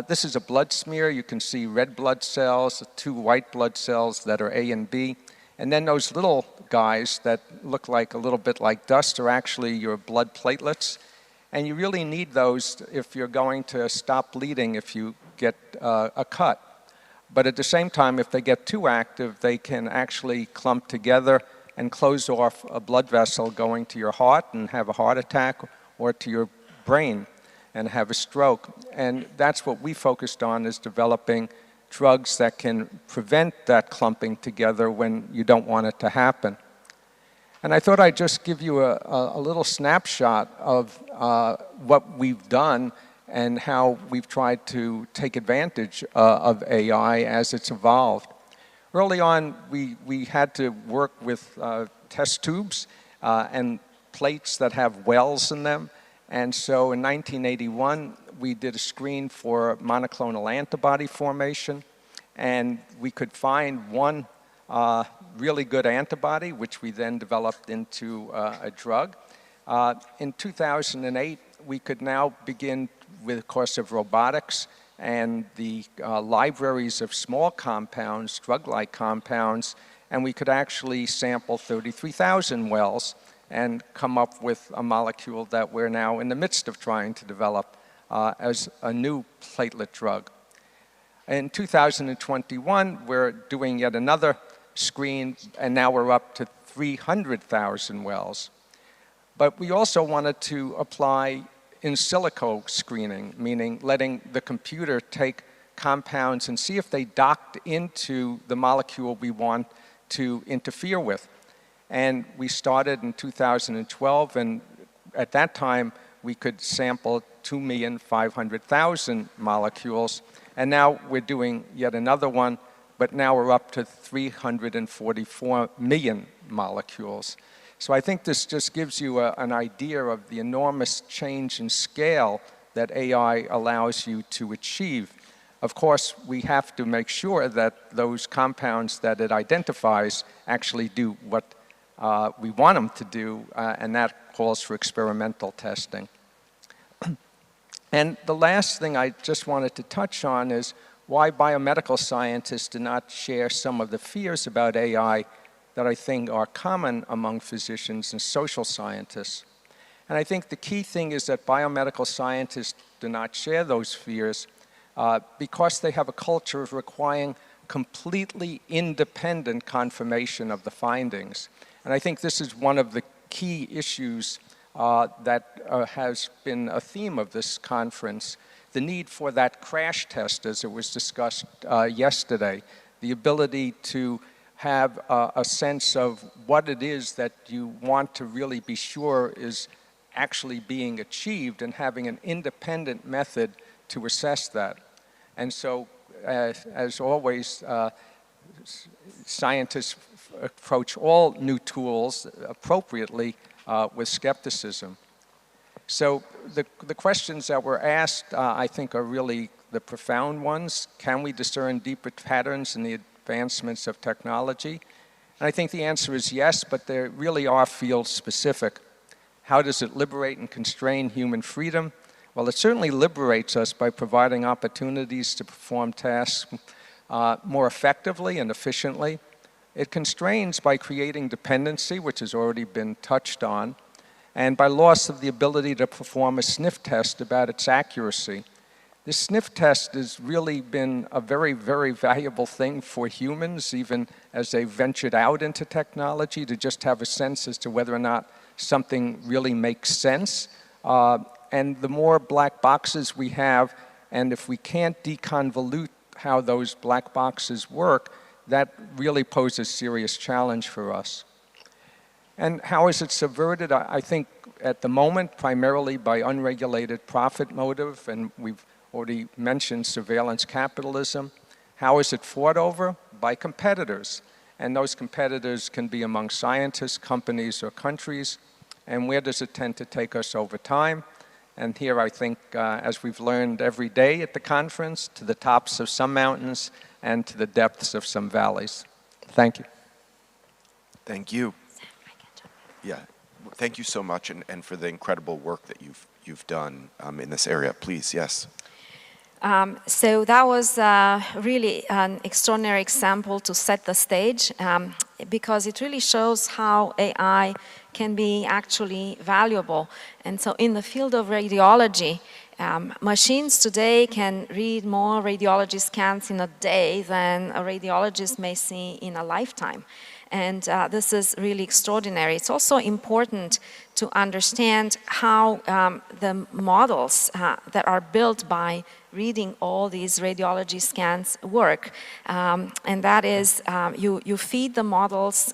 This is a blood smear. You can see red blood cells, 2 white blood cells that are A and B. And then those little guys that look like a little bit like dust are actually your blood platelets. And you really need those if you're going to stop bleeding if you get a cut. But at the same time, if they get too active, they can actually clump together and close off a blood vessel going to your heart and have a heart attack, or to your brain and have a stroke. And that's what we focused on, is developing drugs that can prevent that clumping together when you don't want it to happen. And I thought I'd just give you a little snapshot of what we've done and how we've tried to take advantage of AI as it's evolved. Early on, we had to work with test tubes and plates that have wells in them. And so in 1981, we did a screen for monoclonal antibody formation, and we could find one really good antibody, which we then developed into a drug. In 2008, we could now begin with, of course, of robotics and the libraries of small compounds, drug-like compounds, and we could actually sample 33,000 wells and come up with a molecule that we're now in the midst of trying to develop as a new platelet drug. In 2021, we're doing yet another screen, and now we're up to 300,000 wells. But we also wanted to apply in silico screening, meaning letting the computer take compounds and see if they docked into the molecule we want to interfere with. And we started in 2012, and at that time, we could sample 2,500,000 molecules. And now we're doing yet another one, but now we're up to 344 million molecules. So I think this just gives you an idea of the enormous change in scale that AI allows you to achieve. Of course, we have to make sure that those compounds that it identifies actually do what we want them to do, and that calls for experimental testing. And the last thing I just wanted to touch on is why biomedical scientists do not share some of the fears about AI that I think are common among physicians and social scientists. And I think the key thing is that biomedical scientists do not share those fears because they have a culture of requiring completely independent confirmation of the findings. And I think this is one of the key issues that has been a theme of this conference, the need for that crash test, as it was discussed yesterday, the ability to have a sense of what it is that you want to really be sure is actually being achieved, and having an independent method to assess that. And so, as always, scientists approach all new tools appropriately with skepticism. So the questions that were asked, I think, are really the profound ones. Can we discern deeper patterns in the advancements of technology? And I think the answer is yes, but they really are field specific. How does it liberate and constrain human freedom? Well, it certainly liberates us by providing opportunities to perform tasks more effectively and efficiently. It constrains by creating dependency, which has already been touched on, and by loss of the ability to perform a sniff test about its accuracy. This sniff test has really been a very, very valuable thing for humans, even as they ventured out into technology, to just have a sense as to whether or not something really makes sense. And the more black boxes we have, and if we can't deconvolute how those black boxes work, that really poses a serious challenge for us. And how is it subverted? I think at the moment, primarily by unregulated profit motive, and we've already mentioned surveillance capitalism. How is it fought over? By competitors. And those competitors can be among scientists, companies, or countries. And where does it tend to take us over time? And here I think, as we've learned every day at the conference, to the tops of some mountains and to the depths of some valleys. Thank you. Thank you. Yeah, thank you so much, and for the incredible work that you've done in this area. Please, yes. So that was really an extraordinary example to set the stage, because it really shows how AI can be actually valuable. And so in the field of radiology, machines today can read more radiology scans in a day than a radiologist may see in a lifetime. And this is really extraordinary. It's also important to understand how the models that are built by reading all these radiology scans work. And that is, you feed the models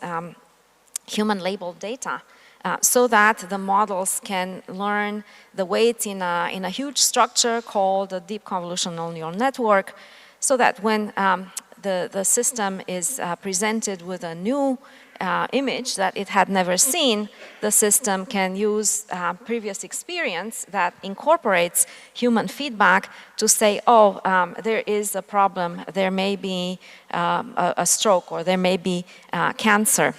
human labeled data so that the models can learn the weight in a huge structure called a deep convolutional neural network, so that when the system is presented with a new image that it had never seen, the system can use previous experience that incorporates human feedback to say, oh, there is a problem, there may be a stroke, or there may be cancer.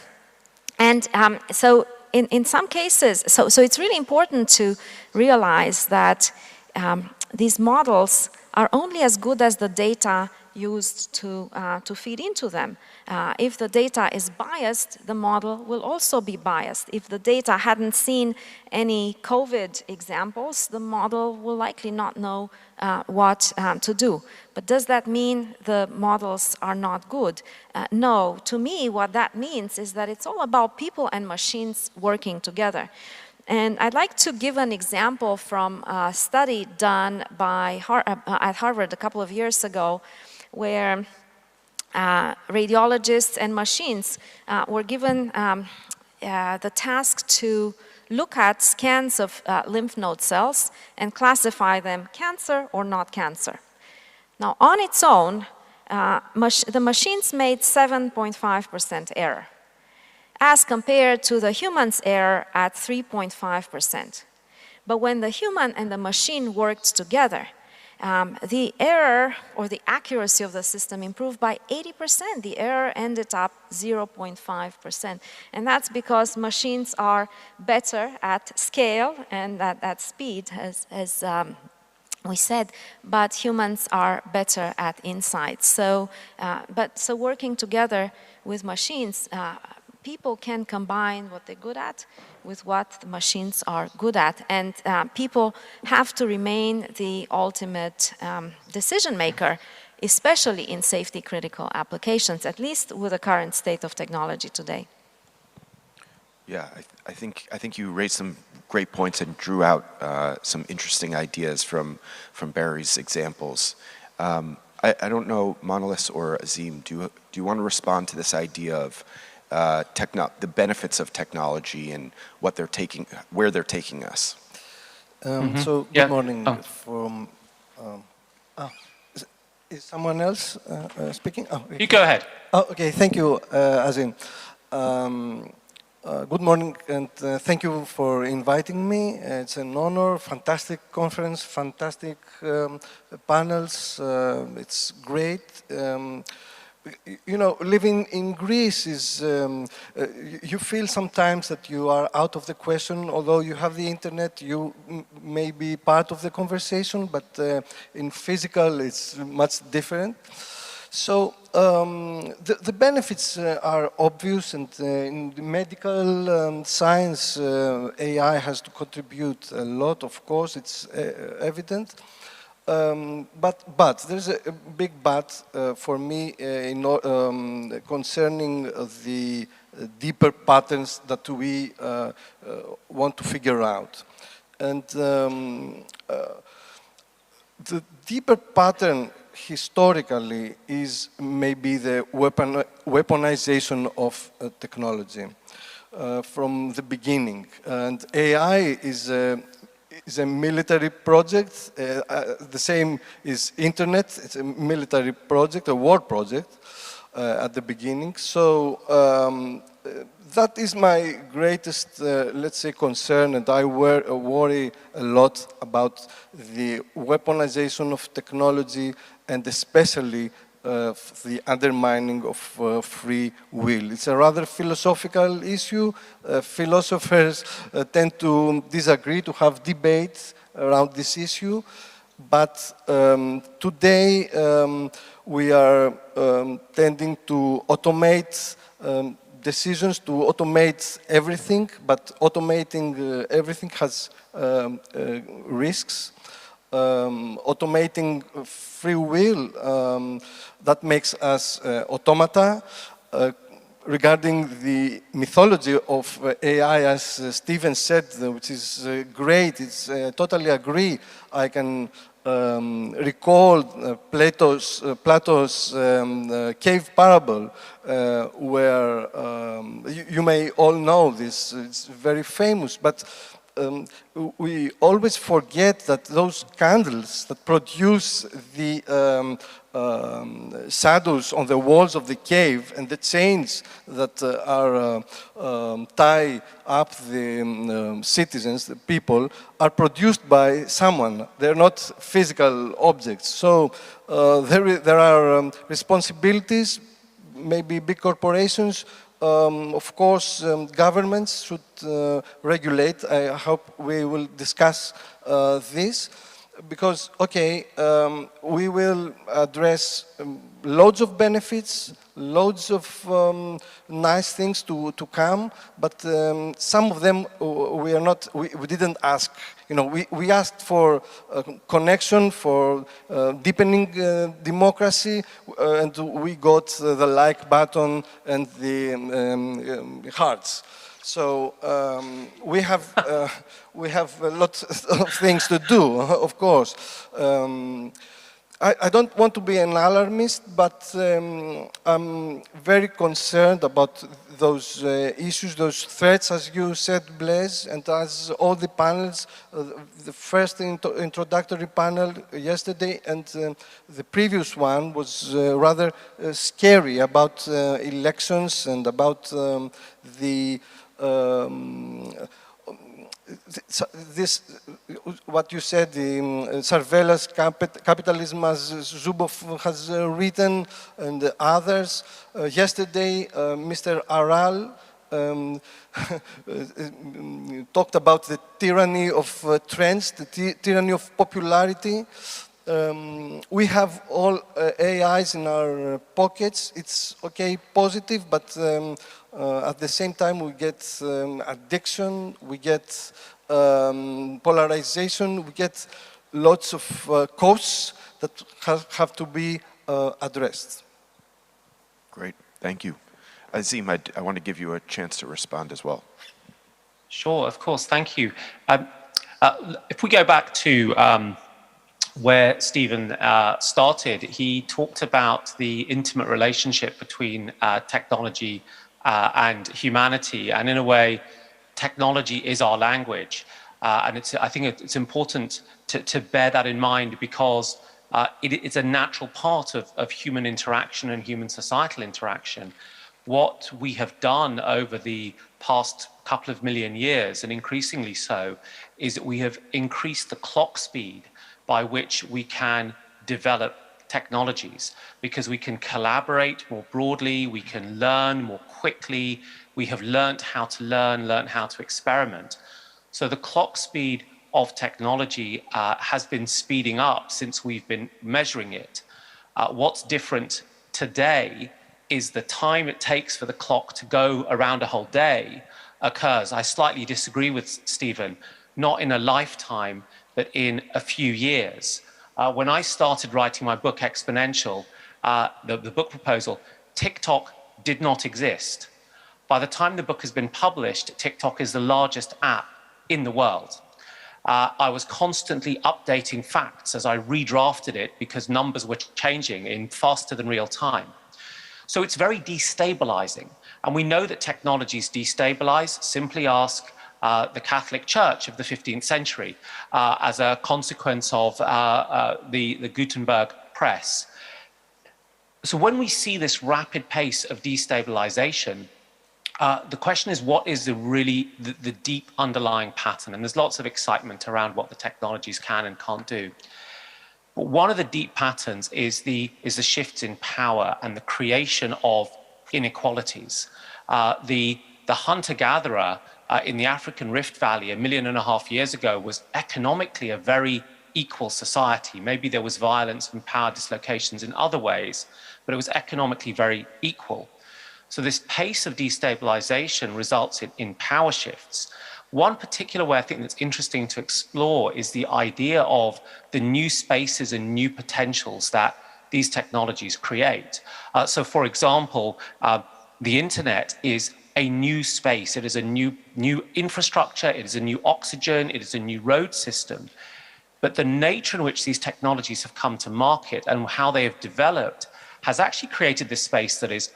And so in some cases, so it's really important to realize that these models are only as good as the data used to feed into them. If the data is biased, the model will also be biased. If the data hadn't seen any COVID examples, the model will likely not know what to do. But does that mean the models are not good? No. To me, what that means is that it's all about people and machines working together. And I'd like to give an example from a study done by at Harvard a couple of years ago, where radiologists and machines were given the task to look at scans of lymph node cells and classify them cancer or not cancer. Now, on its own, the machines made 7.5% error, as compared to the human's error at 3.5%. But when the human and the machine worked together, the error or the accuracy of the system improved by 80%. The error ended up 0.5%. And that's because machines are better at scale and at speed, as we said, but humans are better at insight. So, so working together with machines, people can combine what they're good at with what the machines are good at. And people have to remain the ultimate decision maker, especially in safety critical applications, at least with the current state of technology today. Yeah, I think you raised some great points and drew out some interesting ideas from Barry's examples. I don't know, Monolith or Azim, do you want to respond to this idea of the benefits of technology and what they're taking, where they're taking us? So good morning from. Is someone else speaking? Oh, okay. You go ahead. Oh, okay. Thank you, Azim. Good morning, and thank you for inviting me. It's an honor. Fantastic conference, fantastic panels. It's great. you know, living in Greece is, you feel sometimes that you are out of the question, although you have the internet, you may be part of the conversation, but in physical it's much different. So the benefits are obvious, and in the medical science, AI has to contribute a lot, of course, it's evident. But there's a big but for me concerning the deeper patterns that we want to figure out. And the deeper pattern historically is maybe the weaponization of technology from the beginning. And AI is a military project. The same is internet. It's a military project, a war project at the beginning. So that is my greatest, let's say, concern, and I worry a lot about the weaponization of technology, and especially the undermining of free will. It's a rather philosophical issue. Philosophers tend to disagree, to have debates around this issue. But today we are tending to automate decisions, to automate everything, but automating everything has risks. Automating free will, that makes us automata. Regarding the mythology of AI, as Stephen said, which is great, it's totally agree. I can recall Plato's cave parable, where you may all know this, it's very famous, but we always forget that those candles that produce the shadows on the walls of the cave and the chains that are tie up the citizens, the people, are produced by someone. They're not physical objects. So there are responsibilities, maybe big corporations. Of course, governments should regulate. I hope we will discuss this, because, okay, we will address loads of benefits, loads of nice things to come, but some of them we didn't ask. You know, we asked for connection, for deepening democracy, and we got the like button and the hearts. So we have a lot of things to do, of course. I don't want to be an alarmist, but I'm very concerned about those issues, those threats, as you said, Blaise, and as all the panels, the first introductory panel yesterday and the previous one was rather scary about elections and about the this, what you said, the surveillance capitalism, as Zuboff has written, and others. Yesterday, Mr. Aral talked about the tyranny of trends, the tyranny of popularity. We have all AIs in our pockets. It's okay, positive, but at the same time we get addiction, we get polarization, we get lots of costs that have to be addressed. Great, thank you. Azim, I want to give you a chance to respond as well. Sure, of course, thank you. If we go back to where Stephen started, he talked about the intimate relationship between technology and humanity, and in a way, technology is our language. And I think it's important to bear that in mind, because it's a natural part of human interaction and human societal interaction. What we have done over the past couple of million years, and increasingly so, is that we have increased the clock speed by which we can develop technologies because we can collaborate more broadly, we can learn more quickly, we have learned how to learn how to experiment. So the clock speed of technology has been speeding up since we've been measuring it. What's different today is the time it takes for the clock to go around a whole day occurs. I slightly disagree with Stephen, not in a lifetime, but in a few years. When I started writing my book, Exponential, the book proposal, TikTok did not exist. By the time the book has been published, TikTok is the largest app in the world. I was constantly updating facts as I redrafted it because numbers were changing in faster than real time. So it's very destabilizing. And we know that technologies destabilize. Simply ask the Catholic Church of the 15th century as a consequence of the Gutenberg press. So when we see this rapid pace of destabilization, the question is, what is the deep underlying pattern? And there's lots of excitement around what the technologies can and can't do. But one of the deep patterns is the shifts in power and the creation of inequalities. The hunter-gatherer in the African Rift Valley 1.5 million years ago was economically a very equal society. Maybe there was violence and power dislocations in other ways, but it was economically very equal. So this pace of destabilization results in power shifts. One particular way I think that's interesting to explore is the idea of the new spaces and new potentials that these technologies create. So for example, the internet is a new space. It is a new infrastructure. It is a new oxygen. It is a new road system. But the nature in which these technologies have come to market and how they have developed has actually created this space that is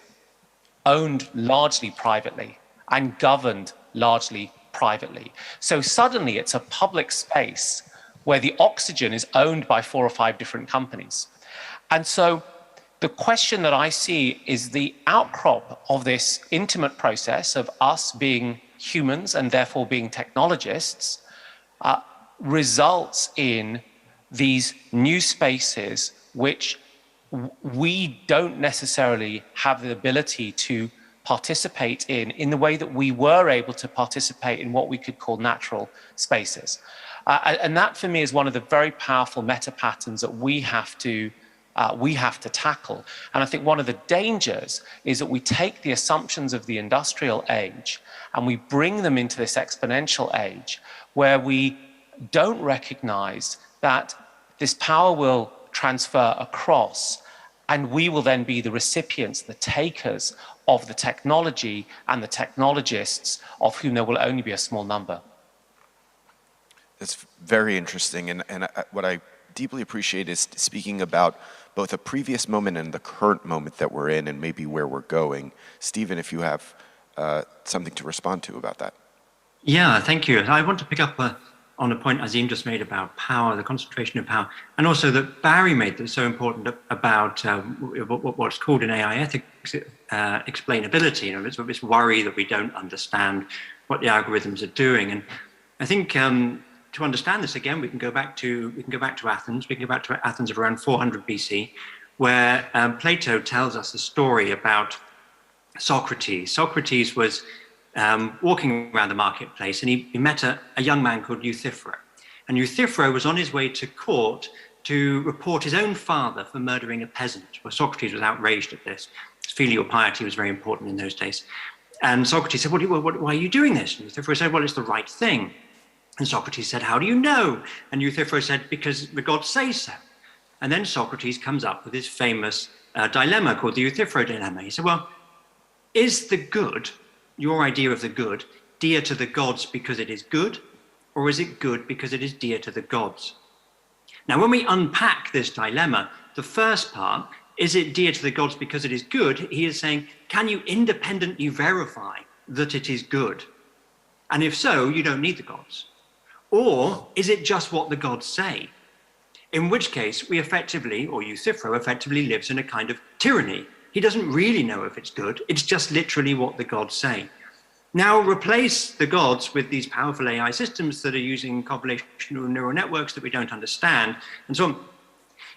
owned largely privately and governed largely privately. So suddenly it's a public space where the oxygen is owned by 4 or 5 different companies. And so the question that I see is the outcrop of this intimate process of us being humans and therefore being technologists results in these new spaces which we don't necessarily have the ability to participate in the way that we were able to participate in what we could call natural spaces. And that for me is one of the very powerful meta patterns that we have to tackle. And I think one of the dangers is that we take the assumptions of the industrial age and we bring them into this exponential age where we don't recognize that this power will transfer across and we will then be the recipients, the takers of the technology and the technologists, of whom there will only be a small number. That's very interesting, and what I deeply appreciate is speaking about both a previous moment and the current moment that we're in and maybe where we're going. Stephen, if you have something to respond to about that. Yeah, thank you. I want to pick up on a point Azim just made about power, the concentration of power, and also that Barry made that's so important about what's called in AI ethics explainability. You know, it's this worry that we don't understand what the algorithms are doing. And I think to understand this again, we can go back to Athens. We can go back to Athens of around 400 BC, where Plato tells us a story about Socrates. Socrates was walking around the marketplace, and he met a young man called Euthyphro. And Euthyphro was on his way to court to report his own father for murdering a peasant. Well, Socrates was outraged at this. Filial piety was very important in those days. And Socrates said, why are you doing this? And Euthyphro said, well, it's the right thing. And Socrates said, how do you know? And Euthyphro said, because the gods say so. And then Socrates comes up with his famous dilemma called the Euthyphro dilemma. He said, well, is the good, your idea of the good, dear to the gods because it is good, or is it good because it is dear to the gods? Now, when we unpack this dilemma, the first part, is it dear to the gods because it is good? He is saying, can you independently verify that it is good? And if so, you don't need the gods. Or is it just what the gods say? In which case, we effectively, or Euthyphro effectively lives in a kind of tyranny. He doesn't really know if it's good. It's just literally what the gods say. Now replace the gods with these powerful AI systems that are using convolutional neural networks that we don't understand, and so on.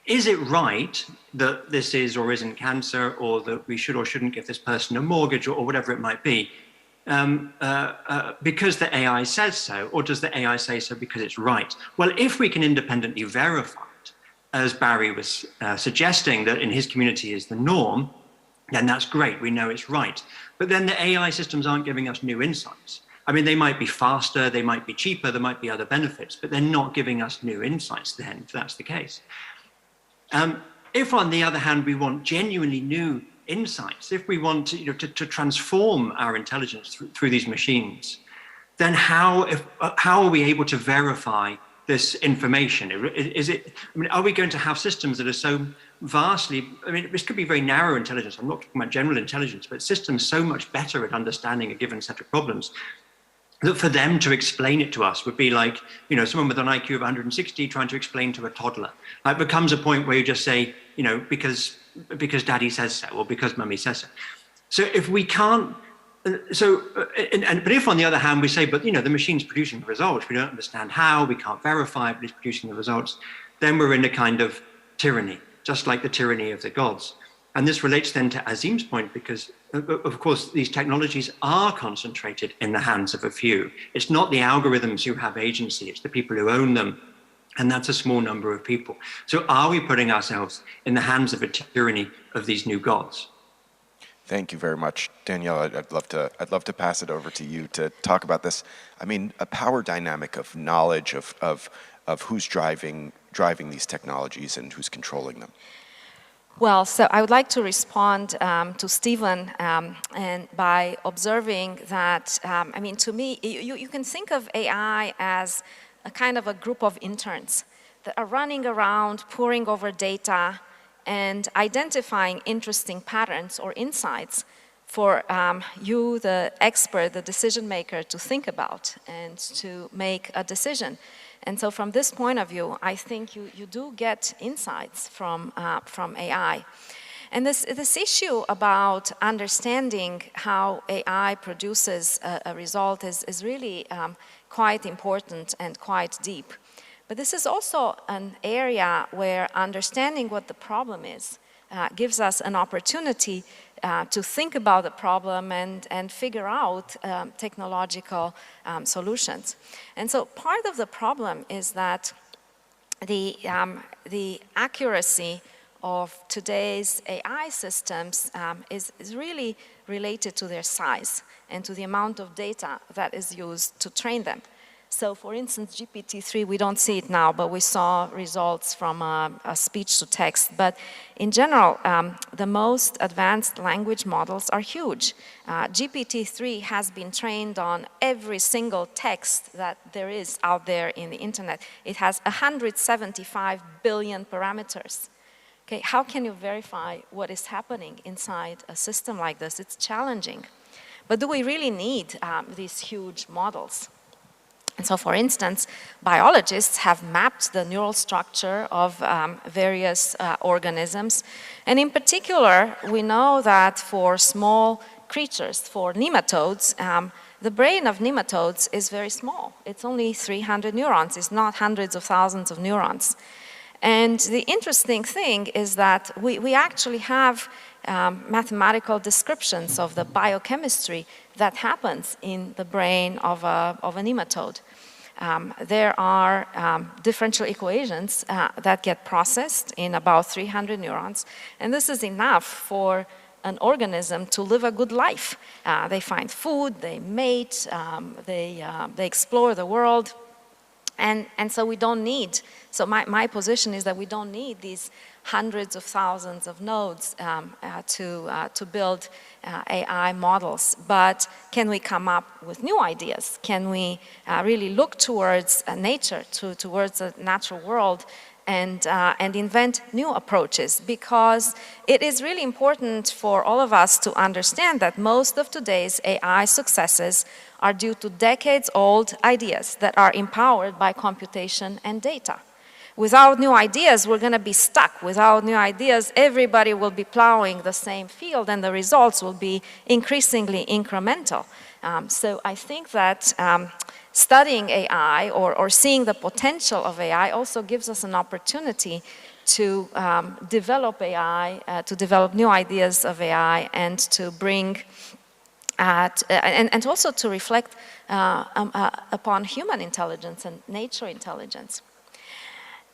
Is it right that this is or isn't cancer, or that we should or shouldn't give this person a mortgage, or whatever it might be, because the AI says so, or does the AI say so because it's right? Well, if we can independently verify it, as Barry was suggesting that in his community is the norm, then that's great, we know it's right. But then the AI systems aren't giving us new insights. I mean, they might be faster, they might be cheaper, there might be other benefits, but they're not giving us new insights then, if that's the case. If, on the other hand, we want genuinely new insights, if we want to transform our intelligence through these machines, then how are we able to verify this information? Are we going to have systems that are so vastly, this could be very narrow intelligence, I'm not talking about general intelligence, but systems so much better at understanding a given set of problems, that for them to explain it to us would be like, someone with an IQ of 160 trying to explain to a toddler. It becomes a point where you just say, because daddy says so, or because mummy says so. So if we can't, but if on the other hand we say, but the machine's producing the results, we don't understand how, we can't verify it, but it's producing the results, then we're in a kind of tyranny, just like the tyranny of the gods. And this relates then to Azim's point, because of course these technologies are concentrated in the hands of a few. It's not the algorithms who have agency, it's the people who own them. And that's a small number of people. So are we putting ourselves in the hands of a tyranny of these new gods? Thank you very much. Danielle, I'd love to pass it over to you to talk about this. I mean, a power dynamic of knowledge of who's driving these technologies and who's controlling them. Well, so I would like to respond to Stephen and by observing that, to me, you can think of AI as a kind of a group of interns that are running around, poring over data, and identifying interesting patterns or insights for you, the expert, the decision maker, to think about and to make a decision. And so from this point of view, I think you do get insights from AI. And this issue about understanding how AI produces a result is really quite important and quite deep. But this is also an area where understanding what the problem is gives us an opportunity to think about the problem and figure out technological solutions. And so part of the problem is that the accuracy of today's AI systems is really related to their size and to the amount of data that is used to train them. So for instance, GPT-3, we don't see it now, but we saw results from a speech to text. But in general, the most advanced language models are huge. GPT-3 has been trained on every single text that there is out there in the internet. It has 175 billion parameters. Okay, how can you verify what is happening inside a system like this? It's challenging. But do we really need these huge models? And so, for instance, biologists have mapped the neural structure of various organisms. And in particular, we know that for small creatures, for nematodes, the brain of nematodes is very small. It's only 300 neurons. It's not hundreds of thousands of neurons. And the interesting thing is that we actually have mathematical descriptions of the biochemistry that happens in the brain of a nematode. There are differential equations that get processed in about 300 neurons, and this is enough for an organism to live a good life. They find food, they mate, they explore the world, and so we don't need, so my position is that we don't need these hundreds of thousands of nodes to build AI models. But can we come up with new ideas? Can we really look towards nature, towards the natural world, and invent new approaches? Because it is really important for all of us to understand that most of today's AI successes are due to decades-old ideas that are empowered by computation and data. Without new ideas, we're going to be stuck. Without new ideas, everybody will be plowing the same field, and the results will be increasingly incremental. So I think that studying AI or seeing the potential of AI also gives us an opportunity to develop AI, to develop new ideas of AI, and to bring and also to reflect upon human intelligence and nature intelligence.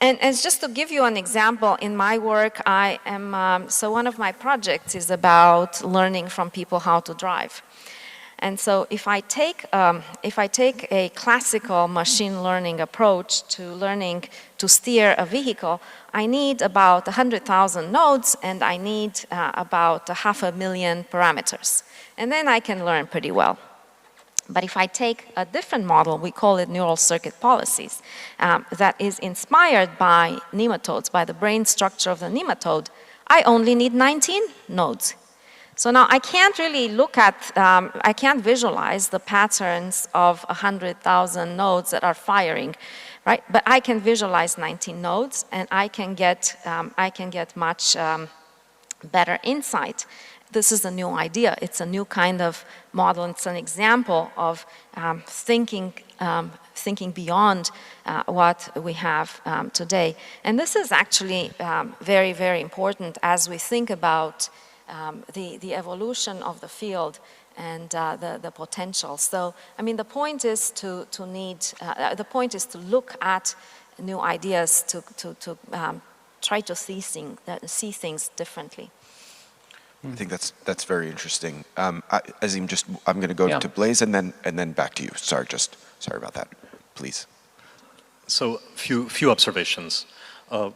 And just to give you an example, in my work, I am, so one of my projects is about learning from people how to drive. And so if I take a classical machine learning approach to learning to steer a vehicle, I need about 100,000 nodes, and I need about 500,000 parameters. And then I can learn pretty well. But if I take a different model, we call it neural circuit policies, that is inspired by nematodes, by the brain structure of the nematode, I only need 19 nodes. So now I can't really look at, I can't visualize the patterns of 100,000 nodes that are firing, right? But I can visualize 19 nodes, and I can get much better insight. This is a new idea. It's a new kind of model. It's an example of thinking beyond what we have today. And this is actually very, very important as we think about the evolution of the field and the potential. So, I mean, the point is to look at new ideas, to try to see things differently. I think that's very interesting. Azim, I'm going to go to Blaise and then back to you. Sorry about that. Please. So, few observations.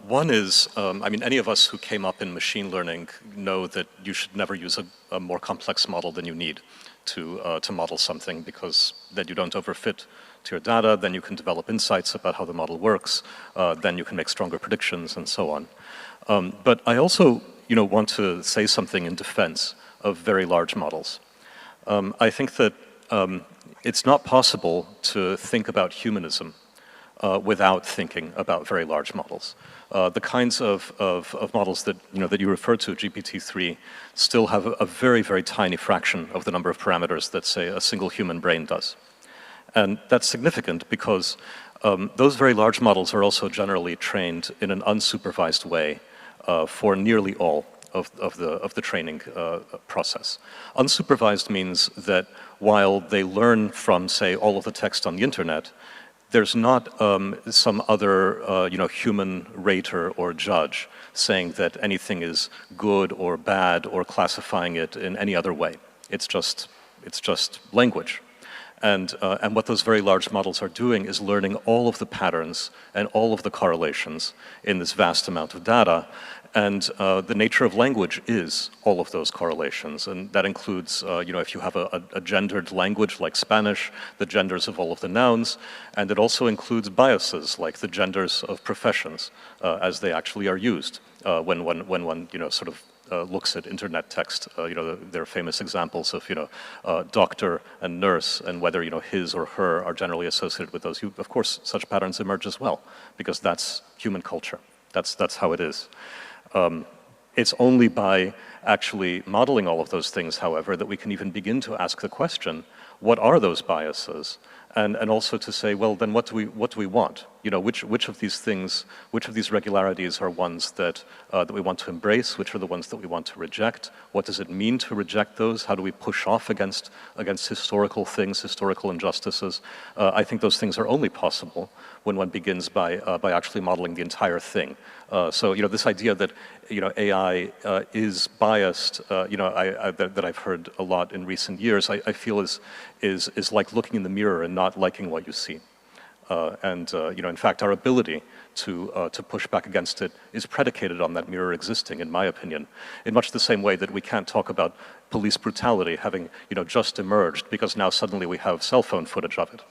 One is, I mean, any of us who came up in machine learning know that you should never use a more complex model than you need to model something, because then you don't overfit to your data, then you can develop insights about how the model works, then you can make stronger predictions and so on. But I also want to say something in defense of very large models. I think that it's not possible to think about humanism without thinking about very large models. The kinds of models that you refer to, GPT-3, still have a very, very tiny fraction of the number of parameters that, say, a single human brain does. And that's significant because those very large models are also generally trained in an unsupervised way for nearly all of the training process. Unsupervised means that while they learn from, say, all of the text on the internet, there's not some other human rater or judge saying that anything is good or bad or classifying it in any other way. It's just language. And what those very large models are doing is learning all of the patterns and all of the correlations in this vast amount of data. And the nature of language is all of those correlations. And that includes, if you have a gendered language like Spanish, the genders of all of the nouns. And it also includes biases like the genders of professions as they actually are used when one looks at internet text. There are famous examples of, doctor and nurse, and whether, his or her are generally associated with those. Of course, such patterns emerge as well, because that's human culture. That's how it is. It's only by actually modeling all of those things, however, that we can even begin to ask the question, what are those biases? And also to say, well, then what do we want? Which of these things, which of these regularities are ones that we want to embrace? Which are the ones that we want to reject? What does it mean to reject those? How do we push off against historical things, historical injustices? I think those things are only possible when one begins by actually modeling the entire thing. So this idea that AI is biased, that I've heard a lot in recent years, I feel is like looking in the mirror and not liking what you see. In fact, our ability to push back against it is predicated on that mirror existing, in my opinion, in much the same way that we can't talk about police brutality having just emerged because now suddenly we have cell phone footage of it.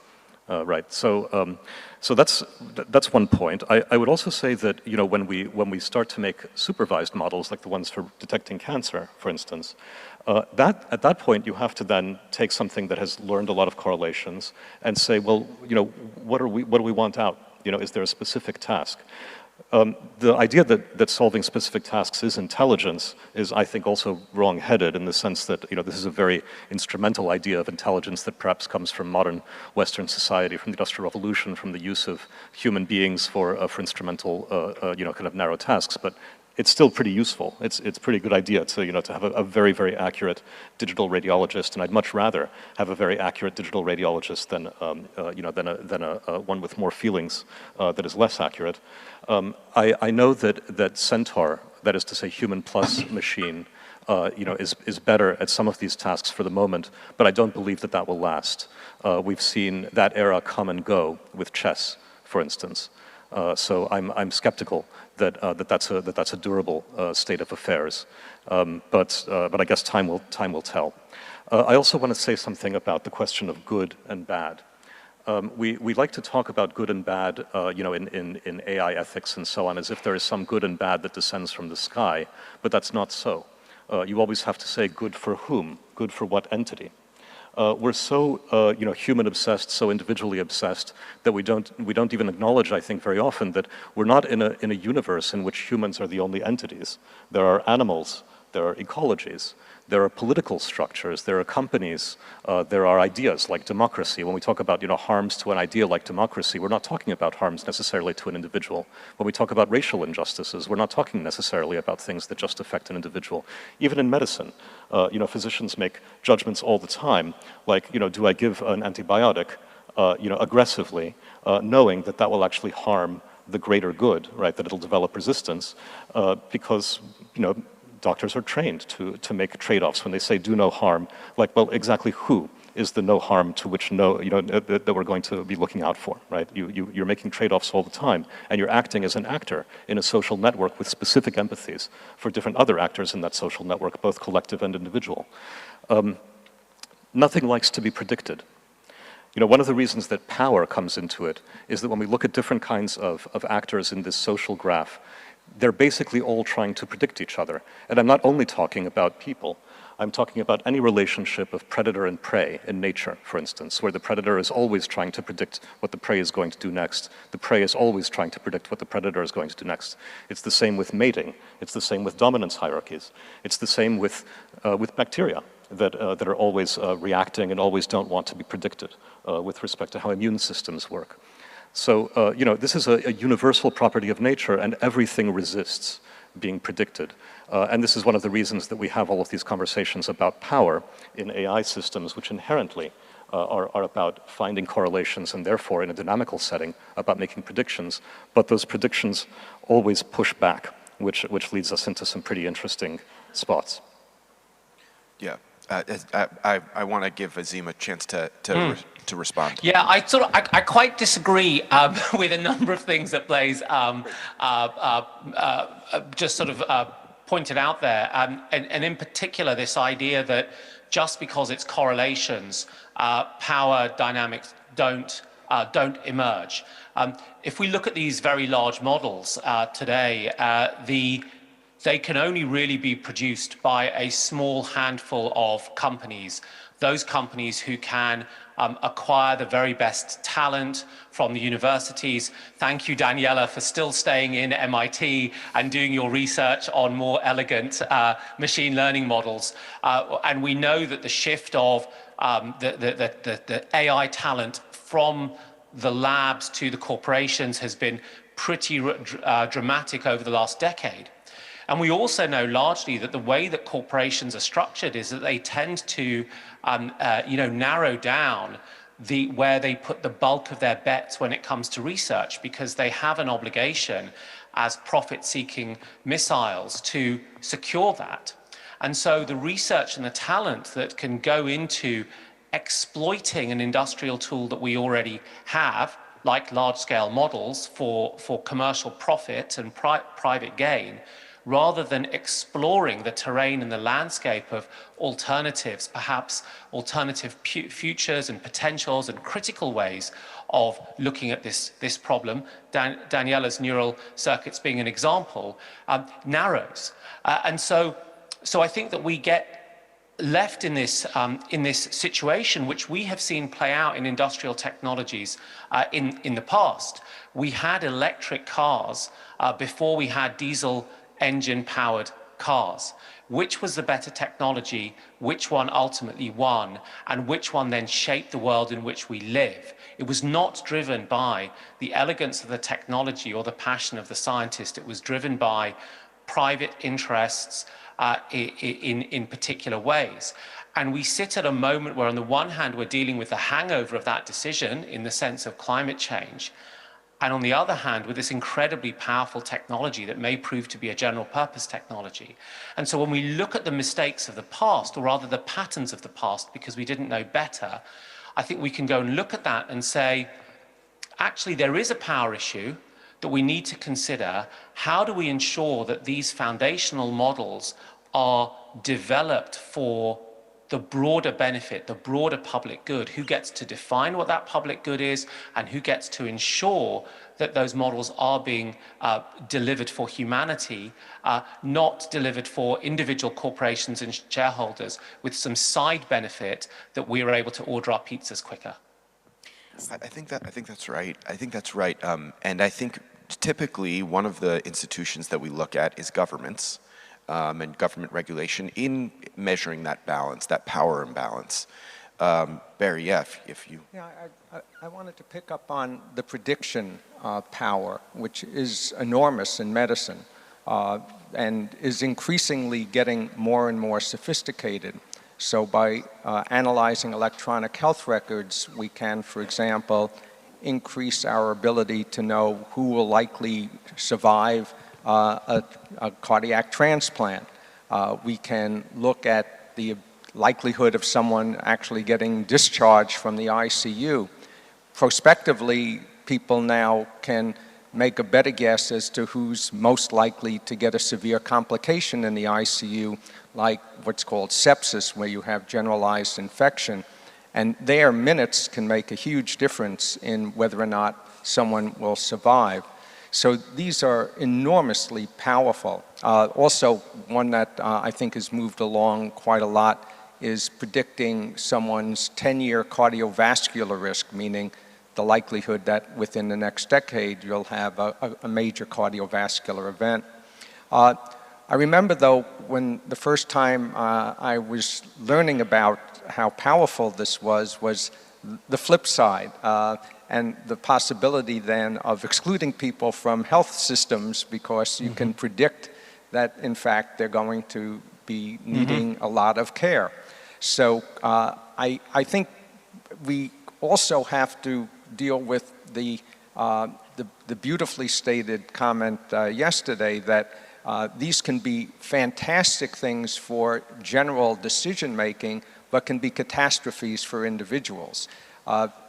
Right. So that's one point. I would also say that when we start to make supervised models like the ones for detecting cancer, for instance, at that point you have to then take something that has learned a lot of correlations and say, well, what do we want out? Is there a specific task? The idea that solving specific tasks is intelligence is, I think, also wrong-headed in the sense that, this is a very instrumental idea of intelligence that perhaps comes from modern Western society, from the Industrial Revolution, from the use of human beings for instrumental, kind of narrow tasks. But it's still pretty useful. It's a pretty good idea to have a very, very accurate digital radiologist, and I'd much rather have a very accurate digital radiologist than one with more feelings that is less accurate. I know that Centaur, that is to say human plus machine, is better at some of these tasks for the moment, but I don't believe that will last. We've seen that era come and go with chess, for instance. So I'm skeptical that's a durable state of affairs. But I guess time will tell. I also want to say something about the question of good and bad. We like to talk about good and bad, in AI ethics and so on, as if there is some good and bad that descends from the sky, but that's not so. You always have to say good for whom, good for what entity. We're so human obsessed, so individually obsessed that we don't even acknowledge, I think, very often that we're not in a universe in which humans are the only entities. There are animals, there are ecologies, there are political structures, there are companies, there are ideas like democracy. When we talk about harms to an idea like democracy, we're not talking about harms necessarily to an individual. When we talk about racial injustices, we're not talking necessarily about things that just affect an individual. Even in medicine, physicians make judgments all the time, like, do I give an antibiotic, aggressively, knowing that will actually harm the greater good, right? That it'll develop resistance, because, doctors are trained to make trade-offs. When they say do no harm, like, well, exactly who is the no harm to which that we're going to be looking out for, right? You're making trade-offs all the time, and you're acting as an actor in a social network with specific empathies for different other actors in that social network, both collective and individual. Nothing likes to be predicted. One of the reasons that power comes into it is that when we look at different kinds of actors in this social graph, they're basically all trying to predict each other. And I'm not only talking about people, I'm talking about any relationship of predator and prey in nature, for instance, where the predator is always trying to predict what the prey is going to do next. The prey is always trying to predict what the predator is going to do next. It's the same with mating. It's the same with dominance hierarchies. It's the same with bacteria that are always reacting and always don't want to be predicted with respect to how immune systems work. So, this is a universal property of nature, and everything resists being predicted. And this is one of the reasons that we have all of these conversations about power in AI systems, which inherently are about finding correlations and therefore, in a dynamical setting, about making predictions. But those predictions always push back, which leads us into some pretty interesting spots. Yeah. I want to give Azim a chance to respond. Yeah, I quite disagree with a number of things that Blaise just sort of pointed out there, and in particular this idea that just because it's correlations, power dynamics don't emerge. If we look at these very large models today, they can only really be produced by a small handful of companies, those companies who can acquire the very best talent from the universities. Thank you, Daniela, for still staying in MIT and doing your research on more elegant machine learning models. And we know that the shift of the AI talent from the labs to the corporations has been pretty dramatic over the last decade. And we also know largely that the way that corporations are structured is that they tend to, narrow down where they put the bulk of their bets when it comes to research, because they have an obligation as profit-seeking missiles to secure that. And so the research and the talent that can go into exploiting an industrial tool that we already have, like large-scale models for commercial profit and private gain, rather than exploring the terrain and the landscape of alternatives, perhaps alternative futures and potentials and critical ways of looking at this problem, Daniela's neural circuits being an example, narrows. And so I think that we get left in this situation, which we have seen play out in industrial technologies in the past. We had electric cars before we had diesel engine-powered cars. Which was the better technology? Which one ultimately won? And which one then shaped the world in which we live? It was not driven by the elegance of the technology or the passion of the scientist. It was driven by private interests in particular ways. And we sit at a moment where on the one hand, we're dealing with the hangover of that decision in the sense of climate change. And on the other hand, with this incredibly powerful technology that may prove to be a general purpose technology. And so when we look at the mistakes of the past, or rather the patterns of the past, because we didn't know better, I think we can go and look at that and say, actually, there is a power issue that we need to consider. How do we ensure that these foundational models are developed for the broader benefit, the broader public good? Who gets to define what that public good is, and who gets to ensure that those models are being delivered for humanity, not delivered for individual corporations and shareholders with some side benefit that we are able to order our pizzas quicker? I think that's right. I think that's right. And I think typically one of the institutions that we look at is governments. And government regulation in measuring that balance, that power imbalance. Barry, if you... Yeah, I wanted to pick up on the prediction power, which is enormous in medicine and is increasingly getting more and more sophisticated. So by analyzing electronic health records, we can, for example, increase our ability to know who will likely survive a cardiac transplant. We can look at the likelihood of someone actually getting discharged from the ICU. Prospectively, people now can make a better guess as to who's most likely to get a severe complication in the ICU, like what's called sepsis, where you have generalized infection. And there, minutes can make a huge difference in whether or not someone will survive. So these are enormously powerful. Also, one that I think has moved along quite a lot is predicting someone's 10-year cardiovascular risk, meaning the likelihood that within the next decade you'll have a major cardiovascular event. I remember, though, when the first time I was learning about how powerful this was the flip side. And the possibility then of excluding people from health systems because you can predict that, in fact, they're going to be needing a lot of care. So I think we also have to deal with the beautifully stated comment yesterday that these can be fantastic things for general decision-making, but can be catastrophes for individuals.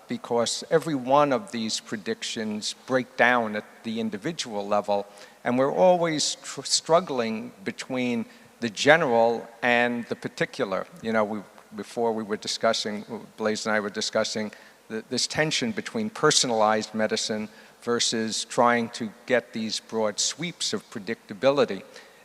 Because every one of these predictions break down at the individual level, and we're always struggling between the general and the particular. You know, before we were discussing, Blaise and I were discussing this tension between personalized medicine versus trying to get these broad sweeps of predictability.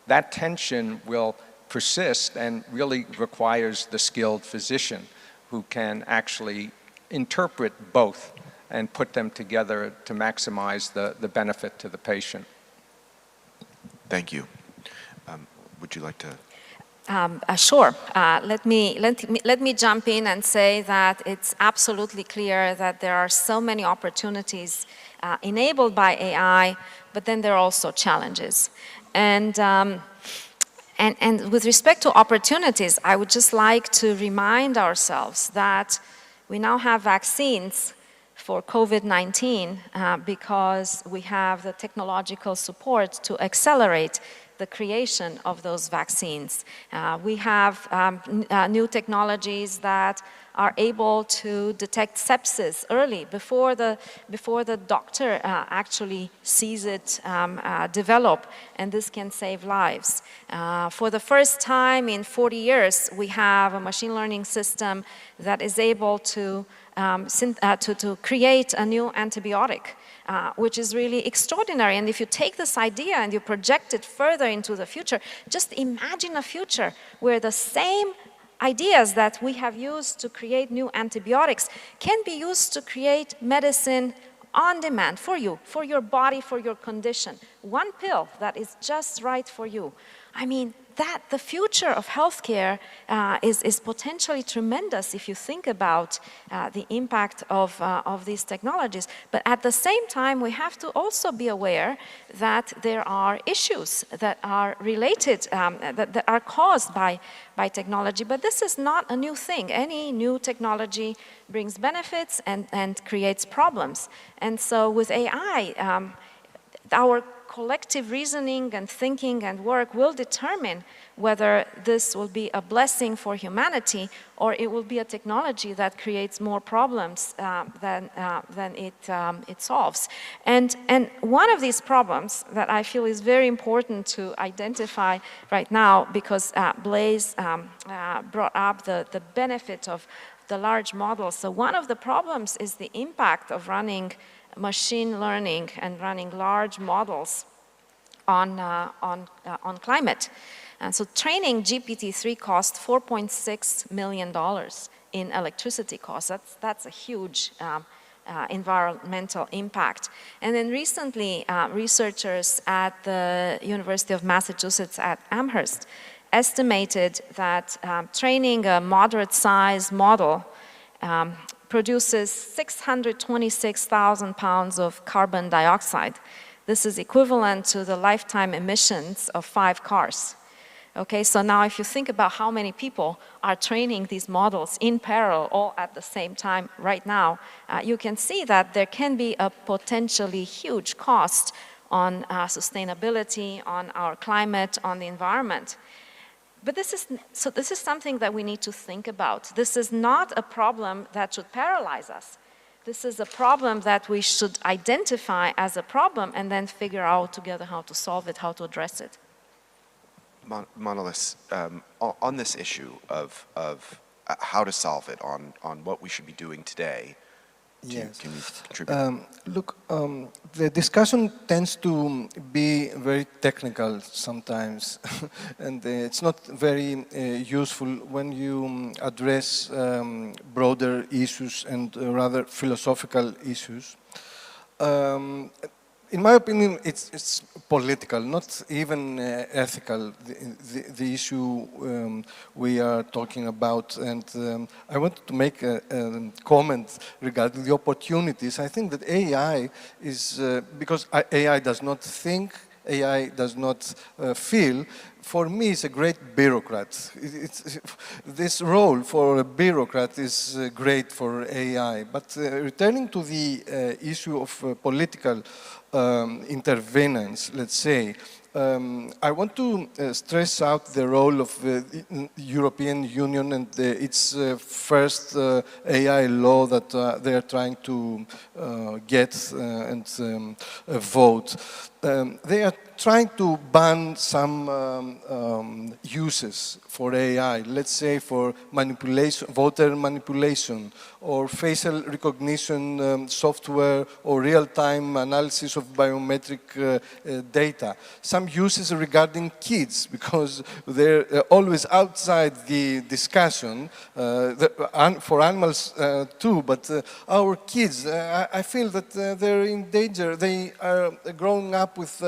That tension will persist and really requires the skilled physician who can actually interpret both and put them together to maximize the benefit to the patient. Thank you. Would you like to? Sure. Let me jump in and say that it's absolutely clear that there are so many opportunities enabled by AI, but then there are also challenges. And with respect to opportunities, I would just like to remind ourselves that we now have vaccines for COVID-19 because we have the technological support to accelerate the creation of those vaccines. We have new technologies that are able to detect sepsis early before the doctor actually sees it develop, and this can save lives. For the first time in 40 years, we have a machine learning system that is able to create a new antibiotic, which is really extraordinary. And if you take this idea and you project it further into the future, just imagine a future where the same ideas that we have used to create new antibiotics can be used to create medicine on demand for you, for your body, for your condition. One pill that is just right for you. I mean, that the future of healthcare is potentially tremendous if you think about the impact of these technologies. But at the same time, we have to also be aware that there are issues that are related, that are caused by technology. But this is not a new thing. Any new technology brings benefits and creates problems. And so with AI, our collective reasoning and thinking and work will determine whether this will be a blessing for humanity or it will be a technology that creates more problems than it solves. And one of these problems that I feel is very important to identify right now, because Blaise brought up the benefit of the large models. So one of the problems is the impact of running machine learning and running large models on climate. And so training GPT-3 cost $4.6 million in electricity costs. That's a huge environmental impact. And then recently, researchers at the University of Massachusetts at Amherst estimated that training a moderate-sized model produces 626,000 pounds of carbon dioxide. This is equivalent to the lifetime emissions of 5 cars. Okay, so now if you think about how many people are training these models in parallel all at the same time right now, you can see that there can be a potentially huge cost on sustainability, on our climate, on the environment. But this is something that we need to think about. This is not a problem that should paralyze us. This is a problem that we should identify as a problem and then figure out together how to solve it, how to address it. Manolis, on this issue of how to solve it, on what we should be doing today, yes. Can you contribute? Look, the discussion tends to be very technical sometimes, and it's not very useful when you address broader issues and rather philosophical issues. In my opinion, it's political, not even ethical, the issue we are talking about. And I wanted to make a comment regarding the opportunities. I think that AI is, because AI does not think, AI does not feel, for me it's a great bureaucrat. This role for a bureaucrat is great for AI. But returning to the issue of political intervenence, let's say, I want to stress out the role of the European Union and its first AI law that they are trying to get and vote. They are trying to ban some uses for AI, let's say for manipulation, voter manipulation, or facial recognition software, or real-time analysis of biometric data. Some uses regarding kids, because they're always outside the discussion, for animals too, but our kids, I feel that they're in danger. They are growing up with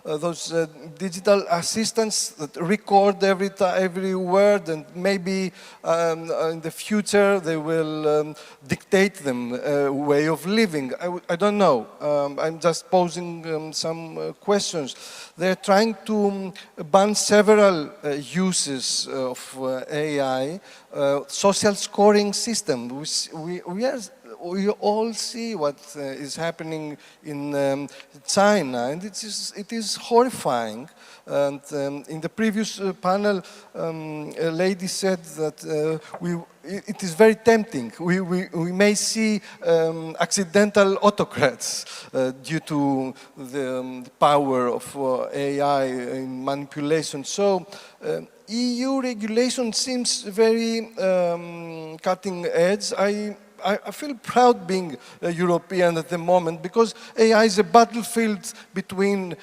those digital assistants that record every word, and maybe in the future they will dictate them a way of living. I don't know. I'm just posing some questions. They're trying to ban several uses of AI, social scoring system. We all see what is happening in China, and it is horrifying. And in the previous panel, a lady said that it is very tempting. We may see accidental autocrats due to the power of AI in manipulation. So EU regulation seems very cutting edge. I feel proud being a European at the moment, because AI is a battlefield between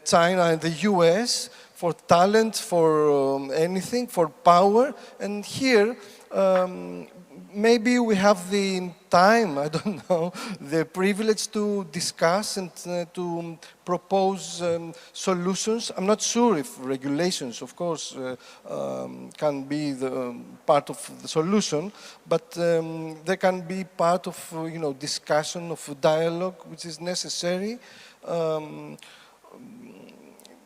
China and the US for talent, for anything, for power. And here, maybe we have the time, I don't know, the privilege to discuss and to propose solutions. I'm not sure if regulations, of course, can be the part of the solution, but they can be part of, discussion, of dialogue, which is necessary.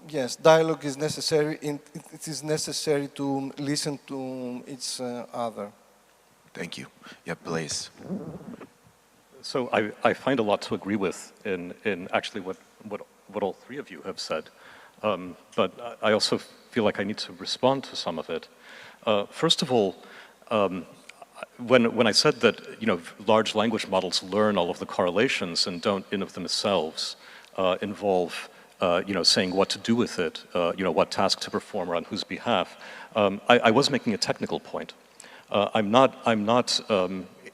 Yes, dialogue is necessary, and it is necessary to listen to each other. Thank you. Yeah, Blaise. So I find a lot to agree with in actually what all three of you have said, but I also feel like I need to respond to some of it. First of all, when I said that large language models learn all of the correlations and don't in of themselves involve saying what to do with it, what task to perform or on whose behalf, I was making a technical point. I'm not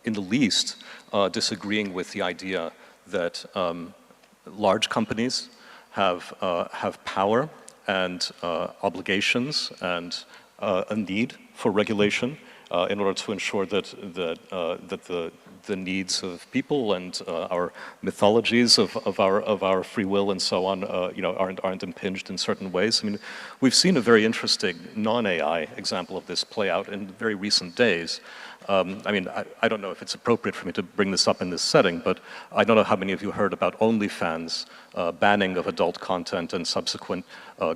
in the least disagreeing with the idea that large companies have power and obligations and a need for regulation in order to ensure that the needs of people and our mythologies of our free will and so on, aren't impinged in certain ways. I mean, we've seen a very interesting non-AI example of this play out in very recent days. I mean, I don't know if it's appropriate for me to bring this up in this setting, but I don't know how many of you heard about OnlyFans banning of adult content and subsequent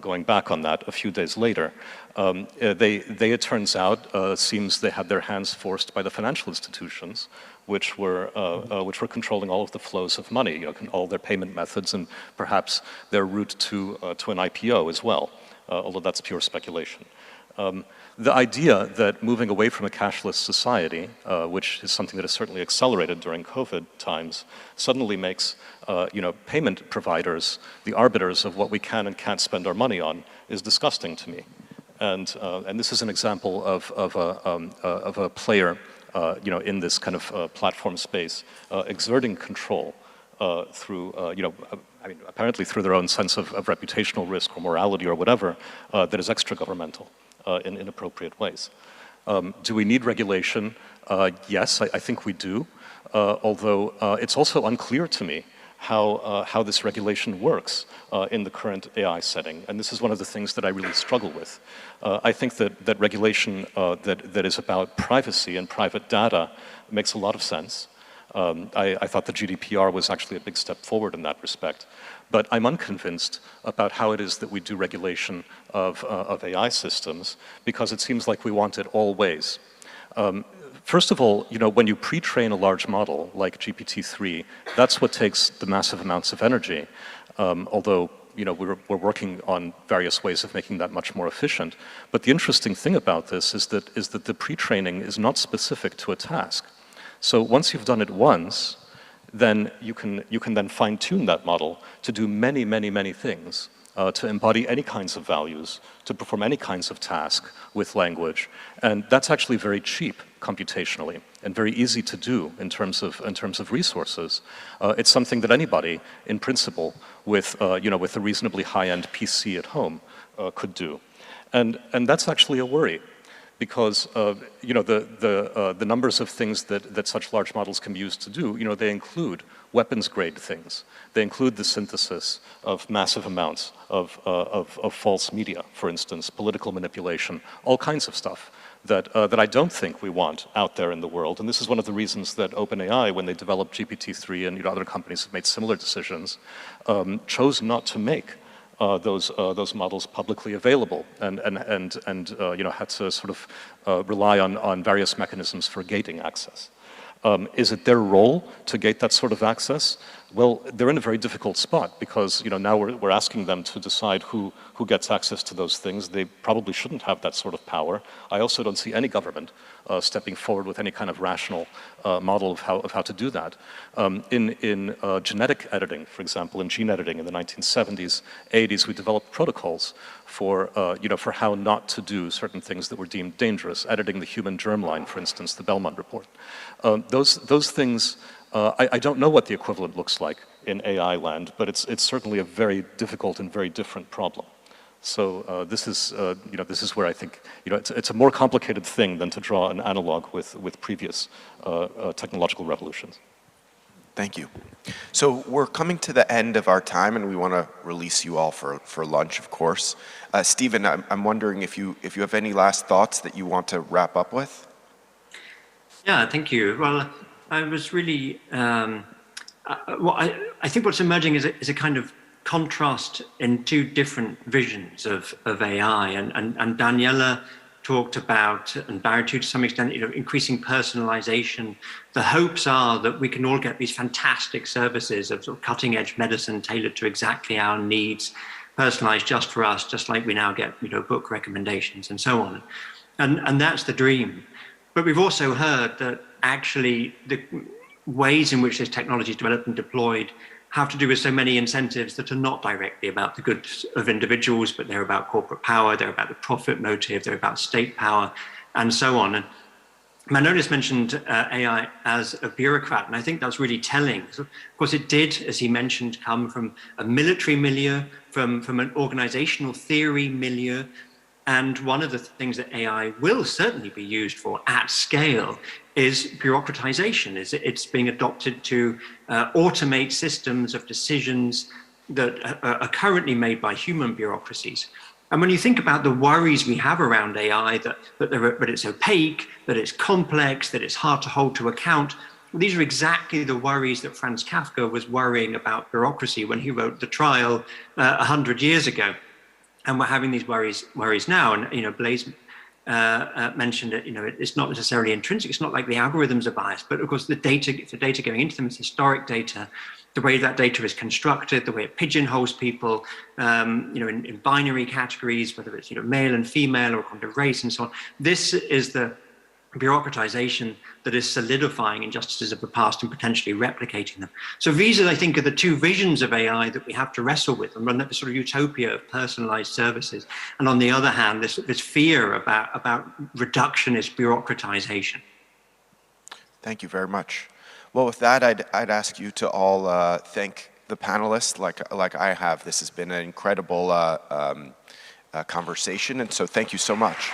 going back on that a few days later. It turns out, seems they had their hands forced by the financial institutions, which were controlling all of the flows of money, all their payment methods, and perhaps their route to an IPO as well, although that's pure speculation. The idea that moving away from a cashless society, which is something that has certainly accelerated during COVID times, suddenly makes payment providers the arbiters of what we can and can't spend our money on is disgusting to me. And this is an example of a player in this kind of platform space exerting control through apparently through their own sense of reputational risk or morality or whatever that is extra-governmental in inappropriate ways. Do we need regulation? Yes, I think we do, although it's also unclear to me how this regulation works in the current AI setting. And this is one of the things that I really struggle with. I think that regulation that is about privacy and private data makes a lot of sense. I thought the GDPR was actually a big step forward in that respect. But I'm unconvinced about how it is that we do regulation of AI systems, because it seems like we want it all ways. First of all, when you pre-train a large model like GPT-3, that's what takes the massive amounts of energy, although we're working on various ways of making that much more efficient. But the interesting thing about this is that the pre-training is not specific to a task. So once you've done it once, then you can then fine-tune that model to do many, many, many things, to embody any kinds of values, to perform any kinds of task with language. And that's actually very cheap computationally and very easy to do in terms of resources. It's something that anybody, in principle, with a reasonably high-end PC at home could do. And that's actually a worry, because the numbers of things that such large models can be used to do, they include weapons-grade things. They include the synthesis of massive amounts of false media, for instance, political manipulation, all kinds of stuff that I don't think we want out there in the world. And this is one of the reasons that OpenAI, when they developed GPT-3 and other companies have made similar decisions, chose not to make those models publicly available and had to sort of rely on various mechanisms for gating access. Is it their role to gate that sort of access? Well, they're in a very difficult spot, because now we're asking them to decide who gets access to those things. They probably shouldn't have that sort of power. I also don't see any government stepping forward with any kind of rational model of how to do that. In genetic editing, for example, in gene editing in the 1970s, 80s, we developed protocols for how not to do certain things that were deemed dangerous. Editing the human germline, for instance, the Belmont Report. Those things. I don't know what the equivalent looks like in AI land, but it's certainly a very difficult and very different problem. So this is, this is where I think, it's a more complicated thing than to draw an analog with previous technological revolutions. Thank you. So we're coming to the end of our time, and we want to release you all for lunch, of course. Stephen, I'm wondering if you have any last thoughts that you want to wrap up with? Yeah, thank you. Well, I was really, I think what's emerging is a kind of contrast in two different visions of AI, and Daniela talked about, and Barry too, to some extent, increasing personalization. The hopes are that we can all get these fantastic services of sort of cutting edge medicine tailored to exactly our needs, personalized just for us, just like we now get, book recommendations and so on. And that's the dream. But we've also heard that actually the ways in which this technology is developed and deployed have to do with so many incentives that are not directly about the goods of individuals, but they're about corporate power, they're about the profit motive, they're about state power, and so on. And Manolis mentioned AI as a bureaucrat, and I think that's really telling. So, of course, it did, as he mentioned, come from a military milieu, from an organizational theory milieu. And one of the things that AI will certainly be used for at scale is bureaucratization. It's being adopted to automate systems of decisions that are currently made by human bureaucracies. And when you think about the worries we have around AI, that it's opaque, that it's complex, that it's hard to hold to account, these are exactly the worries that Franz Kafka was worrying about bureaucracy when he wrote The Trial 100 years ago. And we're having these worries now. And Blaise mentioned it. It's not necessarily intrinsic. It's not like the algorithms are biased, but of course the data going into them is historic data. The way that data is constructed, the way it pigeonholes people, in binary categories, whether it's male and female or according to race and so on. This is the bureaucratization that is solidifying injustices of the past and potentially replicating them. So these, I think, are the two visions of AI that we have to wrestle with, and run that sort of utopia of personalized services. And on the other hand, this fear about reductionist bureaucratization. Thank you very much. Well, with that, I'd ask you to all thank the panelists like I have. This has been an incredible conversation, and so thank you so much.